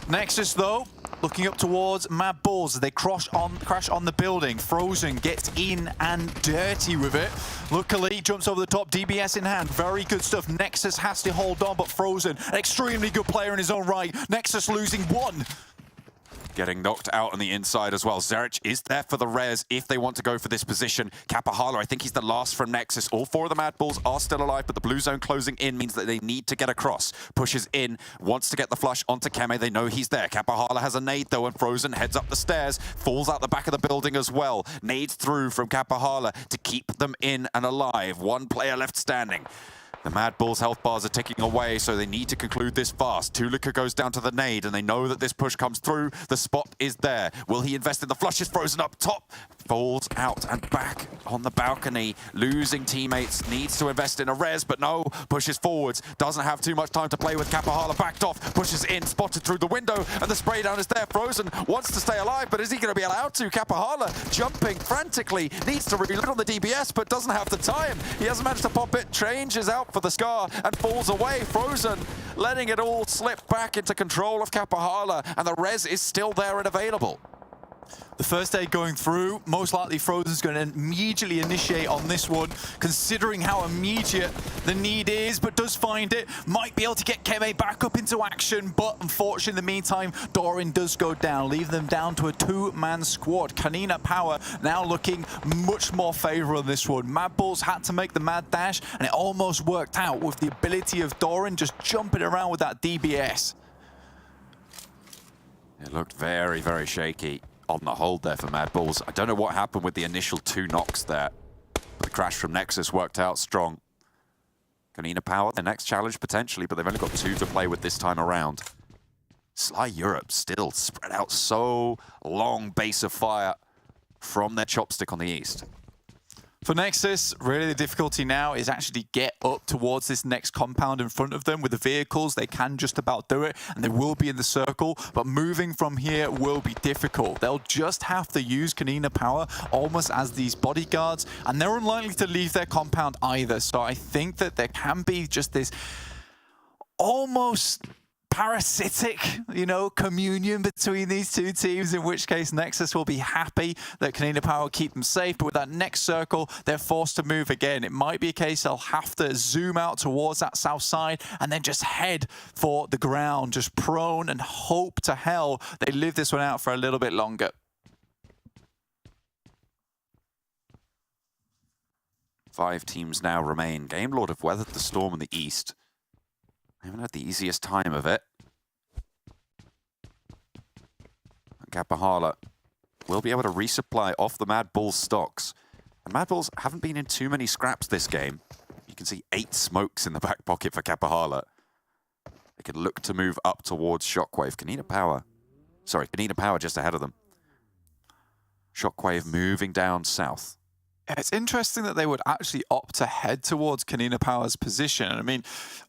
Nexus, though, looking up towards MADBULLS as they crash on the building. Frozen gets in and dirty with it. Luckily, jumps over the top, DBS in hand. Very good stuff. Nexus has to hold on, but Frozen, an extremely good player in his own right. Nexus losing 1. Getting knocked out on the inside as well. Zerich is there for the res if they want to go for this position. Kapahala, I think he's the last from Nexus. All 4 of the MADBULLS are still alive, but the blue zone closing in means that they need to get across. Pushes in, wants to get the flush onto Keme. They know he's there. Kapahala has a nade though, and Frozen heads up the stairs, falls out the back of the building as well. Nades through from Kapahala to keep them in and alive. 1 player left standing. The MADBULLS health bars are ticking away, so they need to conclude this fast. Tulika goes down to the nade, and they know that this push comes through. The spot is there. Will he invest in the flushes? Frozen up top. Falls out and back on the balcony. Losing teammates. Needs to invest in a res, but no. Pushes forwards. Doesn't have too much time to play with. Kapahala backed off. Pushes in. Spotted through the window, and the spray down is there. Frozen wants to stay alive, but is he going to be allowed to? Kapahala jumping frantically. Needs to reload on the DBS, but doesn't have the time. He hasn't managed to pop it. Changes out for the Scar and falls away. Frozen letting it all slip back into control of Kapahala, and the res is still there and available. The first aid going through, most likely Frozen's going to immediately initiate on this one, considering how immediate the need is, but does find it. Might be able to get Keme back up into action, but unfortunately in the meantime, Doran does go down, leaving them down to a 2-man squad. KONINA Power now looking much more favorable in this one. MADBULLS had to make the mad dash, and it almost worked out with the ability of Doran just jumping around with that DBS. It looked very, very shaky on the hold there for MADBULLS. I don't know what happened with the initial 2 knocks there, but the crash from Nexus worked out strong. KONINA Power, the next challenge potentially, but they've only got 2 to play with this time around. Sly Europe still spread out so long, base of fire from their chopstick on the east. For Nexus, really the difficulty now is actually get up towards this next compound in front of them. With the vehicles, they can just about do it, and they will be in the circle, but moving from here will be difficult. They'll just have to use KONINA Power almost as these bodyguards, and they're unlikely to leave their compound either. So I think that there can be just this almost parasitic, you know, communion between these 2 teams, in which case Nexus will be happy that KONINA Power keep them safe, but with that next circle, they're forced to move again. It might be a case they'll have to zoom out towards that south side and then just head for the ground, just prone and hope to hell they live this one out for a little bit longer. Five teams now remain. Game Lord have weathered the storm in the east. They haven't had the easiest time of it. Kapahala will be able to resupply off the MADBULLS stocks. And MADBULLS haven't been in too many scraps this game. You can see 8 smokes in the back pocket for Kapahala. They could look to move up towards Shockwave. KONINA Power just ahead of them. Shockwave moving down south. It's interesting that they would actually opt to head towards KONINA Power's position. I mean,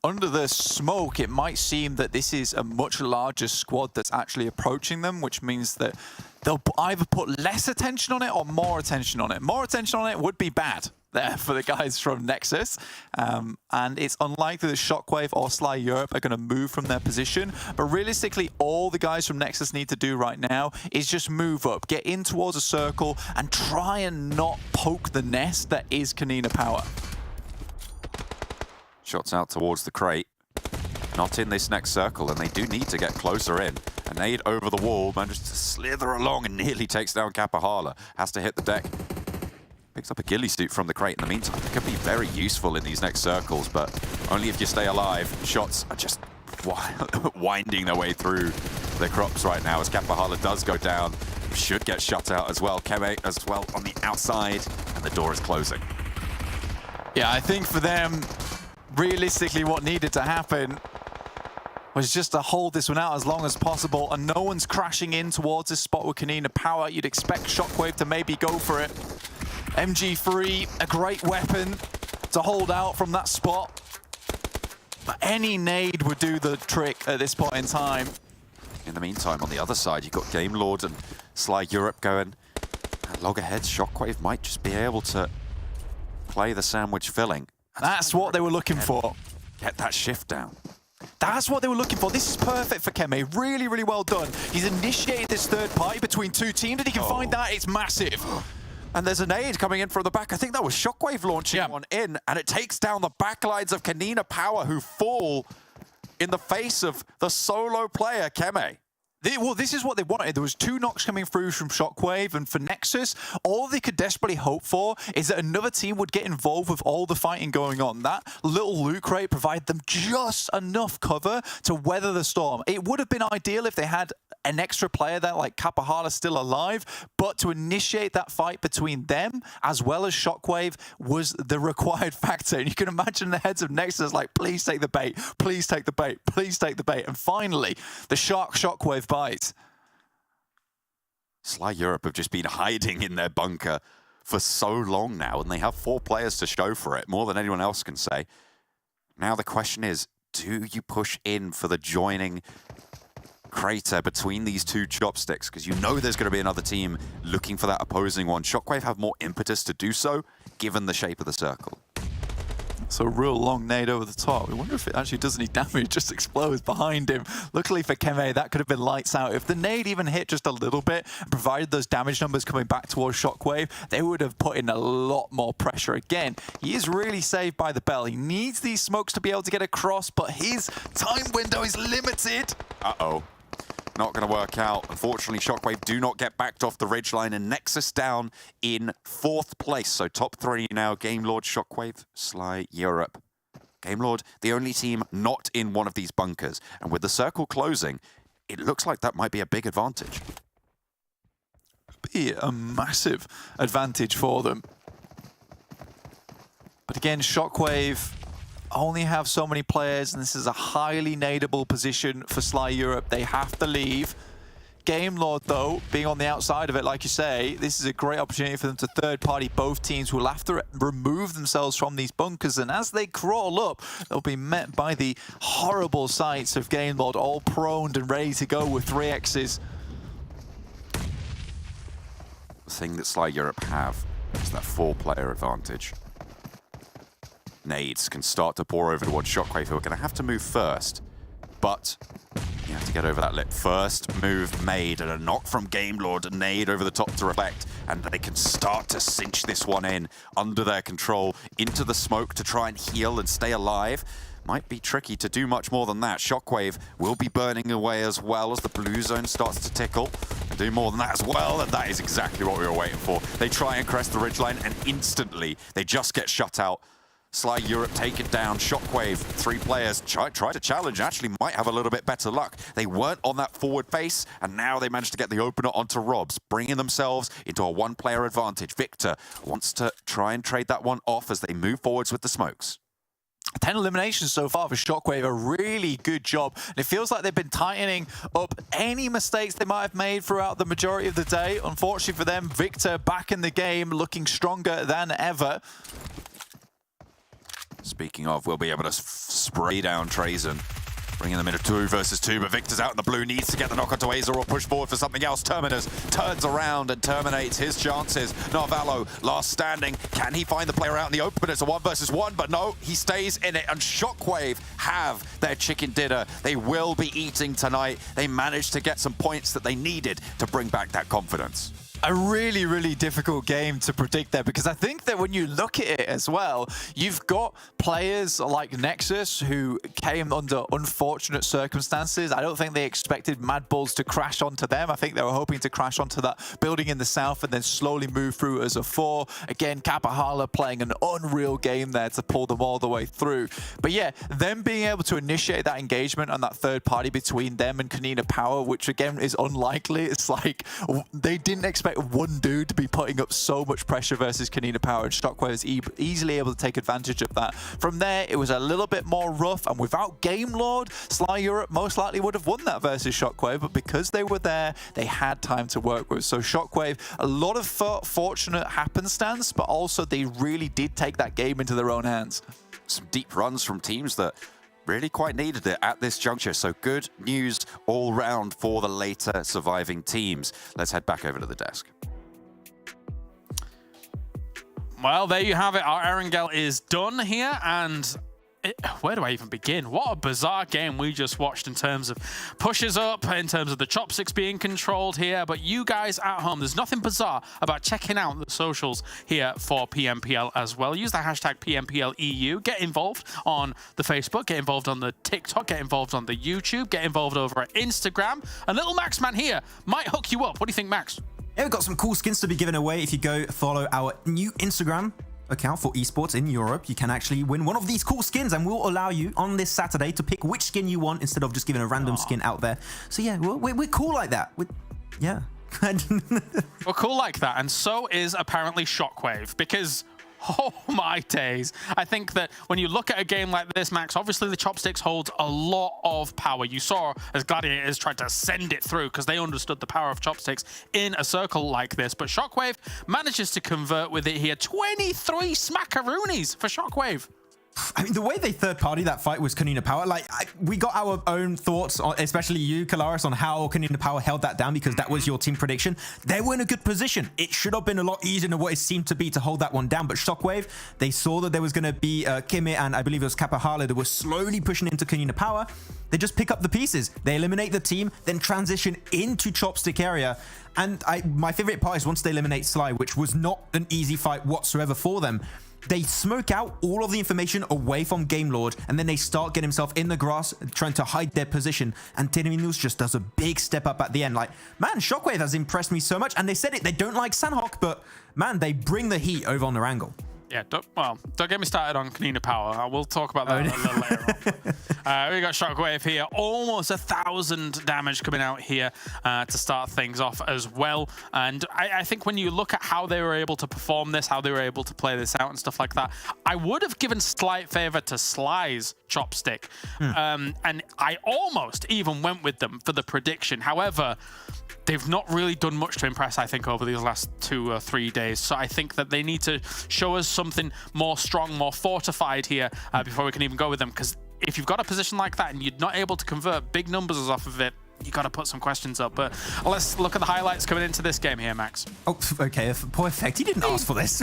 under the smoke, it might seem that this is a much larger squad that's actually approaching them, which means that they'll either put less attention on it or more attention on it. More attention on it would be bad there for the guys from Nexus. And it's unlikely that Shockwave or Sly Europe are going to move from their position. But realistically, all the guys from Nexus need to do right now is just move up, get in towards a circle, and try and not poke the nest that is KONINA Power. Shots out towards the crate. not in this next circle, and they do need to get closer in. A nade over the wall, manages to slither along and nearly takes down Kapahala. Has to hit the deck. Picks up a ghillie suit from the crate in the meantime. It could be very useful in these next circles, but only if you stay alive. Shots are just winding their way through the crops right now as Kapahala does go down. Should get shut out as well. Keme as well on the outside, and the door is closing. Yeah, I think for them, realistically what needed to happen was just to hold this one out as long as possible, and no one's crashing in towards this spot with KONINA power. You'd expect SHOCKWAVE to maybe go for it. MG3, a great weapon to hold out from that spot. But any nade would do the trick at this point in time. In the meantime, on the other side, you've got Game Lord and Sly Europe going. Loggerheads, SHOCKWAVE might just be able to play the sandwich filling. That's what they were looking for. Get that shift down. That's what they were looking for. This is perfect for Keme. Really, really well done. He's initiated this third party between two teams, and he can find that. It's massive. And there's a nade coming in from the back. I think that was SHOCKWAVE launching one in, and it takes down the backlines of KONINA Power, who fall in the face of the solo player, Keme. Well, this is what they wanted. There was 2 knocks coming through from SHOCKWAVE, and for NEXUS, all they could desperately hope for is that another team would get involved with all the fighting going on. That little loot crate provided them just enough cover to weather the storm. It would have been ideal if they had an extra player there like Kapahala still alive, but to initiate that fight between them as well as SHOCKWAVE was the required factor. And you can imagine the heads of NEXUS like, please take the bait, please take the bait, please take the bait. And finally, the SHOCKWAVE bite. Sly Europe have just been hiding in their bunker for so long now, and they have 4 players to show for it, more than anyone else can say. Now the question is, do you push in for the joining crater between these 2 chopsticks? Because you know there's going to be another team looking for that opposing one. SHOCKWAVE have more impetus to do so, given the shape of the circle. So a real long nade over the top. We wonder if it actually does any damage, just explodes behind him. Luckily for Keme, that could have been lights out. If the nade even hit just a little bit, and provided those damage numbers coming back towards SHOCKWAVE, they would have put in a lot more pressure. Again, he is really saved by the bell. He needs these smokes to be able to get across, but his time window is limited. Uh-oh. Not going to work out. Unfortunately, SHOCKWAVE do not get backed off the ridgeline, and NEXUS down in 4th place. So top 3 now, Game Lord, SHOCKWAVE, Sly Europe. Game Lord, the only team not in one of these bunkers. And with the circle closing, it looks like that might be a big advantage. Be a massive advantage for them. But again, SHOCKWAVE only have so many players, and this is a highly nadeable position for Sly Europe. They have to leave. Game Lord, though, being on the outside of it, like you say, this is a great opportunity for them to third-party both teams who will have to remove themselves from these bunkers, and as they crawl up, they'll be met by the horrible sights of Game Lord, all proned and ready to go with 3Xs. The thing that Sly Europe have is that 4-player advantage. Nades can start to pour over towards SHOCKWAVE, who are going to have to move first. But you have to get over that lip. First move made, and a knock from Game Lord, a nade over the top to reflect, and they can start to cinch this one in under their control, into the smoke to try and heal and stay alive. Might be tricky to do much more than that. SHOCKWAVE will be burning away as well as the blue zone starts to tickle. And do more than that as well, and that is exactly what we were waiting for. They try and crest the ridgeline, and instantly they just get shut out. Sly Europe take it down. SHOCKWAVE, 3 players, try to challenge, actually might have a little bit better luck. They weren't on that forward face, and now they managed to get the opener onto Robs, bringing themselves into a 1-player advantage. Victor wants to try and trade that one off as they move forwards with the smokes. 10 eliminations so far for SHOCKWAVE, a really good job. And it feels like they've been tightening up any mistakes they might have made throughout the majority of the day. Unfortunately for them, Victor back in the game, looking stronger than ever. Speaking of, we'll be able to spray down Trazen, bringing them into 2 versus 2, but Victor's out in the blue, needs to get the knock onto Azer or push forward for something else. Terminus turns around and terminates his chances. Narvalo, last standing. Can he find the player out in the open? It's a 1 versus 1, but no, he stays in it, and SHOCKWAVE have their chicken dinner. They will be eating tonight. They managed to get some points that they needed to bring back that confidence. a really, really difficult game to predict there, because I think that when you look at it as well, you've got players like NEXUS who came under unfortunate circumstances. I don't think they expected MADBULLS to crash onto them. I think they were hoping to crash onto that building in the south and then slowly move through as a 4. Again, Kappahala playing an unreal game there to pull them all the way through. But yeah, them being able to initiate that engagement on that third party between them and KONINA Power, which again is unlikely. It's like they didn't expect one dude to be putting up so much pressure versus KONINA Power, and SHOCKWAVE is easily able to take advantage of that. From there, it was a little bit more rough, and without Game Lord, Sly Europe most likely would have won that versus SHOCKWAVE, but because they were there, they had time to work with. So SHOCKWAVE, a lot of fortunate happenstance, but also they really did take that game into their own hands. Some deep runs from teams that really quite needed it at this juncture. So good news all round for the later surviving teams. Let's head back over to the desk. Well, there you have it. Our Erangel is done here, and where do I even begin? What a bizarre game we just watched in terms of pushes up, in terms of the chopsticks being controlled here. But you guys at home, there's nothing bizarre about checking out the socials here for PMPL as well. Use the hashtag PMPL EU. Get involved on the Facebook, get involved on the TikTok, get involved on the YouTube, get involved over at Instagram. And little Max Man here might hook you up. What do you think, Max? Yeah, we've got some cool skins to be given away. If you go follow our new Instagram account for esports in Europe, you can actually win one of these cool skins, and we'll allow you on this Saturday to pick which skin you want instead of just giving a random skin out there. So yeah, we're cool like that. Yeah. We're cool like that, and so is apparently SHOCKWAVE, because oh my days. I think that when you look at a game like this, Max, obviously the chopsticks holds a lot of power. You saw as Gladiators tried to send it through because they understood the power of chopsticks in a circle like this. But SHOCKWAVE manages to convert with it here. 23 smackaroonies for SHOCKWAVE. I mean, the way they third-party that fight was KONINA Power. Like, we got our own thoughts, especially you, Kalaris, on how KONINA Power held that down, because that was your team prediction. They were in a good position. It should have been a lot easier than what it seemed to be to hold that one down. But SHOCKWAVE, they saw that there was going to be Kimi and I believe it was Kappahala that were slowly pushing into KONINA Power. They just pick up the pieces. They eliminate the team, then transition into chopstick area. And my favorite part is once they eliminate Sly, which was not an easy fight whatsoever for them. They smoke out all of the information away from Game Lord, and then they start getting himself in the grass, trying to hide their position. And Terminus just does a big step up at the end. Like, man, SHOCKWAVE has impressed me so much. And they said it, they don't like Sanhok, but man, they bring the heat over on Erangel. Yeah, don't get me started on KONINA Power. We'll talk about that a little later on. We got SHOCKWAVE here. Almost 1,000 damage coming out here to start things off as well. And I think when you look at how they were able to perform this, how they were able to play this out and stuff like that, I would have given slight favor to Sly's chopstick. And I almost even went with them for the prediction. However, they've not really done much to impress, I think, over these last 2 or 3 days. So I think that they need to show us something more strong, more fortified here before we can even go with them. Because if you've got a position like that and you're not able to convert big numbers off of it, you got to put some questions up. But let's look at the highlights coming into this game here, Max. Oh, okay. Perfect. He didn't ask for this.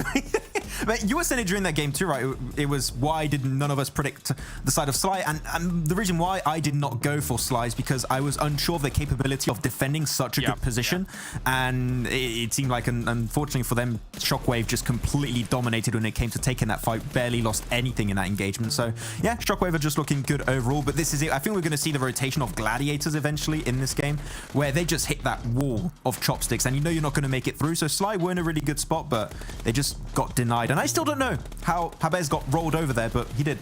But you were saying it during that game too, right? It was why did none of us predict the side of Sly? And the reason why I did not go for Sly is because I was unsure of the capability of defending such a good position. And it seemed like, unfortunately for them, SHOCKWAVE just completely dominated when it came to taking that fight. Barely lost anything in that engagement. So yeah, SHOCKWAVE are just looking good overall. But this is it. I think we're going to see the rotation of Gladiators eventually in this game, where they just hit that wall of chopsticks and you know you're not going to make it through. So Sly were in a really good spot, but they just got denied. And I still don't know how Habez got rolled over there, but he did.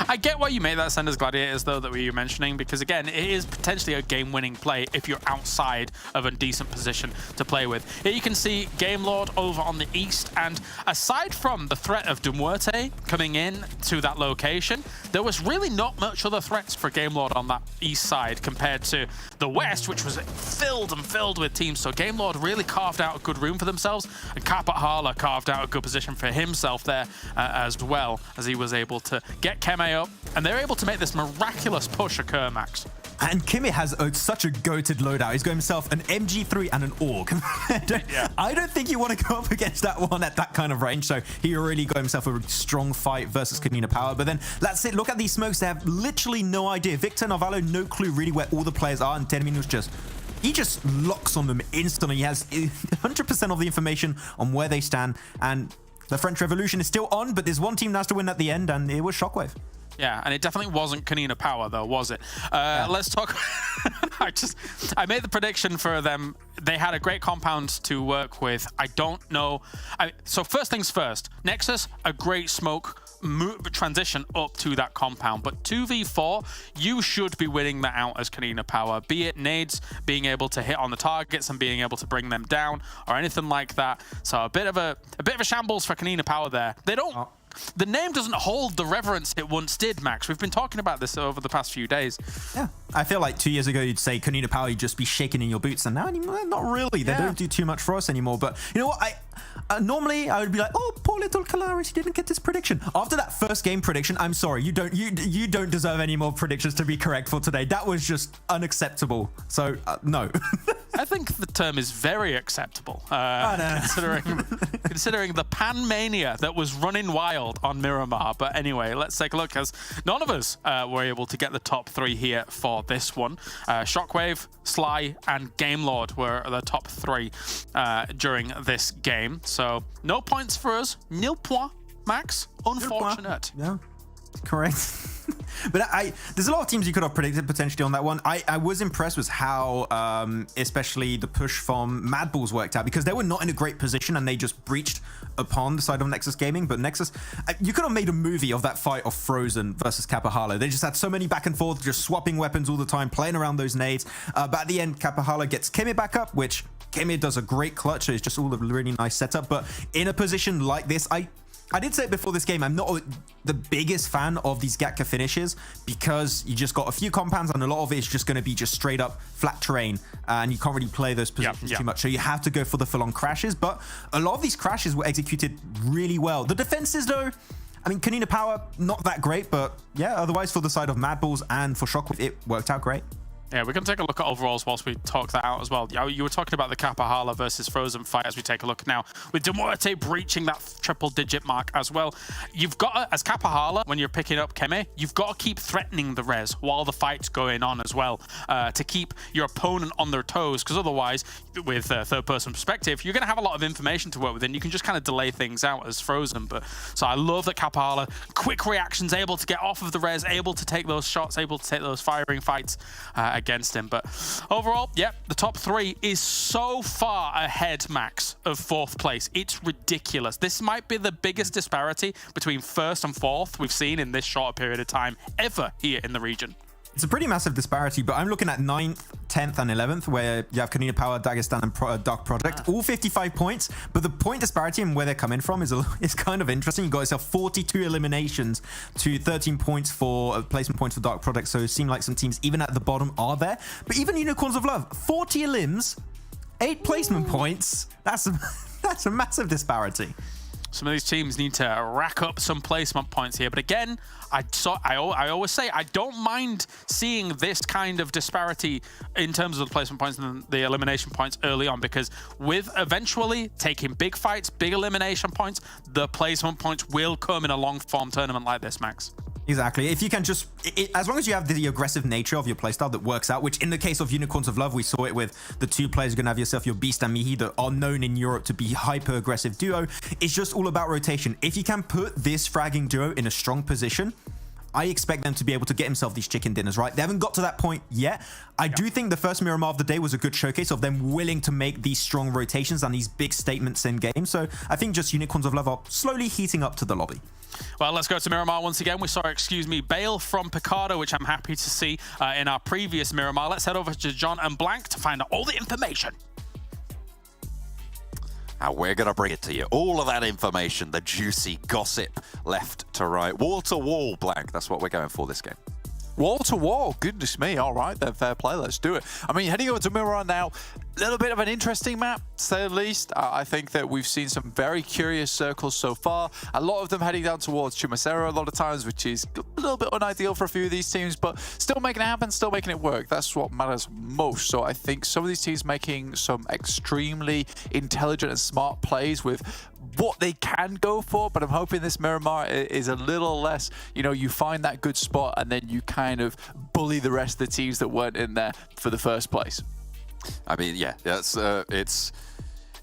I get why you made that send as Gladiators, though, that we were mentioning, because again, it is potentially a game-winning play if you're outside of a decent position to play with. Here you can see Game Lord over on the east, and aside from the threat of MUERTE coming in to that location, there was really not much other threats for Game Lord on that east side compared to the west, which was filled with teams. So Game Lord really carved out a good room for themselves, and Kappahala carved out a good position for himself there as well, as he was able to get Keme up, and they're able to make this miraculous push occur, Max. And Kimi has such a goated loadout. He's got himself an MG3 and an AUG. I don't think you want to go up against that one at that kind of range. So he already got himself a strong fight versus KONINA Power. But then that's it. Look at these smokes. They have literally no idea. Victor and Avalo, no clue really where all the players are. And Terminus just he just locks on them instantly. He has 100% of the information on where they stand, and the French Revolution is still on, but there's one team that has to win at the end, and it was SHOCKWAVE. Yeah, and it definitely wasn't KONINA Power, though, was it? Let's talk. I made the prediction for them. They had a great compound to work with. I don't know. So first things first, NEXUS, a great smoke transition up to that compound. But 2v4, you should be winning that out as KONINA Power, be it nades, being able to hit on the targets and being able to bring them down or anything like that. So a bit of a shambles for KONINA Power there. They don't. The name doesn't hold the reverence it once did, Max. We've been talking about this over the past few days. Yeah, I feel like 2 years ago you'd say KONINA Power, you'd just be shaking in your boots, and now not really. They don't do too much for us anymore. But you know what? Normally I would be like, oh, poor little Kalaris, he didn't get this prediction. After that first game prediction, I'm sorry, you don't deserve any more predictions to be correct for today. That was just unacceptable. So no. I think the term is very acceptable, considering the pan mania that was running wild on Miramar. But anyway, let's take a look, as none of us were able to get the top 3 here for this one. SHOCKWAVE, Sly, and GameLord were the top 3 during this game. So no points for us. Nil point, Max. Unfortunate. Yeah, correct. But there's a lot of teams you could have predicted potentially on that one. I was impressed with how especially the push from MADBULLS worked out, because they were not in a great position and they just breached upon the side of NEXUS Gaming. But NEXUS, you could have made a movie of that fight of Frozen versus Kapahalo. They just had so many back and forth, just swapping weapons all the time, playing around those nades. But at the end, Kapahalo gets Kemi back up, which Kemi does a great clutch. So it's just all a really nice setup. But in a position like this, I did say it before this game, I'm not the biggest fan of these Gatka finishes, because you just got a few compounds and a lot of it is just going to be just straight up flat terrain, and you can't really play those positions too much. So you have to go for the full-on crashes, but a lot of these crashes were executed really well. The defenses, though, I mean, KONINA Power, not that great, but yeah, otherwise for the side of MADBULLS and for SHOCKWAVE, it worked out great. Yeah, we can take a look at overalls whilst we talk that out as well. You were talking about the Kapahalo versus Frozen fight as we take a look now, with MUERTE breaching that triple-digit mark as well. You've got to, as Kapahalo, when you're picking up Kemi, you've got to keep threatening the res while the fight's going on as well, to keep your opponent on their toes, because otherwise, with third-person perspective, you're going to have a lot of information to work with, and you can just kind of delay things out as Frozen. But so I love that Kapahalo, quick reactions, able to get off of the res, able to take those shots, able to take those firing fights against him. But overall, the top 3 is so far ahead, Max, of 4th place. It's ridiculous. This might be the biggest disparity between 1st and 4th we've seen in this short period of time ever here in the region. It's a pretty massive disparity, but I'm looking at 9th, 10th, and 11th, where you have KONINA Power, Dagestan, and Dark Project, all 55 points. But the point disparity and where they're coming from is kind of interesting. You got yourself 42 eliminations to 13 points for placement points for Dark Project. So it seemed like some teams, even at the bottom, are there. But even Unicorns of Love, 40 elims, 8 placement points. That's a massive disparity. Some of these teams need to rack up some placement points here. But again, I always say I don't mind seeing this kind of disparity in terms of the placement points and the elimination points early on, because with eventually taking big fights, big elimination points, the placement points will come in a long-form tournament like this, Max. Exactly. If you can just, as long as you have the aggressive nature of your playstyle that works out, which in the case of Unicorns of Love, we saw it with the 2 players. You're going to have yourself your Beast and Mihi that are known in Europe to be hyper-aggressive duo. It's just all about rotation. If you can put this fragging duo in a strong position, I expect them to be able to get himself these chicken dinners, right? They haven't got to that point yet. I do think the first Miramar of the day was a good showcase of them willing to make these strong rotations and these big statements in game. So I think just Unicorns of Love are slowly heating up to the lobby. Well, let's go to Miramar once again. We saw, Bale from Picardo, which I'm happy to see in our previous Miramar. Let's head over to John and Blank to find out all the information. And we're going to bring it to you. All of that information, the juicy gossip left to right. Wall to wall, Blank. That's what we're going for this game. Wall to wall, goodness me. All right, then, fair play. Let's do it. I mean, heading over to Miramar now, a little bit of an interesting map, to say the least. I think that we've seen some very curious circles so far. A lot of them heading down towards Chumacero a lot of times, which is a little bit unideal for a few of these teams, but still making it happen, still making it work. That's what matters most. So I think some of these teams making some extremely intelligent and smart plays with what they can go for, but I'm hoping this Miramar is a little less, you find that good spot and then you kind of bully the rest of the teams that weren't in there for the first place. I mean, yeah, that's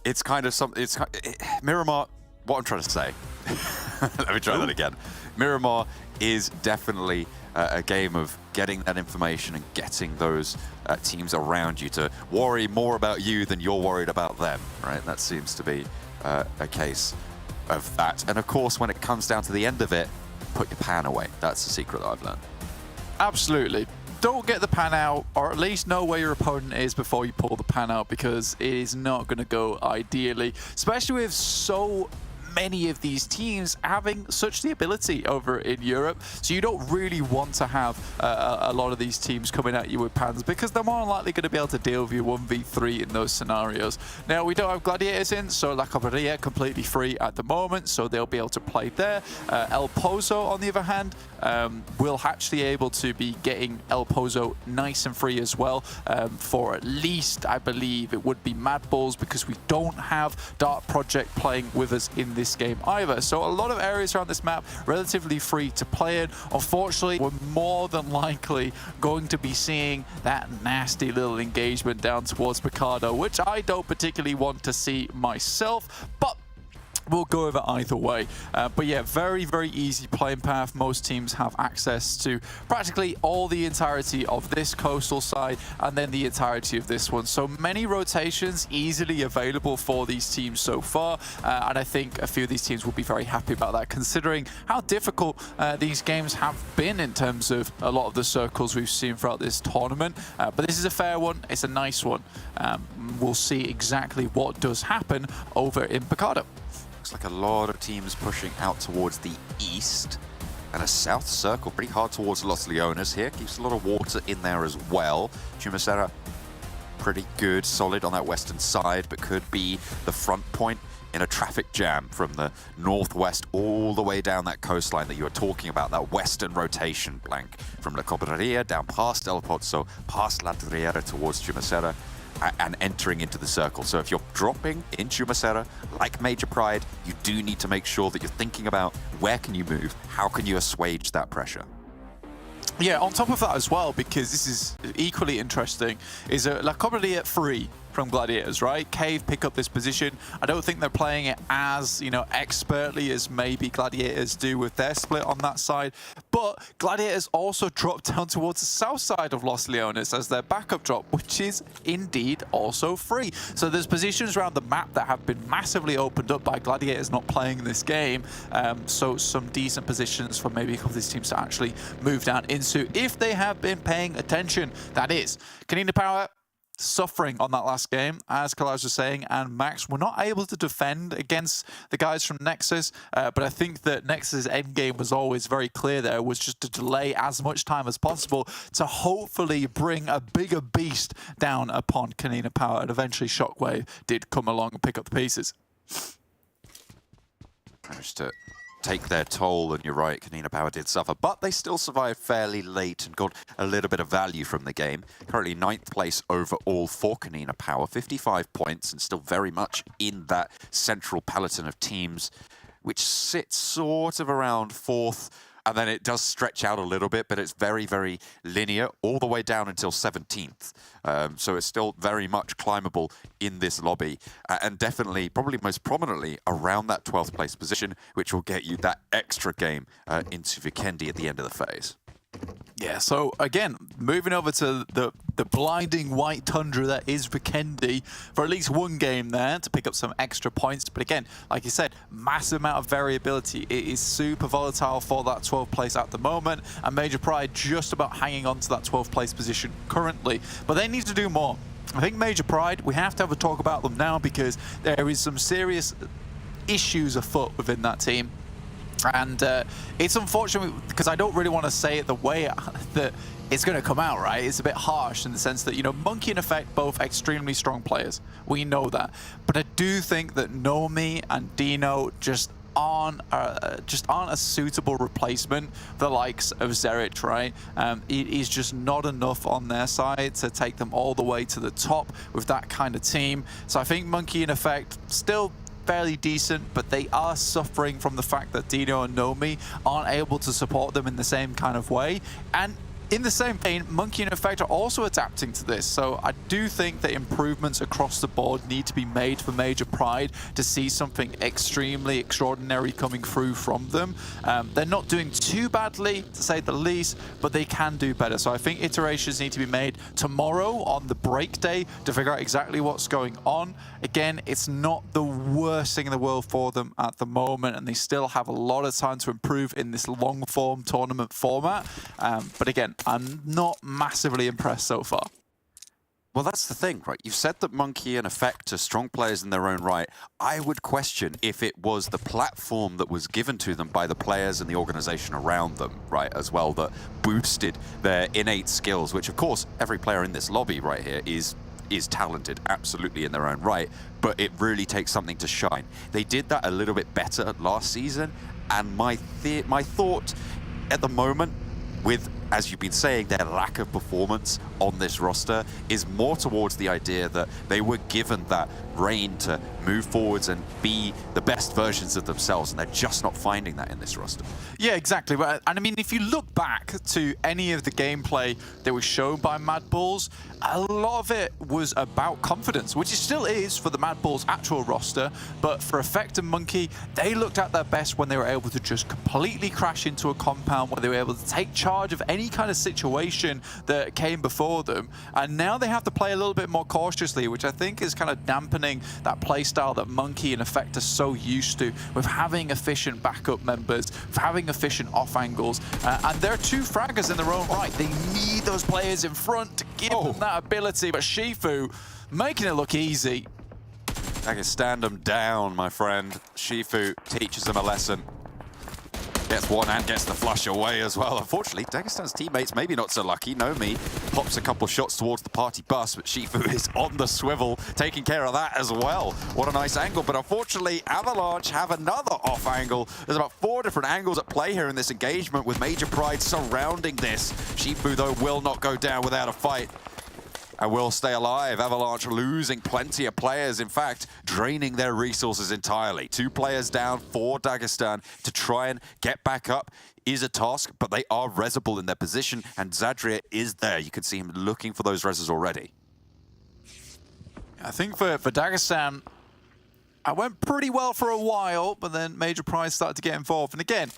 it's kind of something. Miramar. What I'm trying to say. Let me try that again. Miramar is definitely a game of getting that information and getting those teams around you to worry more about you than you're worried about them, right? That seems to be a case of that. And of course, when it comes down to the end of it, put your pan away. That's the secret that I've learned. Absolutely. Don't get the pan out, or at least know where your opponent is before you pull the pan out, because it is not going to go ideally, especially with so many of these teams having such the ability over in Europe. So you don't really want to have a lot of these teams coming at you with pans, because they're more likely going to be able to deal with you 1v3 in those scenarios. Now, we don't have Gladiators in, so La Caballeria completely free at the moment, so they'll be able to play there. El Pozo, on the other hand, will actually able to be getting El Pozo nice and free as well, for at least, I believe, it would be MADBULLS, because we don't have Dark Project playing with us in this game either. So a lot of areas around this map relatively free to play in. Unfortunately, we're more than likely going to be seeing that nasty little engagement down towards Picardo, which I don't particularly want to see myself, but we'll go over either way. But yeah, very, very easy playing path. Most teams have access to practically all the entirety of this coastal side and then the entirety of this one. So many rotations easily available for these teams so far. And I think a few of these teams will be very happy about that, considering how difficult these games have been in terms of a lot of the circles we've seen throughout this tournament. But this is a fair one. It's a nice one. We'll see exactly what does happen over in Picardo. Looks like a lot of teams pushing out towards the east, and a south circle pretty hard towards Los Leones here. Keeps a lot of water in there as well. Chumacera pretty good, solid on that western side, but could be the front point in a traffic jam from the northwest all the way down that coastline that you were talking about, that western rotation blank from La Caballeria down past El Pozo, past La Triera towards Chumacera, and entering into the circle. So if you're dropping in Chumacera, like Major Pride, you do need to make sure that you're thinking about where can you move, how can you assuage that pressure. Yeah, on top of that as well, because this is equally interesting, is La Caballeria free from Gladiators, right? Cave pick up this position. I don't think they're playing it as, you know, expertly as maybe Gladiators do with their split on that side. But Gladiators also drop down towards the south side of Los Leones as their backup drop, which is indeed also free. So there's positions around the map that have been massively opened up by Gladiators not playing this game. So some decent positions for maybe a couple of these teams to actually move down into if they have been paying attention. That is, KONINA Power suffering on that last game, as Kalaj was saying, and Max were not able to defend against the guys from Nexus, but I think that Nexus' endgame was always very clear there, was just to delay as much time as possible to hopefully bring a bigger beast down upon KONINA Power, and eventually Shockwave did come along and pick up the pieces. Managed to take their toll, and you're right, KONINA Power did suffer, but they still survived fairly late and got a little bit of value from the game. Currently 9th place overall for KONINA Power, 55 points, and still very much in that central peloton of teams, which sits sort of around 4th, and then it does stretch out a little bit, but it's very, very linear all the way down until 17th. So it's still very much climbable in this lobby, and definitely, probably most prominently, around that 12th place position, which will get you that extra game into Vikendi at the end of the phase. Yeah, so again, moving over to the blinding white tundra that is Vikendi for at least one game there to pick up some extra points. But again, like you said, massive amount of variability. It is super volatile for that 12th place at the moment, and Major Pride just about hanging on to that 12th place position currently. But they need to do more. I think Major Pride, we have to have a talk about them now, because there is some serious issues afoot within that team. And it's unfortunate because I don't really want to say it the way that it's going to come out, right? It's a bit harsh in the sense that, you know, Monkey and Effect, both extremely strong players. We know that. But I do think that Nomi and Dino just aren't a suitable replacement for the likes of Zerich, right? It is just not enough on their side to take them all the way to the top with that kind of team. So I think Monkey and Effect still fairly decent, but they are suffering from the fact that Dino and Nomi aren't able to support them in the same kind of way. And in the same vein, Monkey and Effect are also adapting to this. So I do think that improvements across the board need to be made for Major Pride to see something extremely extraordinary coming through from them. They're not doing too badly, to say the least, but they can do better. So I think iterations need to be made tomorrow on the break day to figure out exactly what's going on. Again, it's not the worst thing in the world for them at the moment, and they still have a lot of time to improve in this long-form tournament format. But again, I'm not massively impressed so far. Well, that's the thing, right? You've said that Monkey and Effect are strong players in their own right. I would question if it was the platform that was given to them by the players and the organization around them, right, as well, that boosted their innate skills, which, of course, every player in this lobby right here is talented, absolutely in their own right, but it really takes something to shine. They did that a little bit better last season, and my thought at the moment, with, as you've been saying, their lack of performance on this roster is more towards the idea that they were given that reign to move forwards and be the best versions of themselves, and they're just not finding that in this roster. Yeah, exactly. And I mean, if you look back to any of the gameplay that was shown by MADBULLS, a lot of it was about confidence, which it still is for the MADBULLS actual roster, but for Effect and Monkey, they looked at their best when they were able to just completely crash into a compound, where they were able to take charge of any kind of situation that came before them, and now they have to play a little bit more cautiously, which I think is kind of dampening that play style that Monkey and Effect are so used to, with having efficient backup members, with having efficient off angles, and they're two fraggers in their own right. They need those players in front to give them that ability, but Shifu making it look easy. I can stand them down, my friend. Shifu teaches them a lesson. Gets one and gets the flush away as well. Unfortunately, Dagestan's teammates maybe not so lucky. Nomi pops a couple shots towards the party bus, but Shifu is on the swivel, taking care of that as well. What a nice angle, but unfortunately, Avalanche have another off angle. There's about 4 different angles at play here in this engagement, with Major Pride surrounding this. Shifu, though, will not go down without a fight and will stay alive. Avalanche losing plenty of players, in fact, draining their resources entirely. 2 players down for Dagestan. To try and get back up is a task, but they are resable in their position, and Zadria is there. You can see him looking for those reses already. I think for Dagestan, I went pretty well for a while, but then Major Pride started to get involved. And again,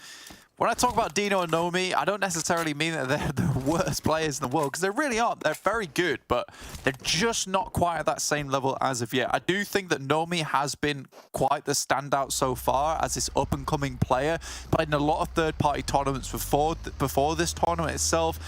when I talk about Dino and Nomi, I don't necessarily mean that they're the worst players in the world, because they really aren't. They're very good, but they're just not quite at that same level as of yet. I do think that Nomi has been quite the standout so far as this up-and-coming player, played in a lot of third-party tournaments before this tournament itself,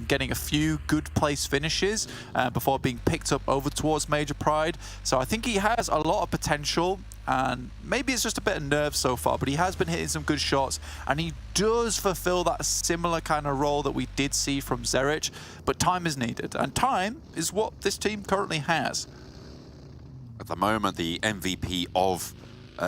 getting a few good place finishes before being picked up over towards Major Pride. So I think he has a lot of potential, and maybe it's just a bit of nerves so far, but he has been hitting some good shots, and he does fulfill that similar kind of role that we did see from Zerich, but time is needed, and time is what this team currently has. At the moment, the MVP of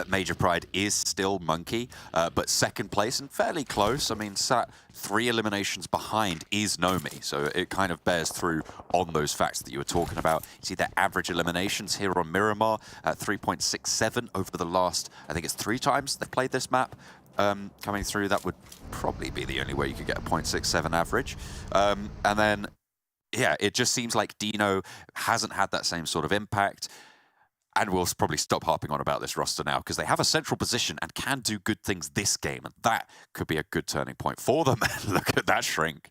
Major Pride is still Monkey, but second place and fairly close. I mean, sat 3 eliminations behind is Nomi, so it kind of bears through on those facts that you were talking about. You see their average eliminations here on Miramar at 3.67 over the last, I think it's 3 times they've played this map. Coming through, that would probably be the only way you could get a 0.67 average. And then, yeah, it just seems like Dino hasn't had that same sort of impact. And we'll probably stop harping on about this roster now, because they have a central position and can do good things this game, and that could be a good turning point for them. Look at that shrink.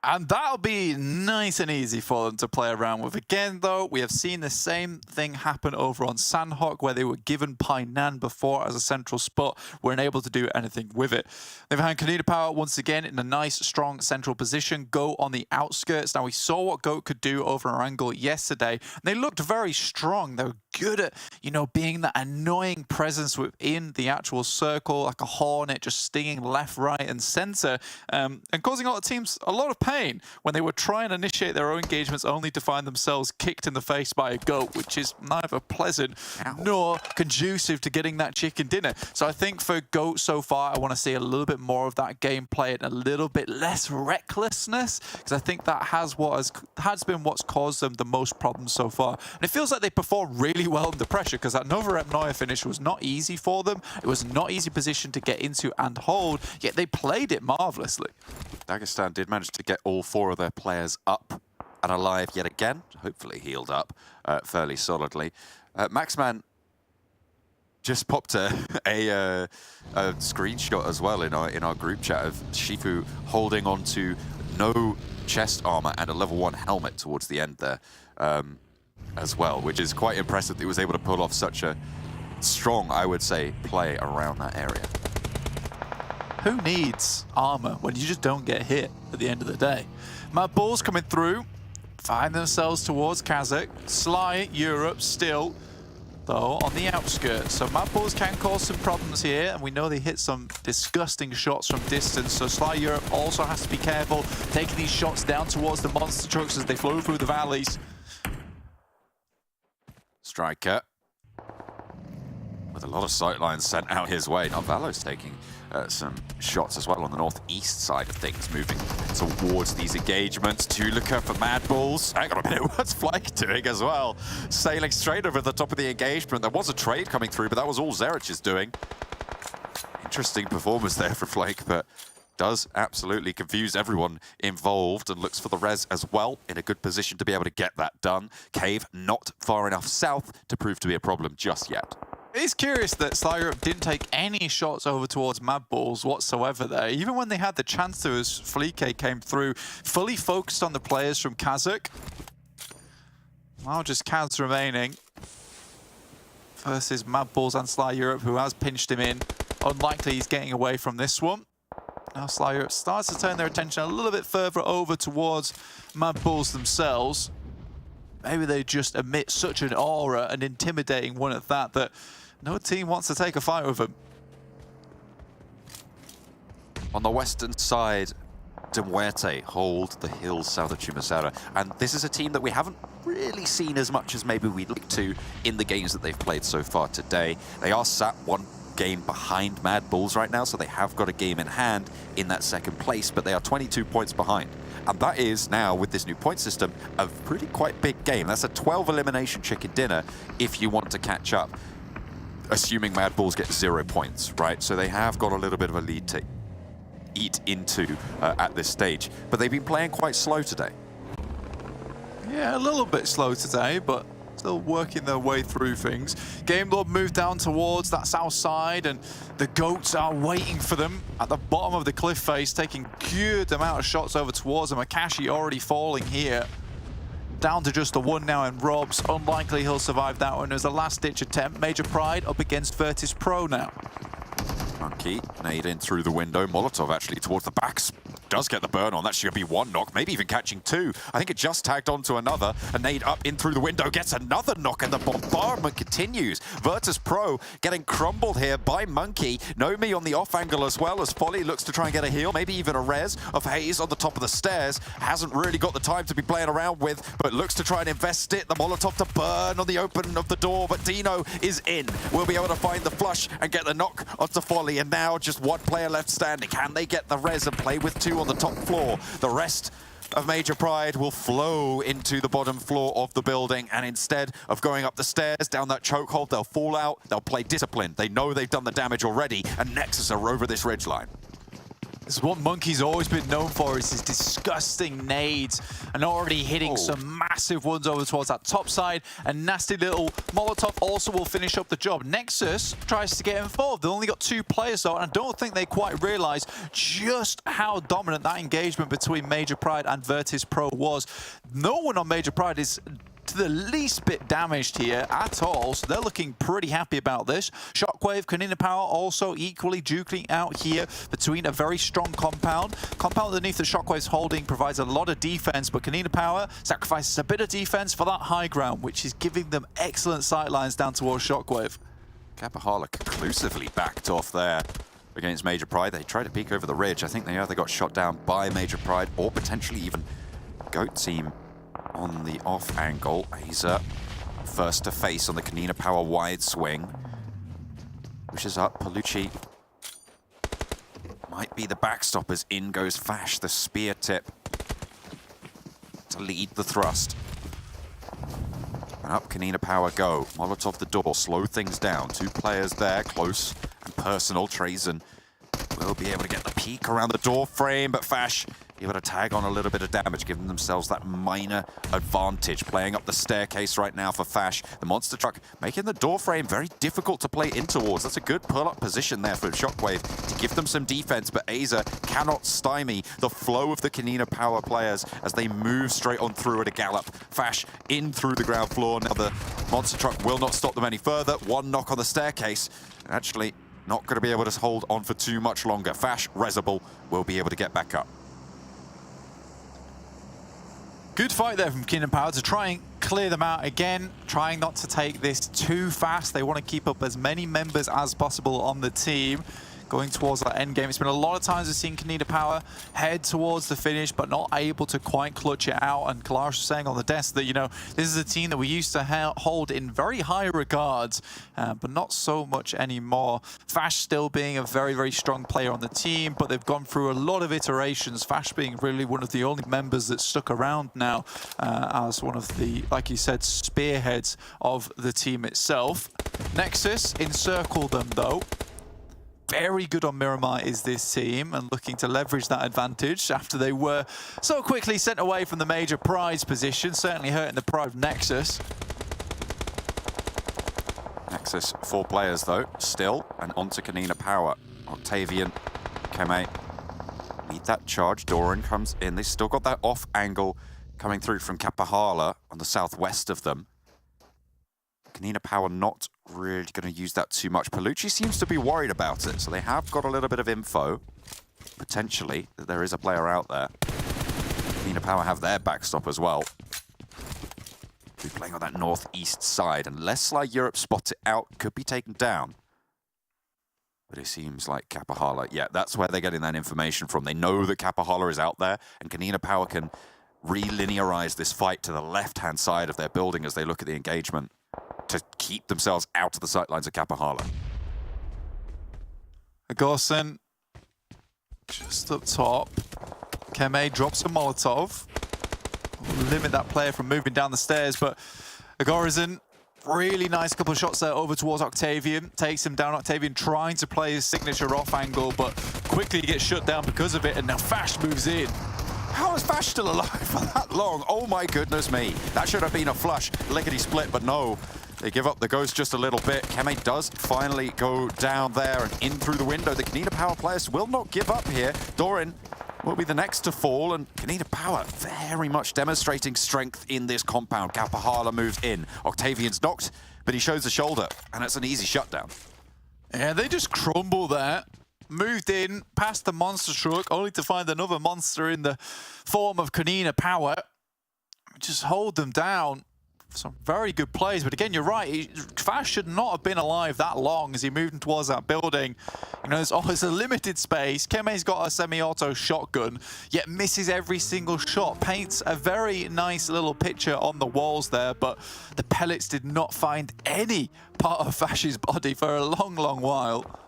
And that'll be nice and easy for them to play around with. Again, though, we have seen the same thing happen over on Sanhok, where they were given Painan before as a central spot, weren't able to do anything with it. They've had KONINA Power once again in a nice, strong central position, Go on the outskirts. Now, we saw what Goat could do over Erangel yesterday. They looked very strong. They were good at, you know, being that annoying presence within the actual circle, like a hornet, just stinging left, right, and center, and causing a lot of teams a lot of pain when they would try and initiate their own engagements, only to find themselves kicked in the face by a goat, which is neither pleasant nor conducive to getting that chicken dinner. So I think for Goat so far, I want to see a little bit more of that gameplay and a little bit less recklessness, because I think that has been what's caused them the most problems so far. And it feels like they performed really well under pressure, because that Nova Rep Noya finish was not easy for them. It was not easy position to get into and hold, yet they played it marvelously. Dagestan did manage to get all 4 of their players up and alive yet again, hopefully healed up fairly solidly. Maxman just popped a screenshot as well in our group chat of Shifu holding on to no chest armor and a level 1 helmet towards the end there as well, which is quite impressive that he was able to pull off such a strong, I would say, play around that area. Who needs armor when you just don't get hit at the end of the day? MADBULLS coming through, find themselves towards KASIK. Sly Europe still, though, on the outskirts. So MADBULLS can cause some problems here, and we know they hit some disgusting shots from distance. So Sly Europe also has to be careful, taking these shots down towards the monster trucks as they flow through the valleys. Striker with a lot of sightlines sent out his way. Now Valo's taking some shots as well on the northeast side of things, moving towards these engagements. Tulika for MADBULLS. Hang on a minute, what's Flake doing as well? Sailing straight over the top of the engagement. There was a trade coming through, but that was all Zerich is doing. Interesting performance there for Flake, but does absolutely confuse everyone involved and looks for the res as well, in a good position to be able to get that done. Cave not far enough south to prove to be a problem just yet. It's curious that Sly Europe didn't take any shots over towards MADBULLS whatsoever there. Even when they had the chance to, as Flique came through, fully focused on the players from KASIK. Well, just Kaz remaining versus MADBULLS and Sly Europe, who has pinched him in. Unlikely he's getting away from this one. Now Sly Europe starts to turn their attention a little bit further over towards MADBULLS themselves. Maybe they just emit such an aura, an intimidating one at that, that no team wants to take a fight with them. On the western side, MUERTE hold the hills south of Chumasara, and this is a team that we haven't really seen as much as maybe we'd like to in the games that they've played so far today. They are sat 1 game behind MADBULLS right now, so they have got a game in hand in that second place, but they are 22 points behind. And that is now, with this new point system, a really quite big game. That's a 12 elimination chicken dinner if you want to catch up, assuming MADBULLS get 0 points, right? So they have got a little bit of a lead to eat into at this stage, but they've been playing quite slow today. Yeah, a little bit slow today, but still working their way through things. Game Lord moved down towards that south side, and the goats are waiting for them at the bottom of the cliff face, taking good amount of shots over towards them. Akashi already falling here. Down to just the 1 now in Robs. Unlikely he'll survive that one as a last-ditch attempt. Major Pride up against VIRTUS.PRO now. Monkey nade in through the window. Molotov actually towards the backs. Does get the burn on. That should be 1 knock, maybe even catching 2. I think it just tagged onto another. A nade up in through the window, gets another knock, and the bombardment continues. VIRTUS.PRO getting crumbled here by Monkey. Nomi on the off angle as well, as Folly looks to try and get a heal, maybe even a res of Hayes on the top of the stairs. Hasn't really got the time to be playing around with, but looks to try and invest it. The Molotov to burn on the open of the door, but Dino is in. We'll be able to find the flush and get the knock onto Folly, and now just 1 player left standing. Can they get the res and play with 2 on the top floor? The rest of Major Pride will flow into the bottom floor of the building, and instead of going up the stairs down that chokehold, they'll fall out. They'll play disciplined. They know they've done the damage already, and Nexus are over this ridgeline. This is what Monkey's always been known for, is his disgusting nades, and already hitting some massive ones over towards that top side. A nasty little Molotov also will finish up the job. Nexus tries to get involved. They only got 2 players though, and I don't think they quite realize just how dominant that engagement between Major Pride and VIRTUS.PRO was. No one on Major Pride is to the least bit damaged here at all, so they're looking pretty happy about this. Shockwave, KONINA Power also equally duking out here between a very strong compound. Compound underneath the Shockwave's holding provides a lot of defense, but KONINA Power sacrifices a bit of defense for that high ground, which is giving them excellent sightlines down towards Shockwave. Kapahala conclusively backed off there against Major Pride. They tried to peek over the ridge. I think they either got shot down by Major Pride or potentially even Goat Team on the off angle. Aza first to face on the KONINA Power wide swing. Pushes up, Palucci might be the backstop as in goes Fash, the spear tip to lead the thrust. And up KONINA Power go. Molotov the door, slow things down. 2 players there, close and personal. Trazen will be able to get the peek around the door frame, but Fash able to tag on a little bit of damage, giving themselves that minor advantage. Playing up the staircase right now for Fash. The monster truck making the door frame very difficult to play in towards. That's a good pull-up position there for Shockwave to give them some defense, but Aza cannot stymie the flow of the KONINA Power players as they move straight on through at a gallop. Fash in through the ground floor. Now the monster truck will not stop them any further. One knock on the staircase. Actually, not going to be able to hold on for too much longer. Fash, Rezable will be able to get back up. Good fight there from KONINA Power to try and clear them out again, trying not to take this too fast. They want to keep up as many members as possible on the team. Going towards that end game. It's been a lot of times we've seen KONINA Power head towards the finish, but not able to quite clutch it out. And Kalash was saying on the desk that, you know, this is a team that we used to hold in very high regards, but not so much anymore. Fash still being a very, very strong player on the team, but they've gone through a lot of iterations. Fash being really one of the only members that stuck around now as one of the, like you said, spearheads of the team itself. Nexus encircle them though. Very good on Miramar is this team, and looking to leverage that advantage after they were so quickly sent away from the major prize position, certainly hurting the pride of Nexus. Nexus, 4 players though, still, and onto KONINA Power. Octavian, Keme, need that charge. Doran comes in. They've still got that off angle coming through from Kapahala on the southwest of them. KONINA Power not really going to use that too much. Palucci seems to be worried about it, so they have got a little bit of info, potentially, that there is a player out there. KONINA Power have their backstop as well. Be playing on that northeast side, unless like Europe spot it out, could be taken down. But it seems like Kapahala, yeah, that's where they're getting that information from. They know that Kapahala is out there, and KONINA Power can re-linearize this fight to the left-hand side of their building as they look at the engagement, to keep themselves out of the sightlines of Kapahala. Gorson just up top. Keme drops a Molotov. Limit that player from moving down the stairs, but Agorizon, really nice couple of shots there over towards Octavian. Takes him down. Octavian trying to play his signature off angle, but quickly gets shut down because of it, and now Fash moves in. How is Fash still alive for that long? Oh my goodness me. That should have been a flush, lickety split, but no. They give up the ghost just a little bit. Keme does finally go down there and in through the window. The KONINA Power players will not give up here. Doran will be the next to fall, and KONINA Power very much demonstrating strength in this compound. Kapahala moves in. Octavian's knocked, but he shows the shoulder, and it's an easy shutdown. Yeah, they just crumble there. Moved in, past the monster truck, only to find another monster in the form of KONINA Power. Just hold them down. Some very good plays, but again, you're right. Fash should not have been alive that long as he moved towards that building. You know, there's a limited space. Keme's got a semi-auto shotgun, yet misses every single shot. Paints a very nice little picture on the walls there, but the pellets did not find any part of Fash's body for a long, long while.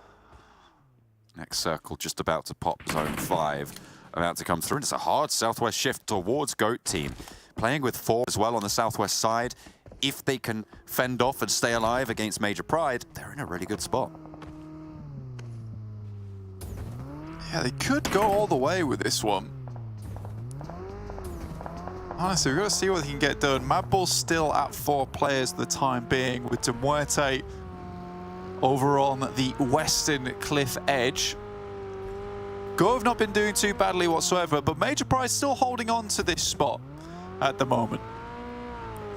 Next circle just about to pop zone 5. About to come through. And it's a hard southwest shift towards GOAT team. Playing with 4 as well on the southwest side. If they can fend off and stay alive against Major Pride, they're in a really good spot. Yeah, they could go all the way with this one. Honestly, we've got to see what they can get done. MADBULLS still at 4 players for the time being, with MUERTE over on the western cliff edge. Go have not been doing too badly whatsoever, but Major Pride still holding on to this spot at the moment.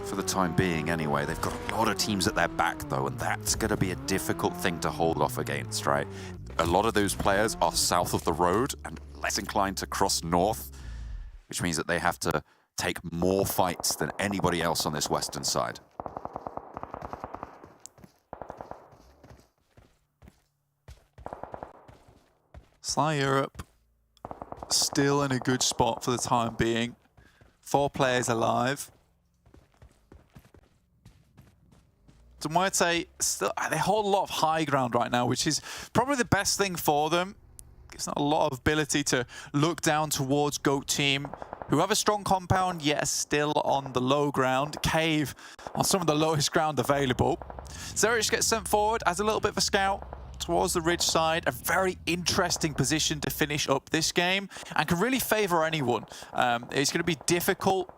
For the time being anyway. They've got a lot of teams at their back though, and that's going to be a difficult thing to hold off against, right? A lot of those players are south of the road and less inclined to cross north, which means that they have to take more fights than anybody else on this western side. Sly Europe still in a good spot for the time being. 4 players alive. MUERTE still, they hold a lot of high ground right now, which is probably the best thing for them. Gives them a lot of ability to look down towards GOAT team, who have a strong compound, yet still on the low ground. Cave on some of the lowest ground available. Zerich gets sent forward as a little bit of a scout. towards the ridge side. A very interesting position to finish up this game and can really favor anyone. It's going to be difficult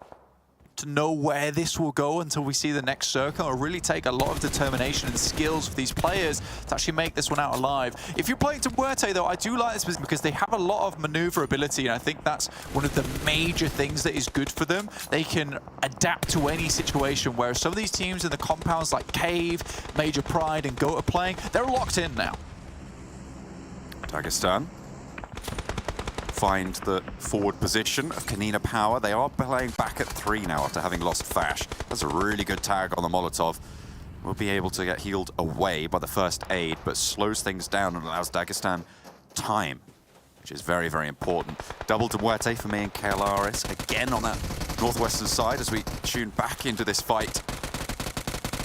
to know where this will go until we see the next circle. It'll really take a lot of determination and skills for these players to actually make this one out alive. If you're playing to MUERTE though, I do like this position because they have a lot of maneuverability, and I think that's one of the major things that is good for them. They can adapt to any situation, whereas some of these teams in the compounds like Cave, Major Pride and GOAT are playing, they're locked in now. Dagestan find the forward position of KONINA Power. They are playing back at 3 now after having lost Fash. That's a really good tag on the Molotov. Will be able to get healed away by the first aid, but slows things down and allows Dagestan time, which is very, very important. Double to MUERTE for me and KLRS again on that northwestern side as we tune back into this fight.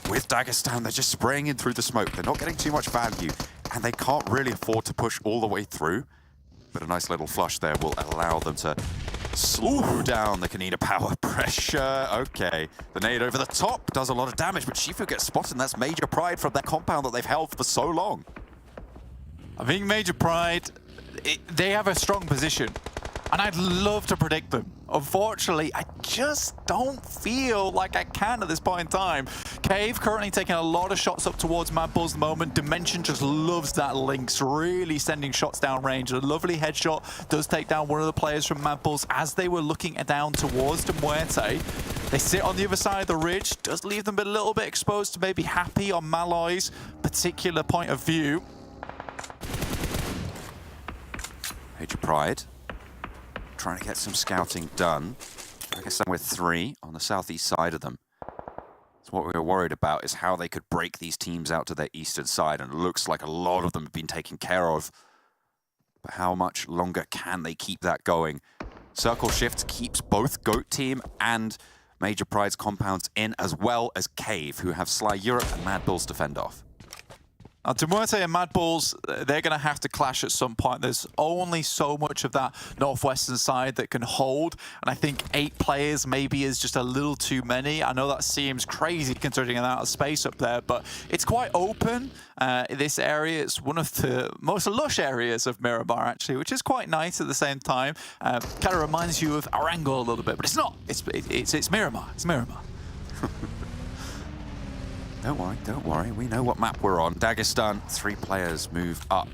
With Dagestan, they're just spraying in through the smoke. They're not getting too much value, and they can't really afford to push all the way through. But a nice little flush there will allow them to slow down the KONINA Power pressure. Okay, the nade over the top does a lot of damage, but Shifu gets spotted, and that's Major Pride from that compound that they've held for so long. I think Major Pride, they have a strong position, and I'd love to predict them. Unfortunately, I just don't feel like I can at this point in time. Cave currently taking a lot of shots up towards MADBULLS at the moment. Dimension just loves that Lynx, really sending shots down range. A lovely headshot does take down one of the players from MADBULLS as they were looking down towards the MUERTE. They sit on the other side of the ridge, does leave them a little bit exposed to maybe Happy on Malloy's particular point of view. Major Pride trying to get some scouting done. I guess I'm with 3 on the southeast side of them. So what we were worried about is how they could break these teams out to their eastern side, and it looks like a lot of them have been taken care of. But how much longer can they keep that going? Circle Shift keeps both GOAT team and Major Pride's compounds in, as well as Cave, who have Sly Europe and MADBULLS to fend off. Now, to MUERTE and MADBULLS, they're going to have to clash at some point. There's only so much of that northwestern side that can hold, and I think 8 players maybe is just a little too many. I know that seems crazy considering the amount of space up there, but it's quite open. This area is one of the most lush areas of Miramar, actually, which is quite nice at the same time. Kind of reminds you of Erangel a little bit, but it's not. It's Miramar. It's Miramar. Don't worry. We know what map we're on. Dagestan, 3 players moved up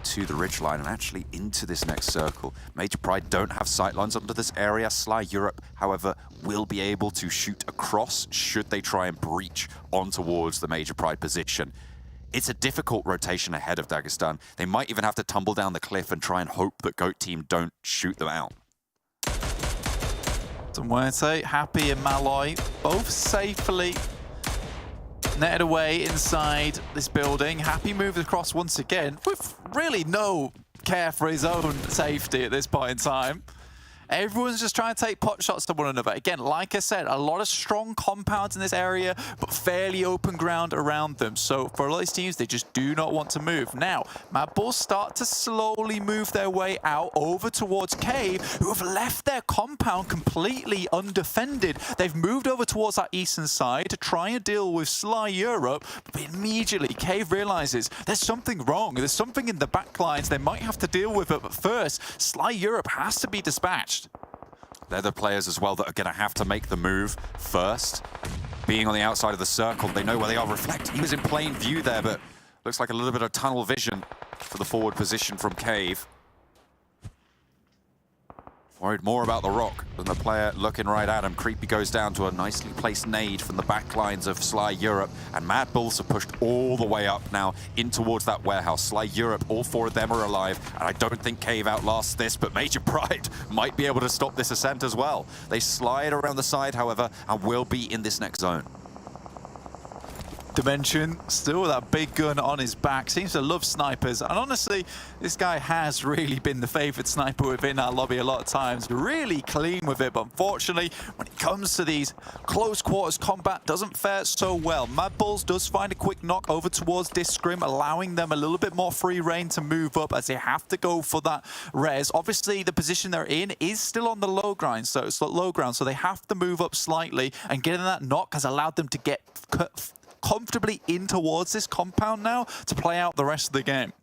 to the ridgeline and actually into this next circle. Major Pride don't have sightlines onto this area. Sly Europe, however, will be able to shoot across should they try and breach on towards the Major Pride position. It's a difficult rotation ahead of Dagestan. They might even have to tumble down the cliff and try and hope that GOAT team don't shoot them out. MUERTE, Happy and Malloy, both safely netted away inside this building. Happy moved across once again with really no care for his own safety at this point in time. Everyone's just trying to take pot shots to one another. Again, like I said, a lot of strong compounds in this area, but fairly open ground around them. So for a lot of these teams, they just do not want to move. Now, MADBULLS start to slowly move their way out over towards Cave, who have left their compound completely undefended. They've moved over towards that eastern side to try and deal with Sly Europe, but immediately Cave realizes there's something wrong. There's something in the back lines. They might have to deal with it, but first, Sly Europe has to be dispatched. They're the players as well that are going to have to make the move first. Being on the outside of the circle, they know where they are. Reflect, he was in plain view there, but looks like a little bit of tunnel vision for the forward position from Cave. Worried more about the rock than the player looking right at him. Creepy goes down to a nicely placed nade from the back lines of Sly Europe, and MADBULLS have pushed all the way up now in towards that warehouse. Sly Europe, all 4 of them are alive, and I don't think Cave outlasts this, but Major Pride might be able to stop this ascent as well. They slide around the side, however, and will be in this next zone. Dimension, still with that big gun on his back, seems to love snipers, and honestly, this guy has really been the favorite sniper within our lobby a lot of times. Really clean with it, but unfortunately, when it comes to these close quarters combat, doesn't fare so well. MADBULLS does find a quick knock over towards Discrim, allowing them a little bit more free reign to move up as they have to go for that res. Obviously, the position they're in is still on the low ground, so it's low ground, so they have to move up slightly, and getting that knock has allowed them to get comfortably in towards this compound now to play out the rest of the game.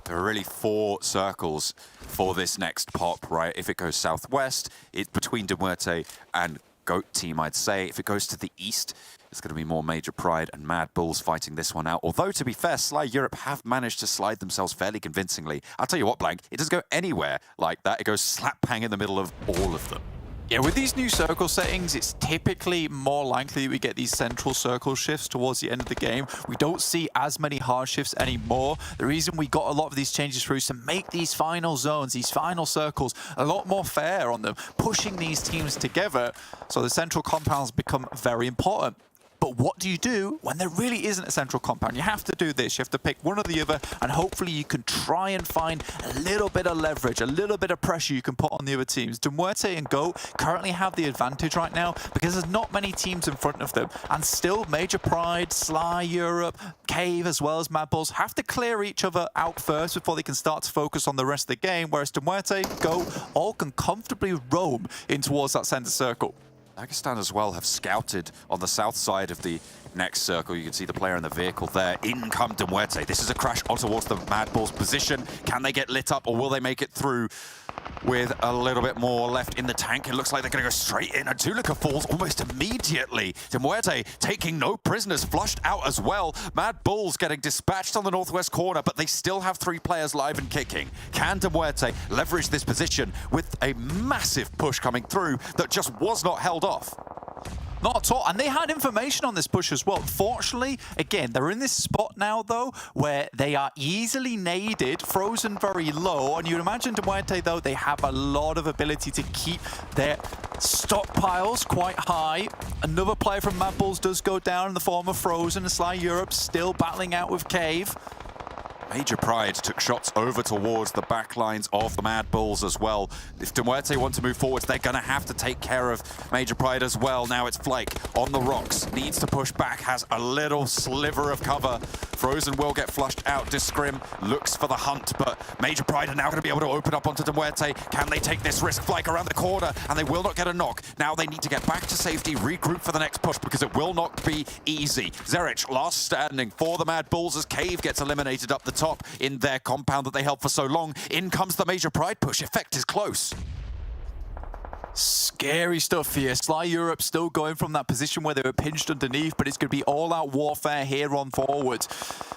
There are really 4 circles for this next pop, right? If it goes southwest, it's between MUERTE and GOAT team, I'd say. If it goes to the east, it's going to be more Major Pride and MADBULLS fighting this one out. Although, to be fair, Sly Europe have managed to slide themselves fairly convincingly. I'll tell you what, Blank, it doesn't go anywhere like that. It goes slap bang in the middle of all of them. Yeah, with these new circle settings, it's typically more likely we get these central circle shifts towards the end of the game. We don't see as many hard shifts anymore. The reason we got a lot of these changes through is to make these final zones, these final circles, a lot more fair on them, pushing these teams together. So the central compounds become very important. But what do you do when there really isn't a central compound? You have to do this. You have to pick one or the other, and hopefully you can try and find a little bit of leverage, a little bit of pressure you can put on the other teams. MUERTE and GOAT currently have the advantage right now because there's not many teams in front of them. And still, Major Pride, Sly Europe, Cave, as well as MADBULLS have to clear each other out first before they can start to focus on the rest of the game, whereas MUERTE, GOAT, all can comfortably roam in towards that center circle. Dagestan as well have scouted on the south side of the next circle. You can see the player in the vehicle there. In come MUERTE. This is a crash on towards the MADBULLS position. Can they get lit up, or will they make it through with a little bit more left in the tank? It looks like they're going to go straight in. And Tulika falls almost immediately. MUERTE taking no prisoners, flushed out as well. MADBULLS getting dispatched on the northwest corner, but they still have 3 players live and kicking. Can MUERTE leverage this position with a massive push coming through that just was not held off? Not at all. And they had information on this push as well. Fortunately, again, they're in this spot now, though, where they are easily naded, frozen very low. And you'd imagine MUERTE, though, they have a lot of ability to keep their stockpiles quite high. Another player from MADBULLS does go down in the form of Frozen. And Sly Europe still battling out with Cave. Major Pride took shots over towards the back lines of the MADBULLS as well. If MUERTE want to move forwards, they're going to have to take care of Major Pride as well. Now it's Flake on the rocks, needs to push back, has a little sliver of cover. Frozen will get flushed out. Discrim looks for the hunt, but Major Pride are now going to be able to open up onto MUERTE. Can they take this risk? Flake around the corner, and they will not get a knock. Now they need to get back to safety, regroup for the next push, because it will not be easy. Zerich, last standing for the MADBULLS as Cave gets eliminated up the top in their compound that they held for so long. In comes the Major Pride push. Effect is close. Scary stuff here. Sly Europe still going from that position where they were pinched underneath, but it's going to be all-out warfare here on forward.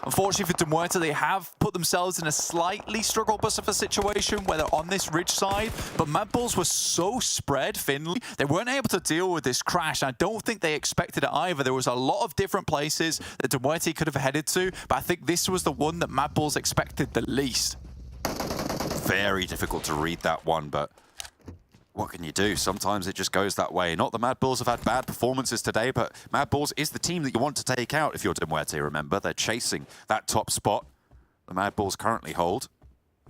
Unfortunately for MUERTE, they have put themselves in a slightly struggle bus of a situation where they're on this ridge side, but MADBULLS were so spread thinly, they weren't able to deal with this crash. I don't think they expected it either. There was a lot of different places that MUERTE could have headed to, but I think this was the one that MADBULLS expected the least. Very difficult to read that one, but what can you do? Sometimes it just goes that way. Not the MADBULLS have had bad performances today, but MADBULLS is the team that you want to take out if you're MUERTE, remember. They're chasing that top spot. The MADBULLS currently hold.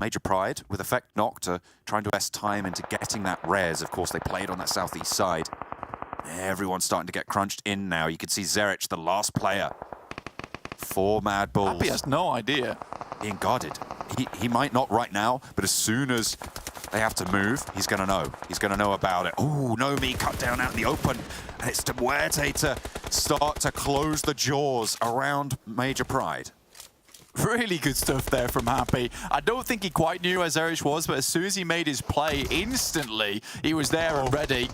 Major Pride with effect knock to trying to invest time into getting that res. Of course, they played on that southeast side. Everyone's starting to get crunched in now. You can see Zerich, the last player for MADBULLS. Happy has no idea. Being guarded. He might not right now, but as soon as they have to move, he's going to know. He's going to know about it. Ooh, Nomi cut down out in the open. And it's MUERTE to start to close the jaws around Major Pride. Really good stuff there from Happy. I don't think he quite knew where Zerich was, but as soon as he made his play, instantly he was there and ready.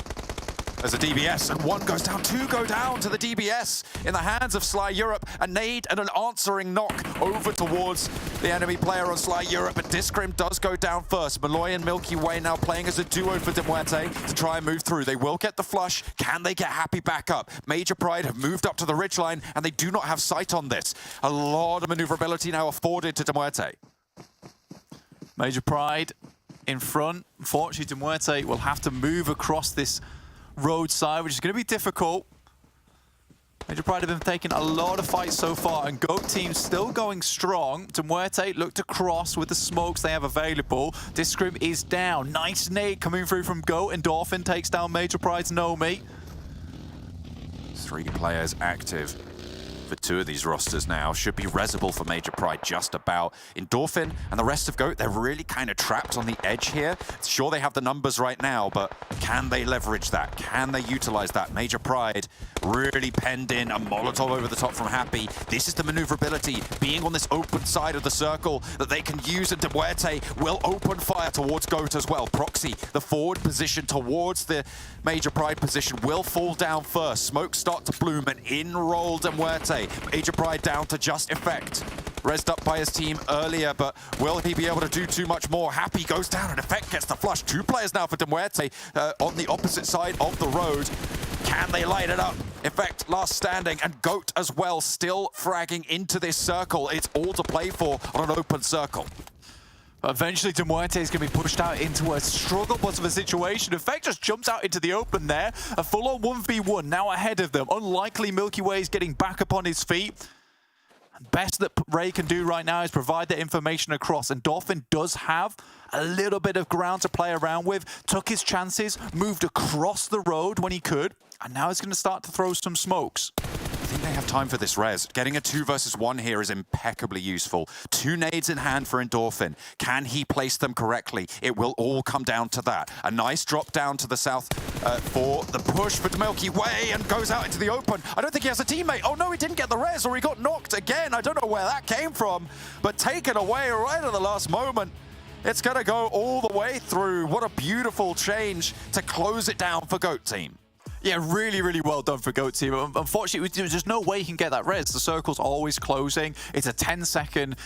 There's a DBS, and 1 goes down, 2 go down to the DBS in the hands of Sly Europe. A nade and an answering knock over towards the enemy player on Sly Europe, but Discrim does go down first. Malloy and Milky Way now playing as a duo for MUERTE to try and move through. They will get the flush. Can they get Happy back up? Major Pride have moved up to the ridgeline, and they do not have sight on this. A lot of maneuverability now afforded to MUERTE. Major Pride in front. Unfortunately, MUERTE will have to move across this roadside, which is going to be difficult. Major Pride have been taking a lot of fights so far, and GOAT team still going strong. MUERTE look to cross with the smokes they have available. Discrim is down. Nice nade coming through from GOAT, and Dolphin takes down Major Pride's Nomi. 3 players active for with 2 of these rosters now. Should be Reservoir for Major Pride just about. Endorphin and the rest of GOAT, they're really kind of trapped on the edge here. Sure, they have the numbers right now, but can they leverage that? Can they utilize that? Major Pride really penned in a Molotov over the top from Happy. This is the maneuverability, being on this open side of the circle that they can use, and MUERTE will open fire towards GOAT as well. Proxy, the forward position towards the Major Pride position, will fall down first. Smoke start to bloom, and in rolled MUERTE. Major Pride down to just Effect. Rezzed up by his team earlier, but will he be able to do too much more? Happy goes down, and Effect gets the flush. 2 players now for MUERTE on the opposite side of the road. Can they light it up? Effect last standing, and GOAT as well, still fragging into this circle. It's all to play for on an open circle. Eventually, MUERTE is going to be pushed out into a struggle bus of a situation. Effect just jumps out into the open there. A full-on 1v1 now ahead of them. Unlikely Milky Way is getting back up on his feet. Best that Ray can do right now is provide that information across. And Dolphin does have a little bit of ground to play around with. Took his chances, moved across the road when he could. And now he's going to start to throw some smokes. I think they have time for this res. Getting a 2 versus 1 here is impeccably useful. 2 nades in hand for Endorphin. Can he place them correctly? It will all come down to that. A nice drop down to the south for the push for Milky Way, and goes out into the open. I don't think he has a teammate. Oh no, he didn't get the res, or he got knocked again. I don't know where that came from, but taken away right at the last moment. It's going to go all the way through. What a beautiful change to close it down for GOAT team. Yeah, really, really well done for GOAT team. Unfortunately, there's just no way he can get that res. The circle's always closing. It's a 10-second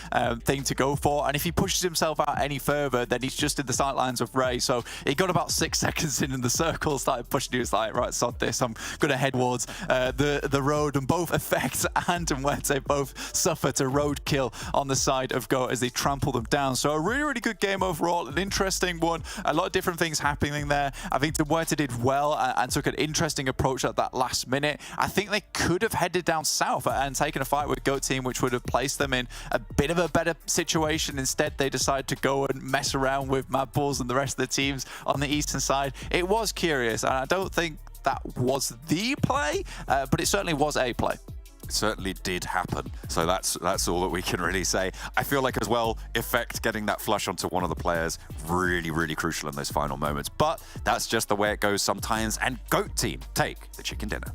thing to go for. And if he pushes himself out any further, then he's just in the sightlines of Ray. So he got about 6 seconds in, and the circle started pushing. He was like, right, sod this. I'm going to head towards the road. And both Effect and MUERTE both suffer to roadkill on the side of GOAT as they trample them down. So a really, really good game overall. An interesting one. A lot of different things happening there. I think MUERTE did well and took an interesting approach at that last minute. I think they could have headed down south and taken a fight with GOAT team, which would have placed them in a bit of a better situation. Instead, they decided to go and mess around with MADBULLS and the rest of the teams on the eastern side. It was curious, and I don't think that was the play, but it certainly was a play. It certainly did happen. So that's all that we can really say. I feel like as well, Effect getting that flush onto one of the players, really, really crucial in those final moments. But that's just the way it goes sometimes. And GOAT team take the chicken dinner.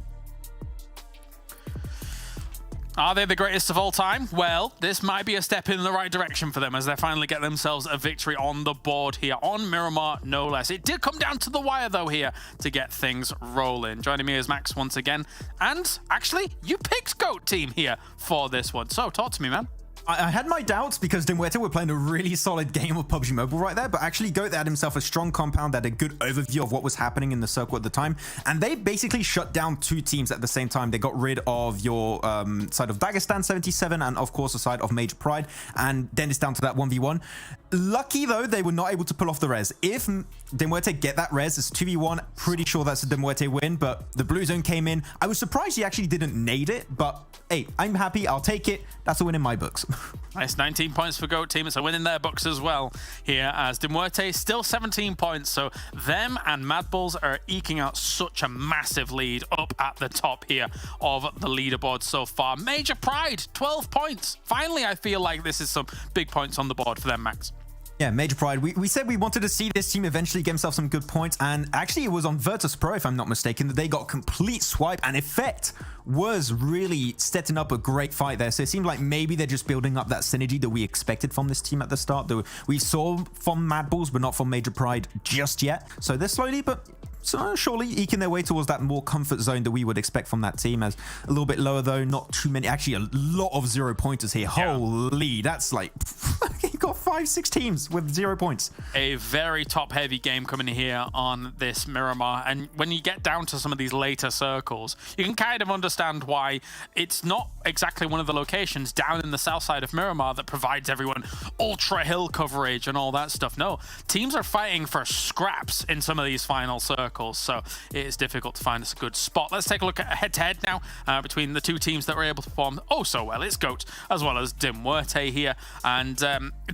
Are they the greatest of all time? Well, this might be a step in the right direction for them as they finally get themselves a victory on the board here on Miramar, no less. It did come down to the wire, though, here to get things rolling. Joining me is Max once again. And actually, you picked GOAT team here for this one. So talk to me, man. I had my doubts because MUERTE were playing a really solid game of PUBG Mobile right there, but actually GOAT had himself a strong compound, that had a good overview of what was happening in the circle at the time, and they basically shut down 2 teams at the same time. They got rid of your side of Dagestan 77 and of course the side of Major Pride, and then it's down to that 1v1. Lucky though, they were not able to pull off the res. If MUERTE get that res, it's 2v1, pretty sure that's a MUERTE win, but the blue zone came in. I was surprised he actually didn't nade it, but hey, I'm happy, I'll take it. That's a win in my books. Nice, 19 points for GOAT team. It's a win in their books as well here, as MUERTE still 17 points. So them and MADBULLS are eking out such a massive lead up at the top here of the leaderboard so far. Major Pride, 12 points. Finally, I feel like this is some big points on the board for them, Max. Yeah, Major Pride. We said we wanted to see this team eventually get themselves some good points, and actually it was on VIRTUS.PRO, if I'm not mistaken, that they got complete swipe, and Effect was really setting up a great fight there. So it seemed like maybe they're just building up that synergy that we expected from this team at the start, that we saw from MADBULLS, but not from Major Pride just yet. So they're slowly, but surely eking their way towards that more comfort zone that we would expect from that team. As a little bit lower though, not too many, actually a lot of 0 pointers here. Yeah. Holy, that's like you got 5-6 teams with 0 points. A very top heavy game coming here on this Miramar, and when you get down to some of these later circles, you can kind of understand why it's not exactly one of the locations down in the south side of Miramar that provides everyone ultra hill coverage and all that stuff. No, teams are fighting for scraps in some of these final circles, so it is difficult to find a good spot. Let's take a look at a head-to-head now between the 2 teams that were able to perform oh so well. It's GOAT as well as MUERTE here, and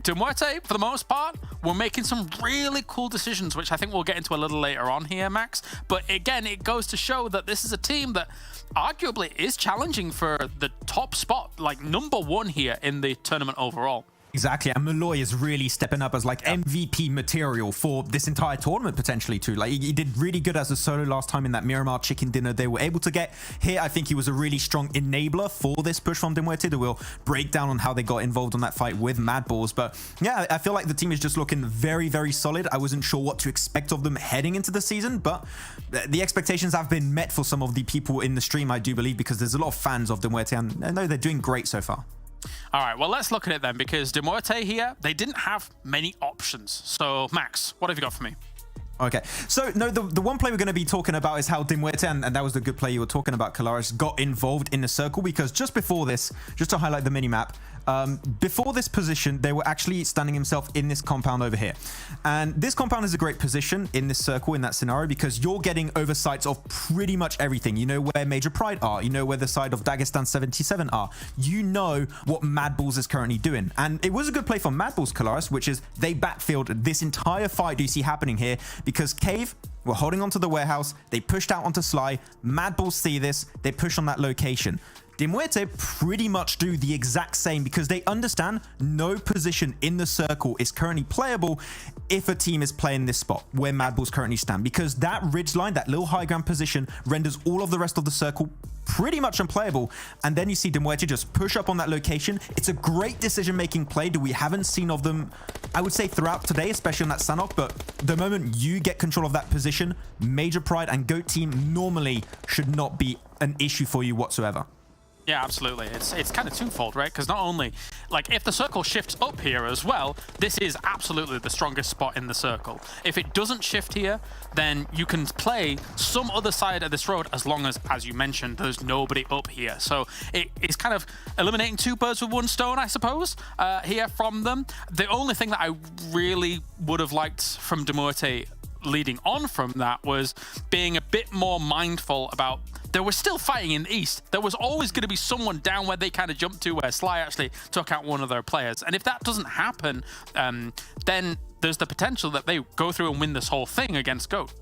DeMuerte, for the most part, were making some really cool decisions, which I think we'll get into a little later on here, Max. But again, it goes to show that this is a team that arguably is challenging for the top spot, like #1 here in the tournament overall. Exactly, and Malloy is really stepping up as like MVP material for this entire tournament potentially too. Like he did really good as a solo last time in that Miramar chicken dinner they were able to get. Here, I think he was a really strong enabler for this push from DeMuerte that will break down on how they got involved on that fight with MADBULLS. But yeah, I feel like the team is just looking very, very solid. I wasn't sure what to expect of them heading into the season, but the expectations have been met for some of the people in the stream, I do believe, because there's a lot of fans of DeMuerte, and I know they're doing great so far. All right, well, let's look at it then, because DeMuerte here, they didn't have many options. So, Max, what have you got for me? Okay, so no, the one play we're going to be talking about is how DeMuerte, and that was the good play you were talking about, Kalaris, got involved in the circle, because just before this, just to highlight the mini-map, before this position, they were actually standing himself in this compound over here. And this compound is a great position in this circle, in that scenario, because you're getting oversights of pretty much everything. You know where Major Pride are, you know where the side of Dagestan 77 are, you know what MADBULLS is currently doing. And it was a good play for MADBULLS, Kalaris, which is they backfilled this entire fight you see happening here, because Cave were holding onto the warehouse, they pushed out onto Sly, MADBULLS see this, they push on that location. DeMuerte pretty much do the exact same, because they understand no position in the circle is currently playable if a team is playing this spot where MADBULLS currently stand, because that ridge line, that little high ground position, renders all of the rest of the circle pretty much unplayable. And then you see DeMuerte just push up on that location. It's a great decision-making play that we haven't seen of them, I would say, throughout today, especially on that Sanhok. But the moment you get control of that position, Major Pride and GOAT team normally should not be an issue for you whatsoever. Yeah, absolutely. It's kind of twofold, right? Because not only, like, if the circle shifts up here as well, this is absolutely the strongest spot in the circle. If it doesn't shift here, then you can play some other side of this road, as long as you mentioned, there's nobody up here. So it's kind of eliminating two birds with one stone, I suppose, here from them. The only thing that I really would have liked from DeMuerte leading on from that was being a bit more mindful about, they were still fighting in the east. There was always going to be someone down where they kind of jumped to, where Sly actually took out one of their players. And if that doesn't happen, then there's the potential that they go through and win this whole thing against GOAT.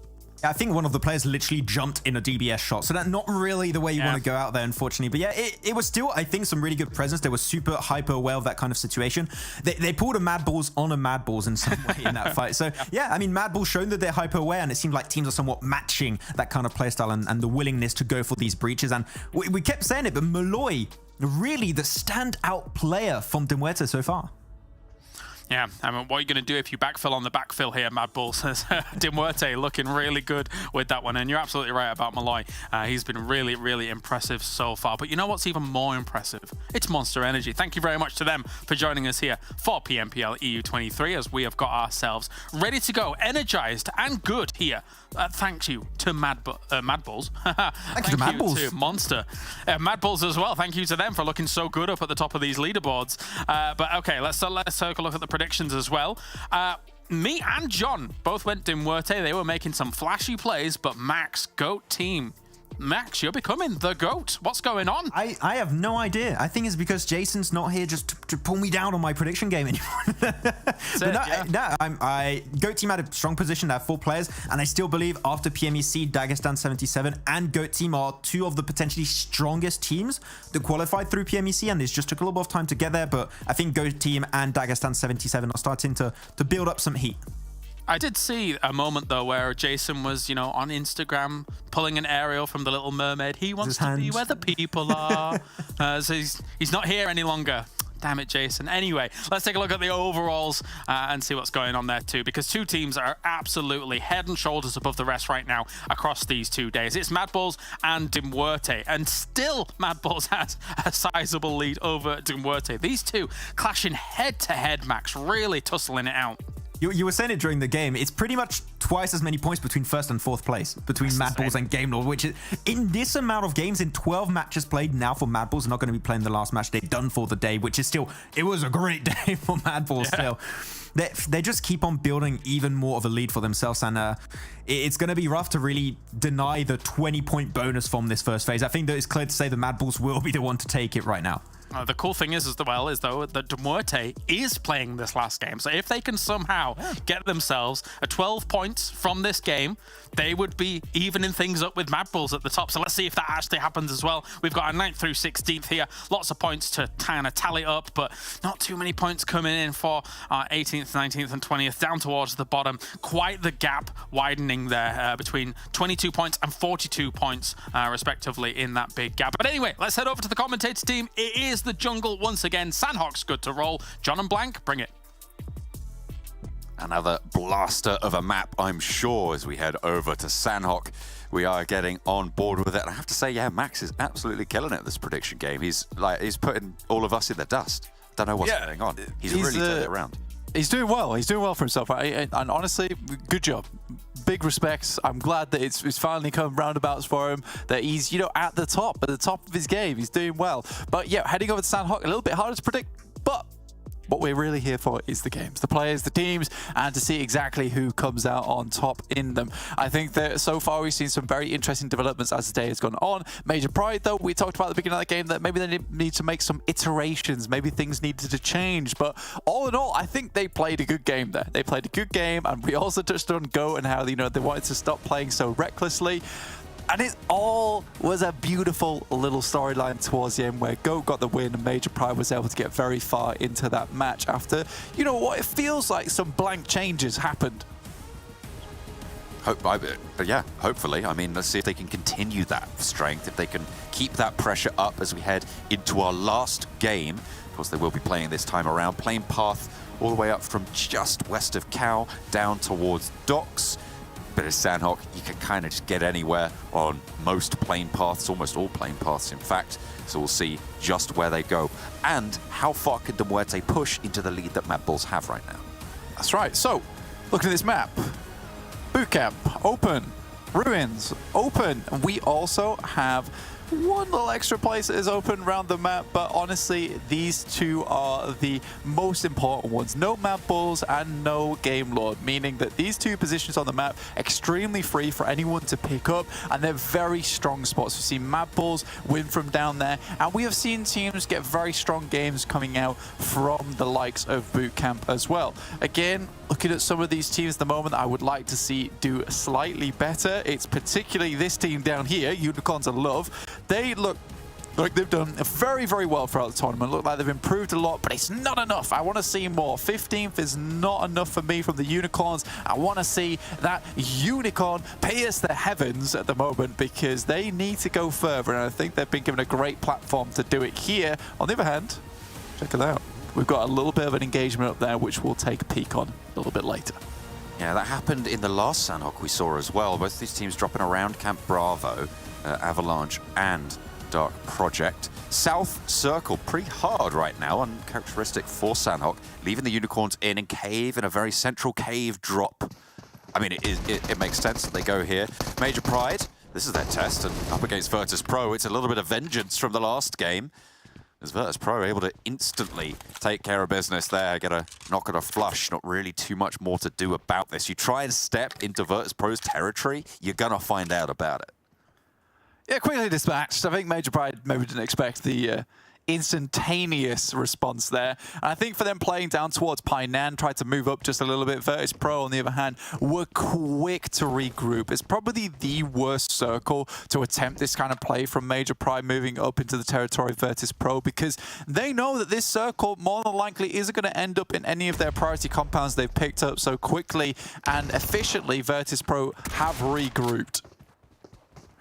I think one of the players literally jumped in a DBS shot, so that's not really the way you want to go out there, unfortunately. But yeah, it was still, I think, some really good presence. They were super hyper aware of that kind of situation. They pulled a MADBULLS on a MADBULLS in some way in that fight. So yeah, I mean, MADBULLS shown that they're hyper aware, and it seemed like teams are somewhat matching that kind of playstyle and the willingness to go for these breaches. And we kept saying it, but Malloy, really the standout player from DeMuerte so far. Yeah, I mean, what are you going to do if you backfill on the backfill here, MADBULLS? DeMuerte looking really good with that one, and you're absolutely right about Malloy. He's been really, really impressive so far. But you know what's even more impressive? It's Monster Energy. Thank you very much to them for joining us here for PMPL EU 23, as we have got ourselves ready to go, energized and good here. Thank you to MADBULLS. Thank you to MADBULLS. To Monster. MADBULLS as well. Thank you to them for looking so good up at the top of these leaderboards. But okay, let's take a look at the predictions as well. Me and John both went DeMuerte. They were making some flashy plays, but Max, GOAT team. Max, you're becoming the GOAT. What's going on? I have no idea. I think it's because Jason's not here just to pull me down on my prediction game anymore. GOAT team had a strong position. They have 4 players, and I still believe after PMEC, Dagestan 77 and GOAT team are 2 of the potentially strongest teams that qualified through PMEC, and it just took a little bit of time to get there, but I think GOAT team and Dagestan 77 are starting to build up some heat. I did see a moment, though, where Jason was, you know, on Instagram pulling an aerial from The Little Mermaid. He wants to be where the people are. So he's not here any longer. Damn it, Jason. Anyway, let's take a look at the overalls and see what's going on there too, because 2 teams are absolutely head and shoulders above the rest right now across these 2 days. It's MADBULLS and DeMuerte, and still MADBULLS has a sizable lead over DeMuerte. These 2 clashing head to head, Max, really tussling it out. You were saying it during the game. It's pretty much twice as many points between 1st and 4th place between MADBULLS and Game Lord, which is in this amount of games, in 12 matches played now for MADBULLS. Not going to be playing the last match they've done for the day, which is still, it was a great day for MADBULLS still. They just keep on building even more of a lead for themselves, and it's going to be rough to really deny the 20-point bonus from this first phase. I think that it's clear to say the MADBULLS will be the one to take it right now. The cool thing is, though, that MUERTE is playing this last game. So if they can somehow get themselves a 12 points from this game, they would be evening things up with MADBULLS at the top. So let's see if that actually happens as well. We've got a 9th through 16th here. Lots of points to kind of tally up, but not too many points coming in for our 18th, 19th, and 20th down towards the bottom. Quite the gap widening there between 22 points and 42 points, respectively, in that big gap. But anyway, let's head over to the commentator team. It is the jungle once again. Sanhok's good to roll. John and Blank, bring it. Another blaster of a map, I'm sure, as we head over to Sanhok. We are getting on board with it. And I have to say, yeah, Max is absolutely killing it this prediction game. He's putting all of us in the dust. Don't know what's going on. He's really turned it around. He's doing well. He's doing well for himself. And honestly, good job. Big respects. I'm glad that it's finally come roundabouts for him, that he's, you know, at the top of his game. He's doing well. But yeah, heading over to Sanhok, a little bit harder to predict, but what we're really here for is the games, the players, the teams, and to see exactly who comes out on top in them. I think that so far we've seen some very interesting developments as the day has gone on. Major Pride, though, we talked about at the beginning of the game that maybe they need to make some iterations, maybe things needed to change, but all in all, I think they played a good game there. They played a good game, and we also touched on Go and how, you know, they wanted to stop playing so recklessly. And it all was a beautiful little storyline towards the end where Go got the win and Major Pride was able to get very far into that match after, you know, what it feels like some blank changes happened. But yeah, hopefully. I mean, let's see if they can continue that strength, if they can keep that pressure up as we head into our last game. Of course, they will be playing this time around. Playing path all the way up from just west of Cow down towards Docks. But as Sanhok, you can kind of just get anywhere on most plane paths, almost all plane paths, in fact. So we'll see just where they go and how far can MUERTE push into the lead that MADBULLS have right now. That's right. So, looking at this map, Bootcamp, open. Ruins, open. And we also have one little extra place that is open around the map, but honestly, these two are the most important ones. No MADBULLS and no Game Lord, meaning that these two positions on the map extremely free for anyone to pick up, and they're very strong spots. We've seen MADBULLS win from down there, and we have seen teams get very strong games coming out from the likes of Bootcamp as well. Again, looking at some of these teams at the moment, I would like to see do slightly better. It's particularly this team down here, Unicorns of Love. They look like they've done very, very well throughout the tournament. Look like they've improved a lot, but it's not enough. I want to see more. 15th is not enough for me from the Unicorns. I want to see that Unicorn pierce the heavens at the moment because they need to go further, and I think they've been given a great platform to do it here. On the other hand, check it out. We've got a little bit of an engagement up there, which we'll take a peek on a little bit later. Yeah, that happened in the last Sanhok we saw as well. Both these teams dropping around Camp Bravo, Avalanche and Dark Project. South Circle pretty hard right now, uncharacteristic for Sanhok, leaving the Unicorns in and Cave in a very central cave drop. I mean, it makes sense that they go here. Major Pride, this is their test, and up against VIRTUS.PRO, it's a little bit of vengeance from the last game. As VIRTUS.PRO able to instantly take care of business there, get a knock and a flush. Not really too much more to do about this. You try and step into VIRTUS.PRO's territory, you're gonna find out about it. Yeah, quickly dispatched. I think Major Pride maybe didn't expect the instantaneous response there. And I think for them playing down towards Painan, tried to move up just a little bit. VIRTUS.PRO, on the other hand, were quick to regroup. It's probably the worst circle to attempt this kind of play from Major Pride moving up into the territory of VIRTUS.PRO because they know that this circle more than likely isn't going to end up in any of their priority compounds they've picked up so quickly and efficiently. VIRTUS.PRO have regrouped.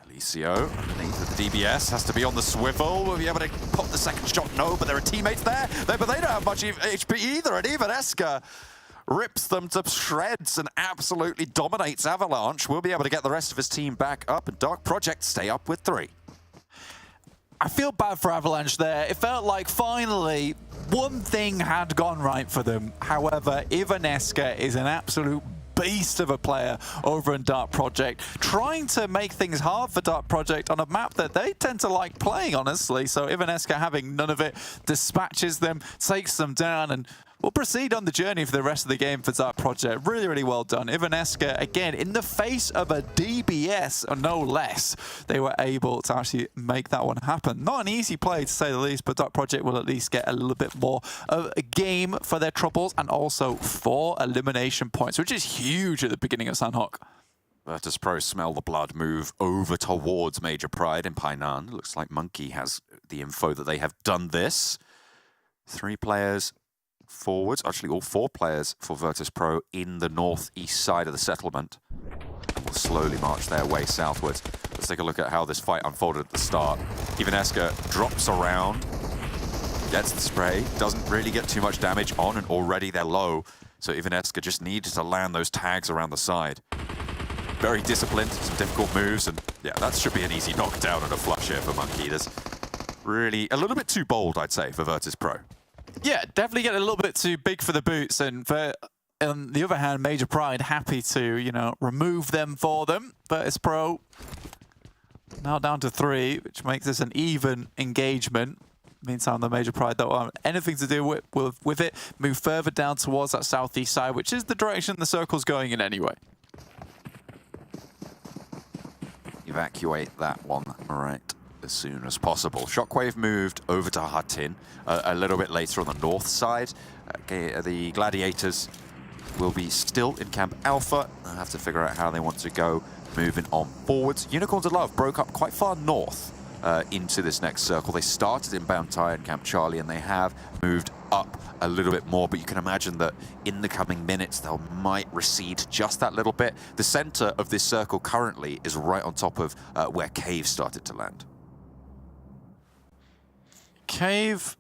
Alicio underneath the DBS has to be on the swivel. Will be able to pop the second shot? No, but there are teammates there. But they don't have much HP either. And even Esker rips them to shreds and absolutely dominates Avalanche. We'll be able to get the rest of his team back up. And Dark Project stay up with 3. I feel bad for Avalanche there. It felt like finally one thing had gone right for them. However, Ivan Esker is an absolute beast of a player over in Dark Project, trying to make things hard for Dark Project on a map that they tend to like playing, honestly. So Ivan Esker having none of it, dispatches them, takes them down, and we'll proceed on the journey for the rest of the game for Dark Project. Really, really well done. Ivaneska, again, in the face of a DBS, or no less, they were able to actually make that one happen. Not an easy play, to say the least, but Dark Project will at least get a little bit more of a game for their troubles, and also 4 elimination points, which is huge at the beginning of Sanhok. VIRTUS.PRO smell the blood, move over towards Major Pride in Painan. Looks like Monkey has the info that they have done this. 3 players forwards, actually all 4 players for VIRTUS.PRO in the northeast side of the settlement. And will slowly march their way southwards. Let's take a look at how this fight unfolded at the start. Ivaneska drops around, gets the spray, doesn't really get too much damage on, and already they're low. So Ivaneska just needed to land those tags around the side. Very disciplined, some difficult moves, and yeah, that should be an easy knockdown and a flush here for Monkey. That's really a little bit too bold, I'd say, for VIRTUS.PRO. Yeah, definitely getting a little bit too big for the boots, and on the other hand, Major Pride happy to, you know, remove them for them. VIRTUS.PRO now down to 3, which makes this an even engagement. Meantime, the Major Pride don't have anything to do with it. Move further down towards that southeast side, which is the direction the circle's going in anyway. Evacuate that one right as soon as possible. Shockwave moved over to Hatin a little bit later on the north side. The Gladiators will be still in Camp Alpha. They'll have to figure out how they want to go moving on forwards. Unicorns of Love broke up quite far north into this next circle. They started in Bantai and Camp Charlie, and they have moved up a little bit more, but you can imagine that in the coming minutes they might recede just that little bit. The center of this circle currently is right on top of where Cave started to land. Cave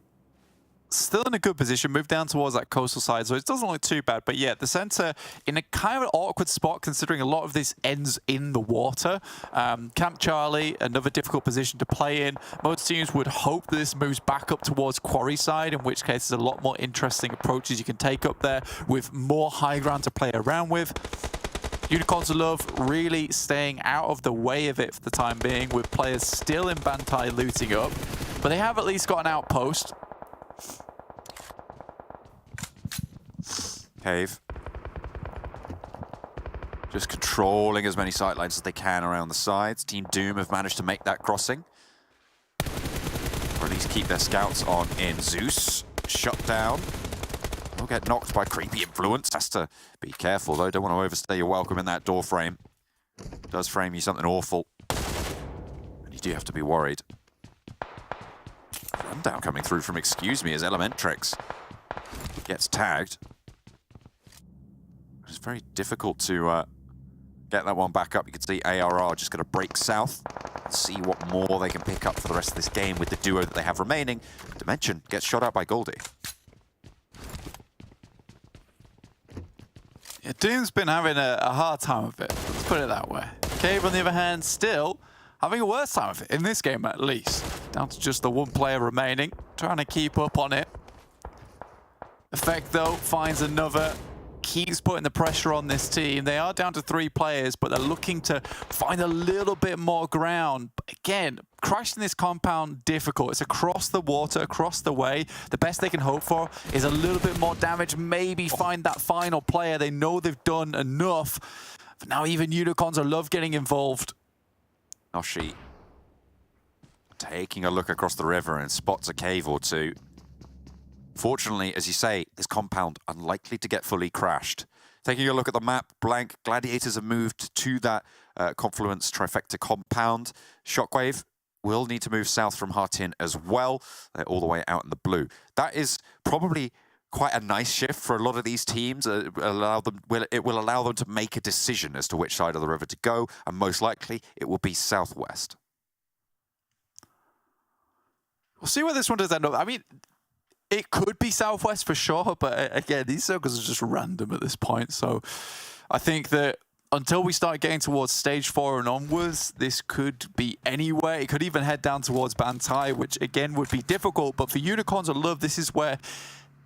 still in a good position, moved down towards that coastal side, so it doesn't look too bad. But yeah, the center in a kind of awkward spot, considering a lot of this ends in the water. Camp Charlie, another difficult position to play in. Most teams would hope that this moves back up towards Quarry side, in which case there's a lot more interesting approaches you can take up there with more high ground to play around with. Unicorns of Love really staying out of the way of it for the time being, with players still in Bantai looting up. But they have at least got an outpost. Cave. Just controlling as many sightlines as they can around the sides. Team Doom have managed to make that crossing. Or at least keep their scouts on in. Zeus shut down. Will get knocked by creepy influence. Has to be careful though. Don't want to overstay your welcome in that door frame. Does frame you something awful. And you do have to be worried. Rundown coming through from Excuse Me as Elementrix gets tagged. It's very difficult to get that one back up. You can see ARR just going to break south, see what more they can pick up for the rest of this game with the duo that they have remaining. Dimension gets shot out by Goldie. Yeah, Doom's been having a hard time of it, let's put it that way. Cave, on the other hand, still having a worse time of it, in this game at least. Down to just the 1 player remaining, trying to keep up on it. Effect, though, finds another. Keeps putting the pressure on this team. They are down to 3 players, but they're looking to find a little bit more ground. But again, crashing this compound, difficult. It's across the water, across the way. The best they can hope for is a little bit more damage, maybe find that final player. They know they've done enough. But now even Unicorns of Love getting involved. Noshi taking a look across the river and spots a cave or two. Fortunately, as you say, this compound unlikely to get fully crashed. Taking a look at the map, blank, Gladiators have moved to that Confluence Trifecta compound. Shockwave will need to move south from Hatin as well. They're all the way out in the blue. That is probably quite a nice shift for a lot of these teams. It will allow them to make a decision as to which side of the river to go, and most likely it will be southwest. We'll see where this one does end up. I mean, it could be southwest for sure, but again, these circles are just random at this point. So I think that until we start getting towards stage 4 and onwards, this could be anywhere. It could even head down towards Bantai, which again would be difficult. But for Unicorns of Love, this is where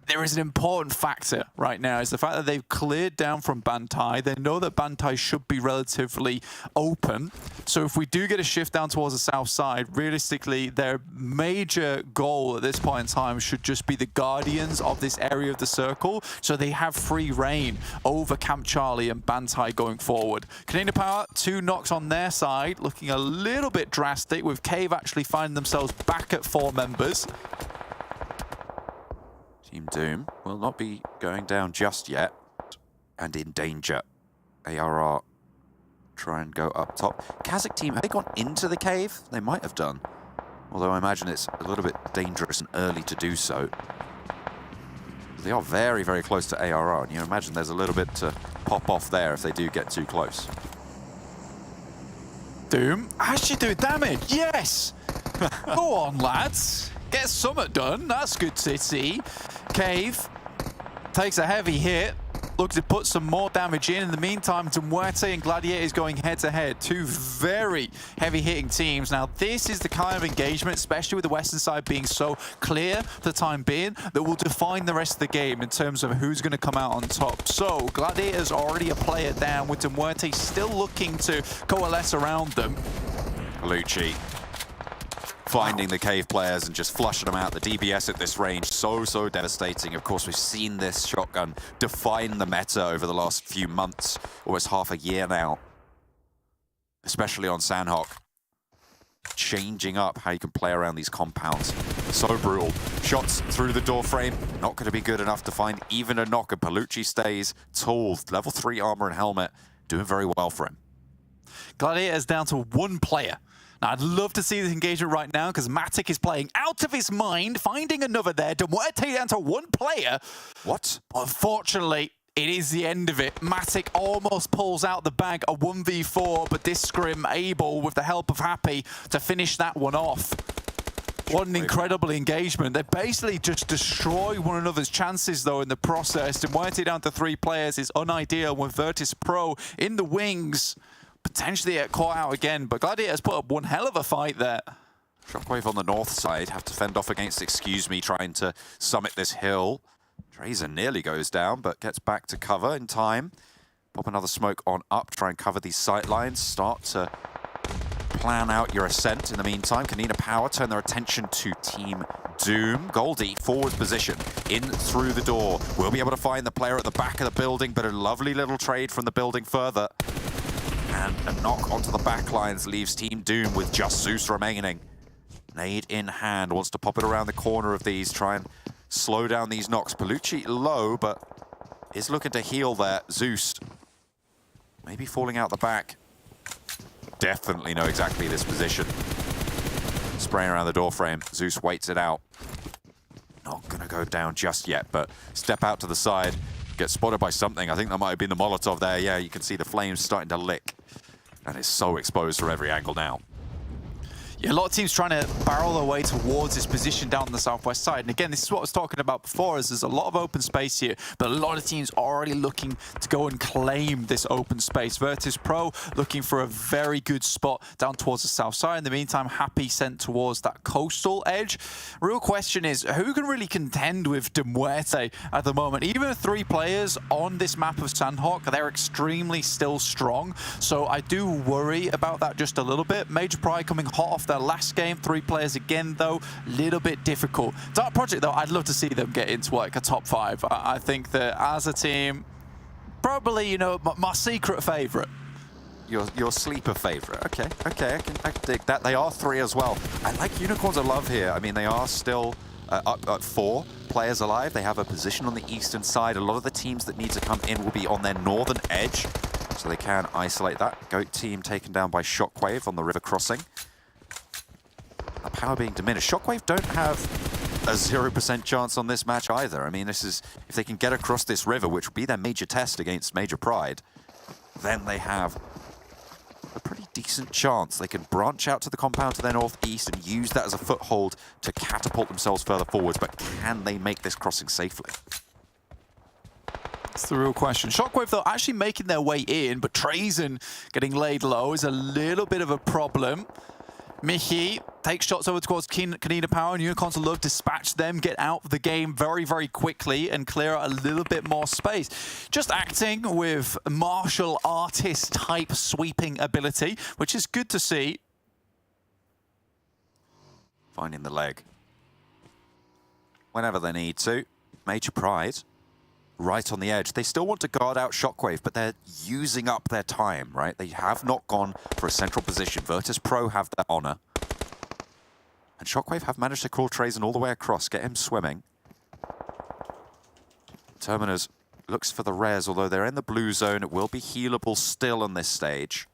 there is an important factor right now, is the fact that they've cleared down from Bantai. They know that Bantai should be relatively open. So if we do get a shift down towards the south side, realistically, their major goal at this point in time should just be the guardians of this area of the circle, so they have free reign over Camp Charlie and Bantai going forward. KONINA Power, 2 knocks on their side, looking a little bit drastic, with Cave actually finding themselves back at 4 members. Team Doom will not be going down just yet, and in danger. ARR try and go up top. KASIK team, have they gone into the cave? They might have done. Although I imagine it's a little bit dangerous and early to do so. They are very, very close to ARR, and you imagine there's a little bit to pop off there if they do get too close. Doom actually do damage, yes! Go on, lads. Get something done, that's good to see. Cave takes a heavy hit, looks to put some more damage in. In the meantime, MUERTE and Gladiators going head-to-head. 2 very heavy-hitting teams. Now, this is the kind of engagement, especially with the Western side being so clear for the time being, that will define the rest of the game in terms of who's going to come out on top. So, Gladiators already a player down, with MUERTE still looking to coalesce around them. Lucci finding the cave players and just flushing them out. The DBS at this range, so devastating. Of course, we've seen this shotgun define the meta over the last few months, almost half a year now, especially on Sanhok. Changing up how you can play around these compounds. So brutal. Shots through the door frame, not going to be good enough to find even a knock. And Palucci stays tall. Level 3 armor and helmet, doing very well for him. Gladiators down to 1 player. Now, I'd love to see this engagement right now, because Matic is playing out of his mind, finding another there. MUERTE down to 1 player. What? Unfortunately, it is the end of it. Matic almost pulls out the bag, a 1v4, but this scrim able, with the help of Happy, to finish that one off. What an incredible engagement. They basically just destroy one another's chances, though, in the process. MUERTE down to 3 players is unideal, with VIRTUS.PRO in the wings. Potentially get caught out again, but Gladiators put up one hell of a fight there. Shockwave on the north side, have to fend off against Excuse Me, trying to summit this hill. Trazer nearly goes down, but gets back to cover in time. Pop another smoke on up, try and cover these sight lines. Start to plan out your ascent in the meantime. KONINA Power turn their attention to Team Doom. Goldie, forward position, in through the door. We'll be able to find the player at the back of the building, but a lovely little trade from the building further. And a knock onto the back lines leaves Team Doom with just Zeus remaining. Nade in hand, wants to pop it around the corner of these, try and slow down these knocks. Palucci low, but is looking to heal there. Zeus maybe falling out the back. Definitely know exactly this position. Spraying around the door frame. Zeus waits it out. Not gonna go down just yet, but step out to the side. Get spotted by something. I think that might have been the Molotov there. Yeah, you can see the flames starting to lick. And it's so exposed from every angle now. Yeah, a lot of teams trying to barrel their way towards this position down the southwest side. And again, this is what I was talking about before, is there's a lot of open space here, but a lot of teams already looking to go and claim this open space. VIRTUS.PRO looking for a very good spot down towards the south side. In the meantime, Happy sent towards that coastal edge. Real question is, who can really contend with MUERTE at the moment? Even 3 players on this map of Sanhok, they're extremely still strong. So I do worry about that just a little bit. Major Pride coming hot off their last game, 3 players again though, little bit difficult. Dark Project though, I'd love to see them get into like a top 5. I think that as a team, probably, you know, my secret favorite. Your sleeper favorite. Okay, I can dig that. They are 3 as well. I like Unicorns of Love here. I mean, they are still up at 4 players alive. They have a position on the eastern side. A lot of the teams that need to come in will be on their northern edge, so they can isolate that. Goat team taken down by Shockwave on the river crossing. Power being diminished. Shockwave don't have a 0% chance on this match either. I mean, this is, if they can get across this river, which will be their major test against Major Pride, then they have a pretty decent chance. They can branch out to the compound to their northeast and use that as a foothold to catapult themselves further forwards, but can they make this crossing safely? That's the real question. Shockwave, though, actually making their way in, but Trazen getting laid low is a little bit of a problem. Mihi takes shots over towards KONINA Power, and Unicorns will love dispatch them, get out of the game very, very quickly and clear out a little bit more space. Just acting with martial artist type sweeping ability, which is good to see. Finding the leg whenever they need to. Major Pride right on the edge. They still want to guard out Shockwave, but they're using up their time, right? They have not gone for a central position. VIRTUS.PRO have that honor. And Shockwave have managed to crawl Trazen all the way across, get him swimming. Terminus looks for the res, although they're in the blue zone. It will be healable still on this stage.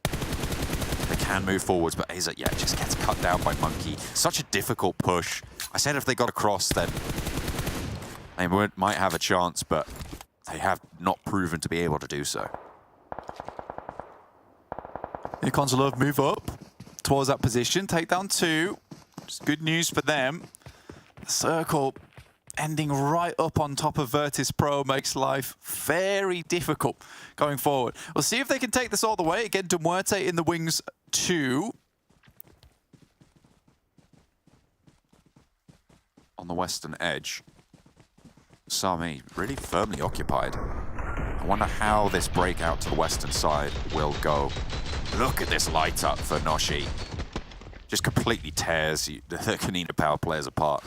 They can move forwards, but Aza, yeah, just gets cut down by Monkey. Such a difficult push. I said if they got across, then they might have a chance, but they have not proven to be able to do so. Unicorns will love move up towards that position, take down 2. It's good news for them. The circle ending right up on top of VIRTUS.PRO makes life very difficult going forward. We'll see if they can take this all the way. Again, MUERTE in the wings 2. On the western edge, Sami really firmly occupied. I wonder how this breakout to the western side will go. Look at this light up for Noshi. Just completely tears the KONINA Power players apart.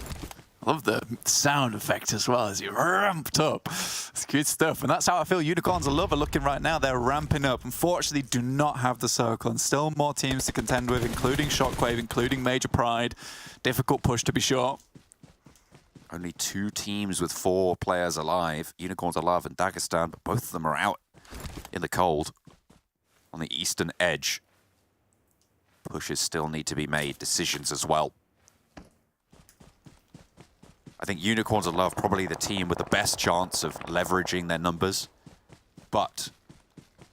I love the sound effect as well as you ramped up. It's good stuff. And that's how I feel Unicorns are looking right now. They're ramping up. Unfortunately, do not have the circle. And still more teams to contend with, including Shockwave, including Major Pride. Difficult push, to be sure. Only 2 teams with 4 players alive. Unicorns alive and Dagestan, but both of them are out in the cold on the eastern edge. Pushes still need to be made, decisions as well. I think Unicorns are Love probably the team with the best chance of leveraging their numbers, but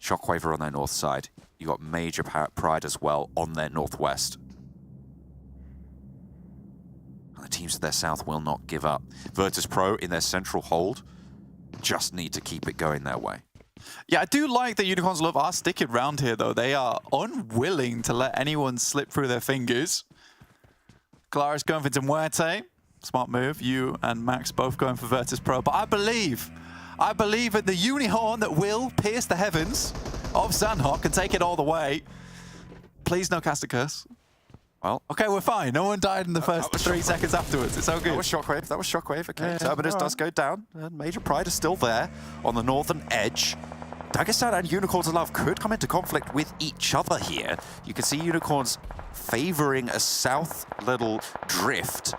Shockwave are on their north side. You got Major Pride as well on their northwest. And the teams to their south will not give up. VIRTUS.PRO in their central hold just need to keep it going their way. Yeah, I do like that Unicorns Love are sticking around here, though. They are unwilling to let anyone slip through their fingers. Clara's going for MUERTE. Smart move. You and Max both going for VIRTUS.PRO. But I believe in the Unihorn that will pierce the heavens of Sanhok and take it all the way. Please no cast a curse. Well, okay, we're fine. No one died in the first 3 seconds afterwards. It's all good. That was Shockwave. That was Shockwave. Okay, Terminus does go down. And Major Pride is still there on the northern edge. Dagestan and Unicorns of Love could come into conflict with each other here. You can see Unicorns favoring a south little drift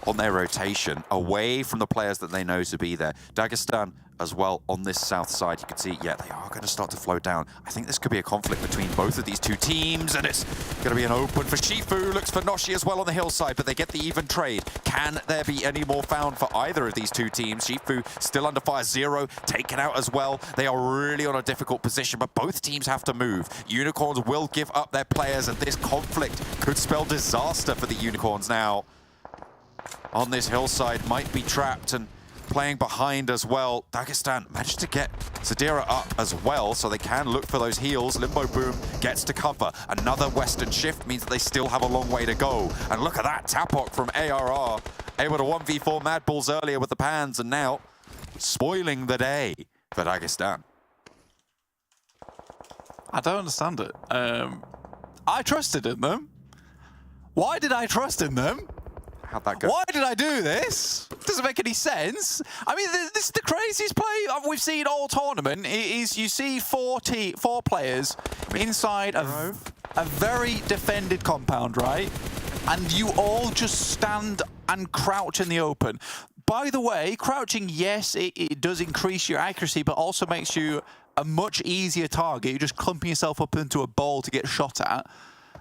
on their rotation, away from the players that they know to be there. Dagestan as well on this south side. You can see, yeah, they are going to start to flow down. I think this could be a conflict between both of these 2 teams, and it's going to be an open for Shifu. Looks for Noshi as well on the hillside, but they get the even trade. Can there be any more found for either of these 2 teams? Shifu still under fire, 0, taken out as well. They are really on a difficult position, but both teams have to move. Unicorns will give up their players, and this conflict could spell disaster for the Unicorns now. On this hillside, might be trapped and playing behind as well. Dagestan managed to get Zadira up as well, so they can look for those heals. Limbo Boom gets to cover. Another western shift means that they still have a long way to go. And look at that, Tapok from ARR, able to 1v4 MADBULLS earlier with the pans, and now spoiling the day for Dagestan. I don't understand it. I trusted in them. Why did I trust in them? How'd that go? Why did I do this? Doesn't make any sense. I mean, this is the craziest play we've seen all tournament. Is you see 4 players inside a very defended compound, right? And you all just stand and crouch in the open. By the way, crouching, yes, it does increase your accuracy, but also makes you a much easier target. You're just clumping yourself up into a ball to get shot at.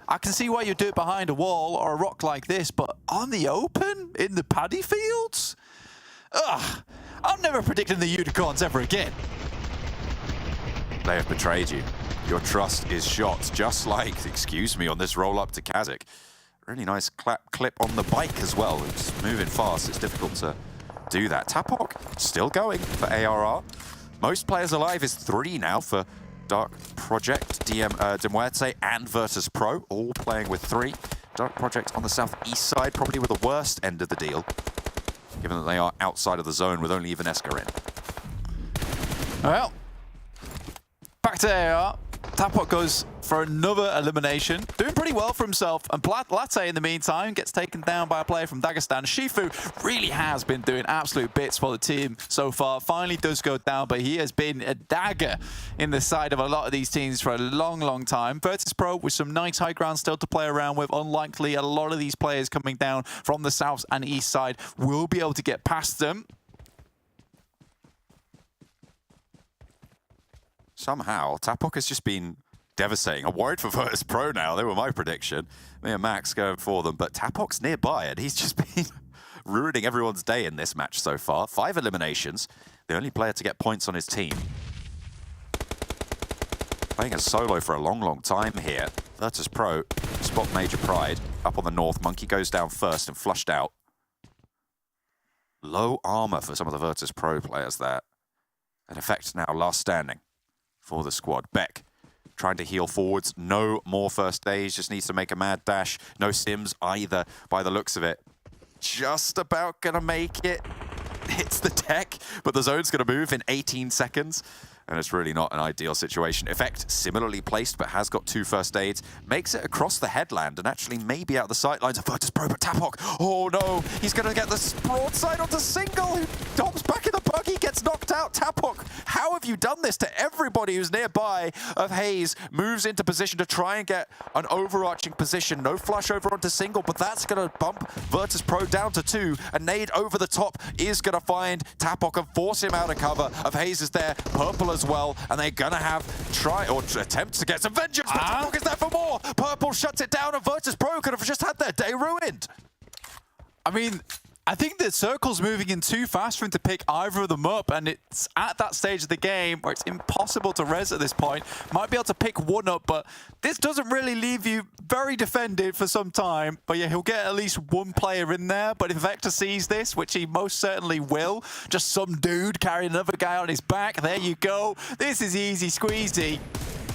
I can see why you do it behind a wall or a rock like this, but on the open, in the paddy fields? Ugh, I'm never predicting the Unicorns ever again. They have betrayed you. Your trust is shot, just like, excuse me, on this roll up to KASIK. Really nice clip on the bike as well. It's moving fast, it's difficult to do that. Tapok still going for ARR. Most players alive is 3 now for Dark Project, MUERTE, and VIRTUS.PRO, all playing with 3. Dark Project on the southeast side, probably with the worst end of the deal, given that they are outside of the zone with only eagar in. Well, back to AR. Tapok goes for another elimination, doing pretty well for himself. And Latte, in the meantime, gets taken down by a player from Dagestan. Shifu really has been doing absolute bits for the team so far. Finally does go down, but he has been a dagger in the side of a lot of these teams for a long, long time. VIRTUS.PRO with some nice high ground still to play around with. Unlikely a lot of these players coming down from the south and east side will be able to get past them. Somehow, Tapok has just been devastating. I'm worried for VIRTUS.PRO now. They were my prediction. Me and Max going for them, but Tapok's nearby, and he's just been ruining everyone's day in this match so far. 5 eliminations. The only player to get points on his team. Playing a solo for a long, long time here. VIRTUS.PRO spot Major Pride up on the north. Monkey goes down first and flushed out. Low armor for some of the VIRTUS.PRO players there. In effect now, last standing for the squad. Beck trying to heal forwards. No more first aids. Just needs to make a mad dash. No sims either by the looks of it. Just about going to make it. Hits the deck, but the zone's going to move in 18 seconds. And it's really not an ideal situation. Effect similarly placed, but has got 2 first aids. Makes it across the headland and actually maybe out the sightlines of VIRTUS.PRO, but Tapok, oh no, he's going to get the broadside onto single. Who hops back in the buggy, gets knocked out. Tapok, how have you done this to everybody who's nearby of Hayes? Moves into position to try and get an overarching position. No flush over onto single, but that's going to bump VIRTUS.PRO down to 2. A nade over the top is going to find Tapok and force him out of cover. Of Hayes is there, Purple as well, and they're gonna have attempt to get some vengeance, but Tapok is there for more. Purple shuts it down, and VIRTUS.PRO could have just had their day ruined. I mean, I think the circle's moving in too fast for him to pick either of them up, and it's at that stage of the game where it's impossible to res at this point. Might be able to pick one up, but this doesn't really leave you very defended for some time. But yeah, he'll get at least one player in there, but if Vector sees this, which he most certainly will, just some dude carrying another guy on his back, there you go. This is easy squeezy.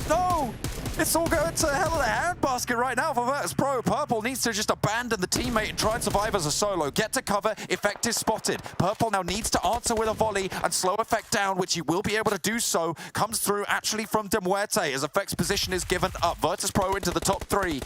No! It's all going to hell in a handbasket right now for VIRTUS.PRO. Purple needs to just abandon the teammate and try and survive as a solo. Get to cover, Effect is spotted. Purple now needs to answer with a volley and slow Effect down, which he will be able to do so. Comes through actually from MUERTE as Effect's position is given up. VIRTUS.PRO into the top 3.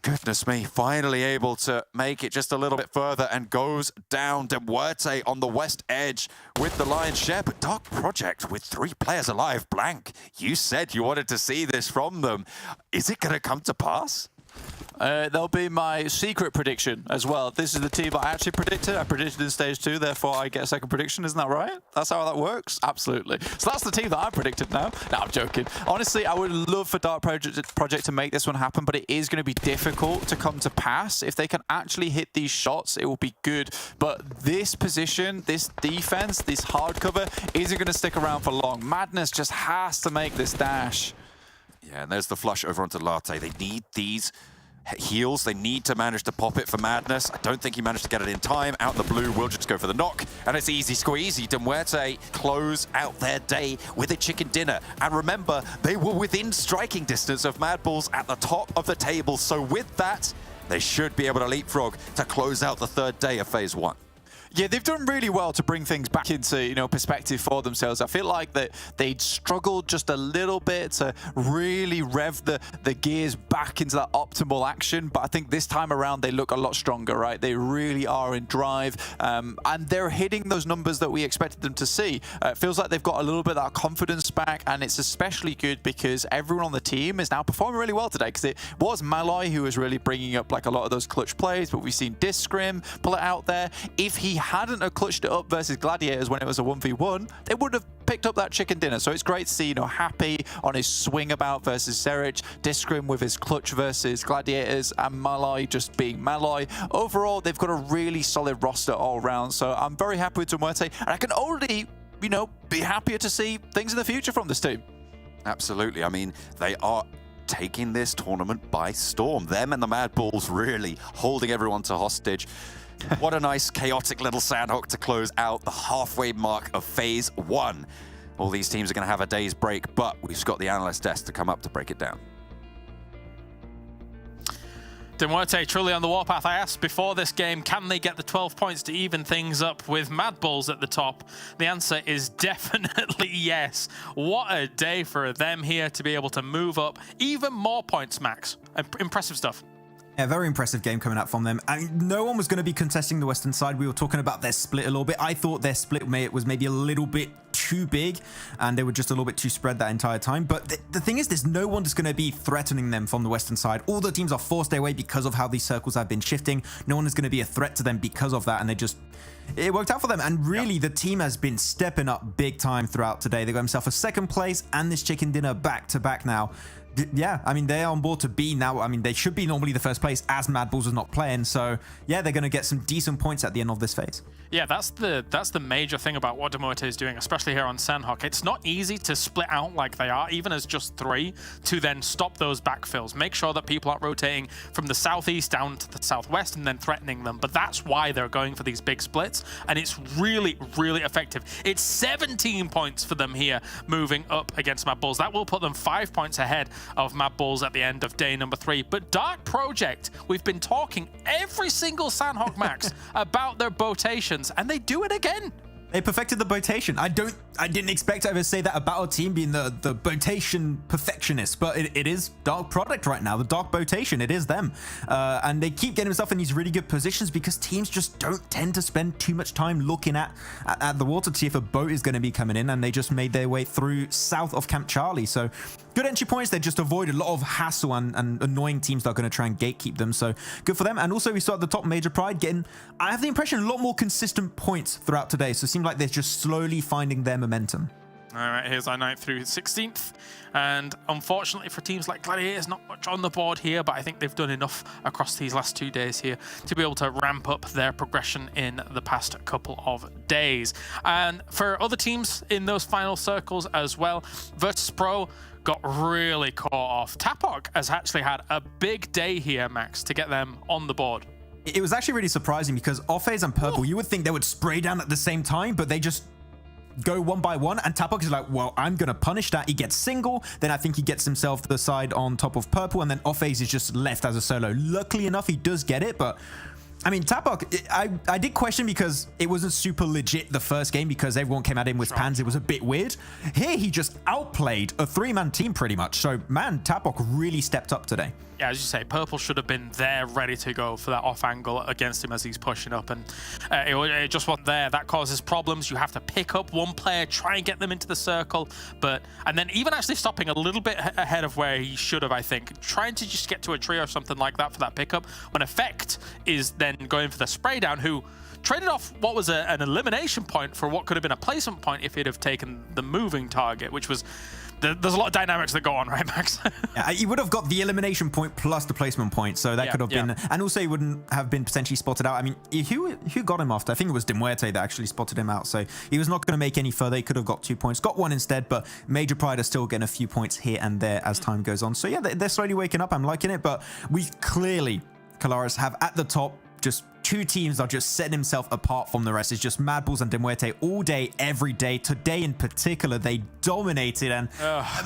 Goodness me, finally able to make it just a little bit further and goes down. MUERTE on the west edge with the lion's share, but Dark Project with 3 players alive. Blank, you said you wanted to see this from them. Is it going to come to pass? There'll be my secret prediction as well. This is the team I actually predicted. I predicted in stage 2, therefore I get a second prediction. Isn't that right? That's how that works? Absolutely. So that's the team that I predicted now. No, I'm joking. Honestly, I would love for Dark Project to make this one happen, but it is going to be difficult to come to pass. If they can actually hit these shots, it will be good. But this position, this defense, this hard cover isn't going to stick around for long. Madness just has to make this dash. Yeah, and there's the flush over onto Latte. They need these heals. They need to manage to pop it for Madness. I don't think he managed to get it in time. Out the blue, will just go for the knock. And it's easy squeezy. MUERTE close out their day with a chicken dinner. And remember, they were within striking distance of MADBULLS at the top of the table. So with that, they should be able to leapfrog to close out the 3rd day of Phase 1. Yeah, they've done really well to bring things back into, you know, perspective for themselves. I feel like that they'd struggled just a little bit to really rev the gears back into that optimal action. But I think this time around, they look a lot stronger, right? They really are in drive, and they're hitting those numbers that we expected them to see. It feels like they've got a little bit of that confidence back, and it's especially good because everyone on the team is now performing really well today, because it was Malloy who was really bringing up like a lot of those clutch plays, but we've seen Discrim pull it out there. If he hadn't have clutched it up versus Gladiators when it was a 1v1, they would have picked up that chicken dinner. So it's great to see, you know, Happy on his swing about versus Zerich, Discrim with his clutch versus Gladiators, and Malloy just being Malloy. Overall, they've got a really solid roster all around. So I'm very happy with MUERTE, and I can only, you know, be happier to see things in the future from this team. Absolutely. I mean, they are taking this tournament by storm. Them and the MADBULLS really holding everyone to hostage. What a nice chaotic little Sanhok to close out the halfway mark of Phase 1. all these teams are going to have a day's break, but we've got the analyst desk to come up to break it down. MUERTE truly on the warpath. I asked before this game, can they get the 12 points to even things up with MADBULLS at the top? The answer is definitely yes. What a day for them here to be able to move up even more points, Max. Impressive stuff. Yeah, very impressive game coming out from them. I mean, no one was going to be contesting the Western side. We were talking about their split a little bit. I thought their split was maybe a little bit too big and they were just a little bit too spread that entire time. But the thing is, there's no one that's going to be threatening them from the Western side. All the teams are forced their way because of how these circles have been shifting. No one is going to be a threat to them because of that. And it worked out for them. And really, the team has been stepping up big time throughout today. They got themselves a second place and this chicken dinner back to back now. Yeah, I mean, they're on board to be now. I mean, they should be normally the first place as MADBULLS is not playing. So, yeah, they're going to get some decent points at the end of this phase. Yeah, that's the major thing about what MUERTE is doing, especially here on Sanhok. It's not easy to split out like they are, even as just 3, to then stop those backfills. Make sure that people aren't rotating from the southeast down to the southwest and then threatening them. But that's why they're going for these big splits, and it's really, really effective. It's 17 points for them here, moving up against MADBULLS. That will put them 5 points ahead of MADBULLS at the end of day number 3. But Dark Project, we've been talking every single Sanhok Max about their botations, and they do it again. They perfected the botation. I didn't expect to ever say that about our team being the botation perfectionists, but it is Dark Product right now, the Dark Botation. It is them. And they keep getting themselves in these really good positions because teams just don't tend to spend too much time looking at the water to see if a boat is going to be coming in, and they just made their way through south of Camp Charlie. So good entry points. They just avoid a lot of hassle and annoying teams that are going to try and gatekeep them. So good for them. And also we saw at the top Major Pride getting, I have the impression, a lot more consistent points throughout today. So it seems like they're just slowly finding their momentum. All right, here's our 9th through 16th. And unfortunately for teams like Gladiators, not much on the board here, but I think they've done enough across these last 2 days here to be able to ramp up their progression in the past couple of days. And for other teams in those final circles as well, VIRTUS.PRO got really caught off. Tapok has actually had a big day here, Max, to get them on the board. It was actually really surprising because Offphase and Purple, you would think they would spray down at the same time, but they just go one by one, and Tapok is like, well, I'm going to punish that. He gets single, then I think he gets himself the side on top of Purple, and then Offphase is just left as a solo. Luckily enough, he does get it, but I mean, Tapok, I did question because it wasn't super legit the first game because everyone came at him with pans. It was a bit weird. Here, he just outplayed a 3-man team pretty much. So, man, Tapok really stepped up today. Yeah, as you say, Purple should have been there ready to go for that off angle against him as he's pushing up, and it just wasn't there. That causes problems. You have to pick up one player, try and get them into the circle, and then even actually stopping a little bit ahead of where he should have, I think. Trying to just get to a tree or something like that for that pickup, when Effect is then going for the spray down, who traded off what was an elimination point for what could have been a placement point if he'd have taken the moving target, which was... There's a lot of dynamics that go on, right, Max? Yeah, he would have got the elimination point plus the placement point, so that could have been... And also he wouldn't have been potentially spotted out. I mean, who got him after? I think it was MUERTE that actually spotted him out, so he was not going to make any further. He could have got 2 points. Got 1 instead, but Major Pride are still getting a few points here and there as time goes on. So yeah, they're slowly waking up. I'm liking it, but we clearly, Kalaris, have at the top just 2 teams that are just setting himself apart from the rest. It's just MADBULLS and MUERTE all day, every day. Today in particular, they dominated. And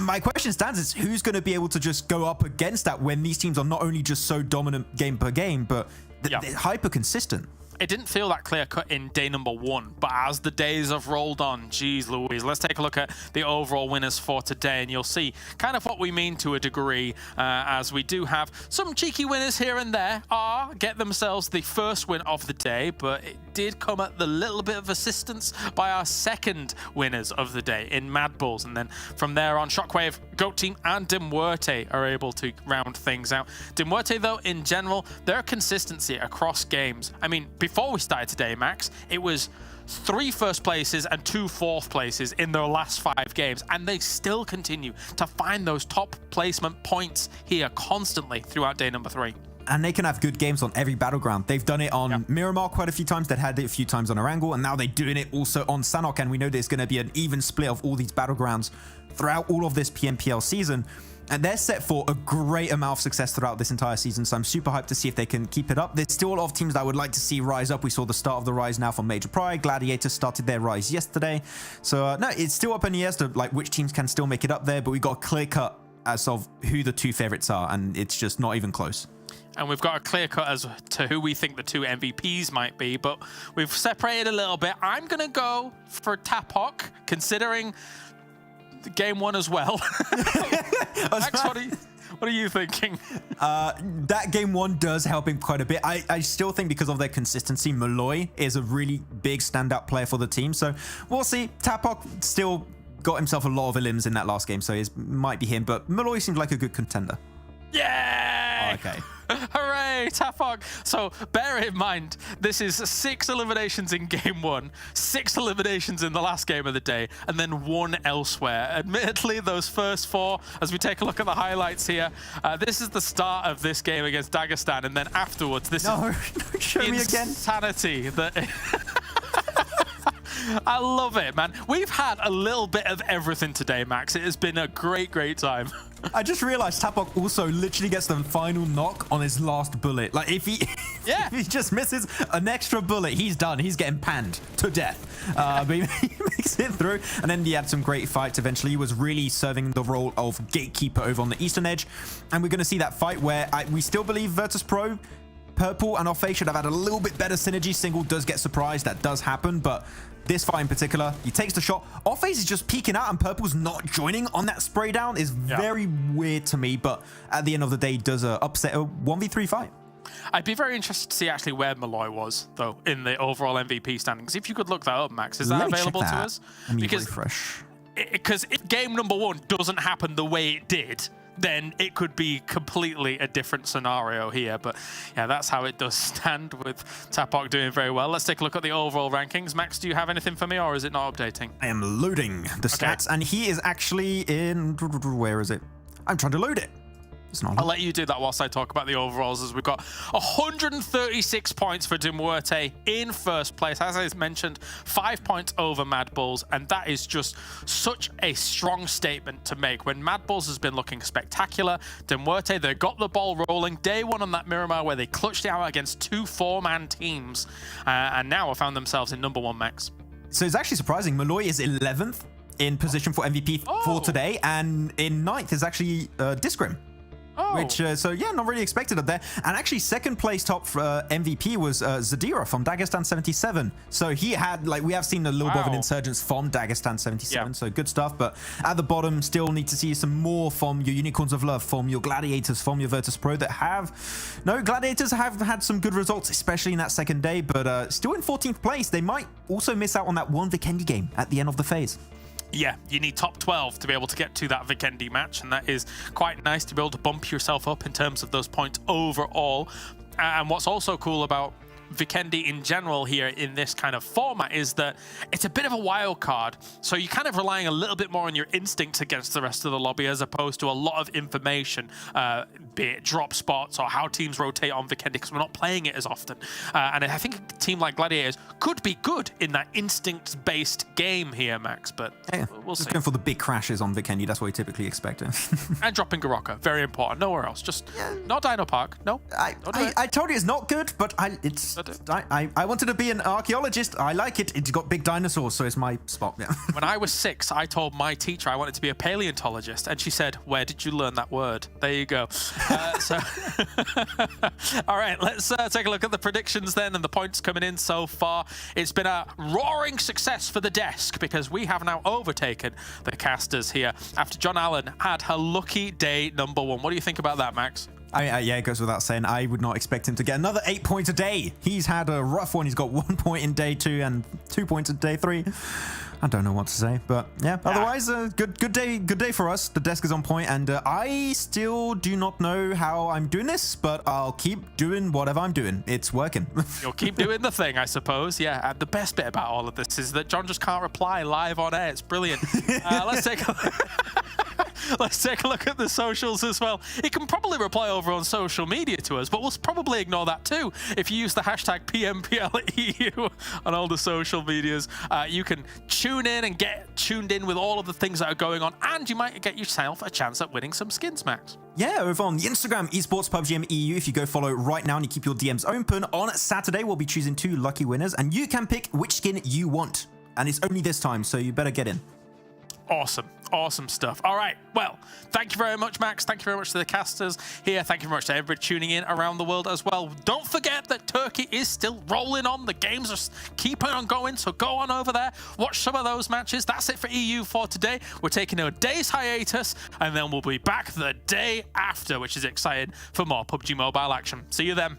my question stands is, who's going to be able to just go up against that when these teams are not only just so dominant game per game, but they're hyper consistent? It didn't feel that clear-cut in day number 1, but as the days have rolled on, geez Louise, let's take a look at the overall winners for today, and you'll see kind of what we mean to a degree, as we do have some cheeky winners here and there get themselves the first win of the day, but it did come at the little bit of assistance by our second winners of the day in MADBULLS, and then from there on, Shockwave, Goat Team, and MUERTE are able to round things out. MUERTE, though, in general, their consistency across games, I mean, before we started today, Max, it was 3 first places and 2 fourth places in their last 5 games, and they still continue to find those top placement points here constantly throughout day number 3. And they can have good games on every battleground. They've done it on Miramar quite a few times. They've had it a few times on Erangel, and now they're doing it also on Sanhok, and we know there's going to be an even split of all these battlegrounds throughout all of this PMPL season. And they're set for a great amount of success throughout this entire season, so I'm super hyped to see if they can keep it up. There's still a lot of teams that I would like to see rise up. We saw the start of the rise now from Major Pride. Gladiators started their rise yesterday. So, no, it's still up in the air as to like, which teams can still make it up there, but we've got a clear cut as of who the two favorites are, and it's just not even close. And we've got a clear cut as to who we think the two MVPs might be, but we've separated a little bit. I'm going to go for Tapok, considering game one as well. Max, what are you thinking? That game one does help him quite a bit. I still think because of their consistency, Malloy is a really big standout player for the team. So we'll see. Tapok still got himself a lot of elims in that last game, so it might be him. But Malloy seems like a good contender. Yeah! Oh, okay. Hooray, Tapok. So bear in mind, this is 6 eliminations in game one, 6 eliminations in the last game of the day, and then 1 elsewhere. Admittedly, those first 4, as we take a look at the highlights here, this is the start of this game against Dagestan, and then afterwards, this is show me again. Insanity. I love it, man. We've had a little bit of everything today, Max. It has been a great, great time. I just realized Tapok also literally gets the final knock on his last bullet. Like, if he if he just misses an extra bullet, he's done. He's getting panned to death. But he makes it through. And then he had some great fights eventually. He was really serving the role of gatekeeper over on the eastern edge. And we're going to see that fight where we still believe VIRTUS.PRO, Purple and Off-Face should have had a little bit better synergy. Single does get surprised. That does happen. But this fight in particular, he takes the shot. Off-Face is just peeking out and Purple's not joining on that spray down. Is very weird to me. But at the end of the day, he does upset a 1v3 fight. I'd be very interested to see actually where Malloy was, though, in the overall MVP standings. If you could look that up, Max, is that available to us? Because if game number 1 doesn't happen the way it did, then it could be completely a different scenario here. But yeah, that's how it does stand with Tapok doing very well. Let's take a look at the overall rankings. Max, do you have anything for me, or is it not updating? I am loading the stats, and he is actually in... Where is it? I'm trying to load it. I'll let you do that whilst I talk about the overalls, as we've got 136 points for MUERTE in first place. As I mentioned, 5 points over MADBULLS, and that is just such a strong statement to make. When MADBULLS has been looking spectacular, MUERTE, they got the ball rolling day one on that Miramar where they clutched it out against 2 4-man teams, and now have found themselves in number 1, Max. So it's actually surprising. Malloy is 11th in position for MVP for today, and in 9th is actually Discrim. Which, so yeah, not really expected up there. And actually, second place top MVP was Zadira from Dagestan 77. So he had, like, we have seen a little bit of an insurgence from Dagestan 77. So good stuff. But at the bottom, still need to see some more from your Unicorns of Love, from your Gladiators, from your VIRTUS.PRO that have... No, Gladiators have had some good results, especially in that second day. But still in 14th place. They might also miss out on that one Vikendi game at the end of the phase. Yeah, you need top 12 to be able to get to that Vikendi match, and that is quite nice to be able to bump yourself up in terms of those points overall. And what's also cool about Vikendi in general here in this kind of format is that it's a bit of a wild card, so you're kind of relying a little bit more on your instincts against the rest of the lobby as opposed to a lot of information, be it drop spots or how teams rotate on Vikendi, because we're not playing it as often. And I think a team like Gladiators could be good in that instinct-based game here, Max, but we'll see. Just going for the big crashes on Vikendi, that's what we typically expect. And dropping Garocka, very important. Nowhere else, just not Dino Park. No, I told you it's not good, but I wanted to be an archaeologist. I like it. It's got big dinosaurs, so it's my spot. Yeah. When I was 6, I told my teacher I wanted to be a paleontologist, and she said, "Where did you learn that word?" There you go. All right, let's take a look at the predictions then and the points coming in so far. It's been a roaring success for the desk because we have now overtaken the casters here after John Allen had her lucky day number 1. What do you think about that, Max? Yeah, it goes without saying. I would not expect him to get another 8 points a day. He's had a rough one. He's got 1 point in day 2 and 2 points in day 3. I don't know what to say, but yeah. Otherwise, good day for us. The desk is on point, and I still do not know how I'm doing this, but I'll keep doing whatever I'm doing. It's working. You'll keep doing the thing, I suppose. Yeah. The best bit about all of this is that John just can't reply live on air. It's brilliant. Let's take a look. Let's take a look at the socials as well. You can probably reply over on social media to us, but we'll probably ignore that too. If you use the hashtag PMPL EU on all the social medias, you can tune in and get tuned in with all of the things that are going on, and you might get yourself a chance at winning some skins, Max. Yeah, over on the Instagram, Esports.PRO EU. If you go follow right now and you keep your DMs open, on Saturday we'll be choosing 2 lucky winners, and you can pick which skin you want. And it's only this time, so you better get in. Awesome. Awesome stuff. All right. Well, thank you very much, Max. Thank you very much to the casters here. Thank you very much to everybody tuning in around the world as well. Don't forget that Turkey is still rolling on. The games are keeping on going, so go on over there. Watch some of those matches. That's it for EU for today. We're taking a day's hiatus, and then we'll be back the day after, which is exciting for more PUBG Mobile action. See you then.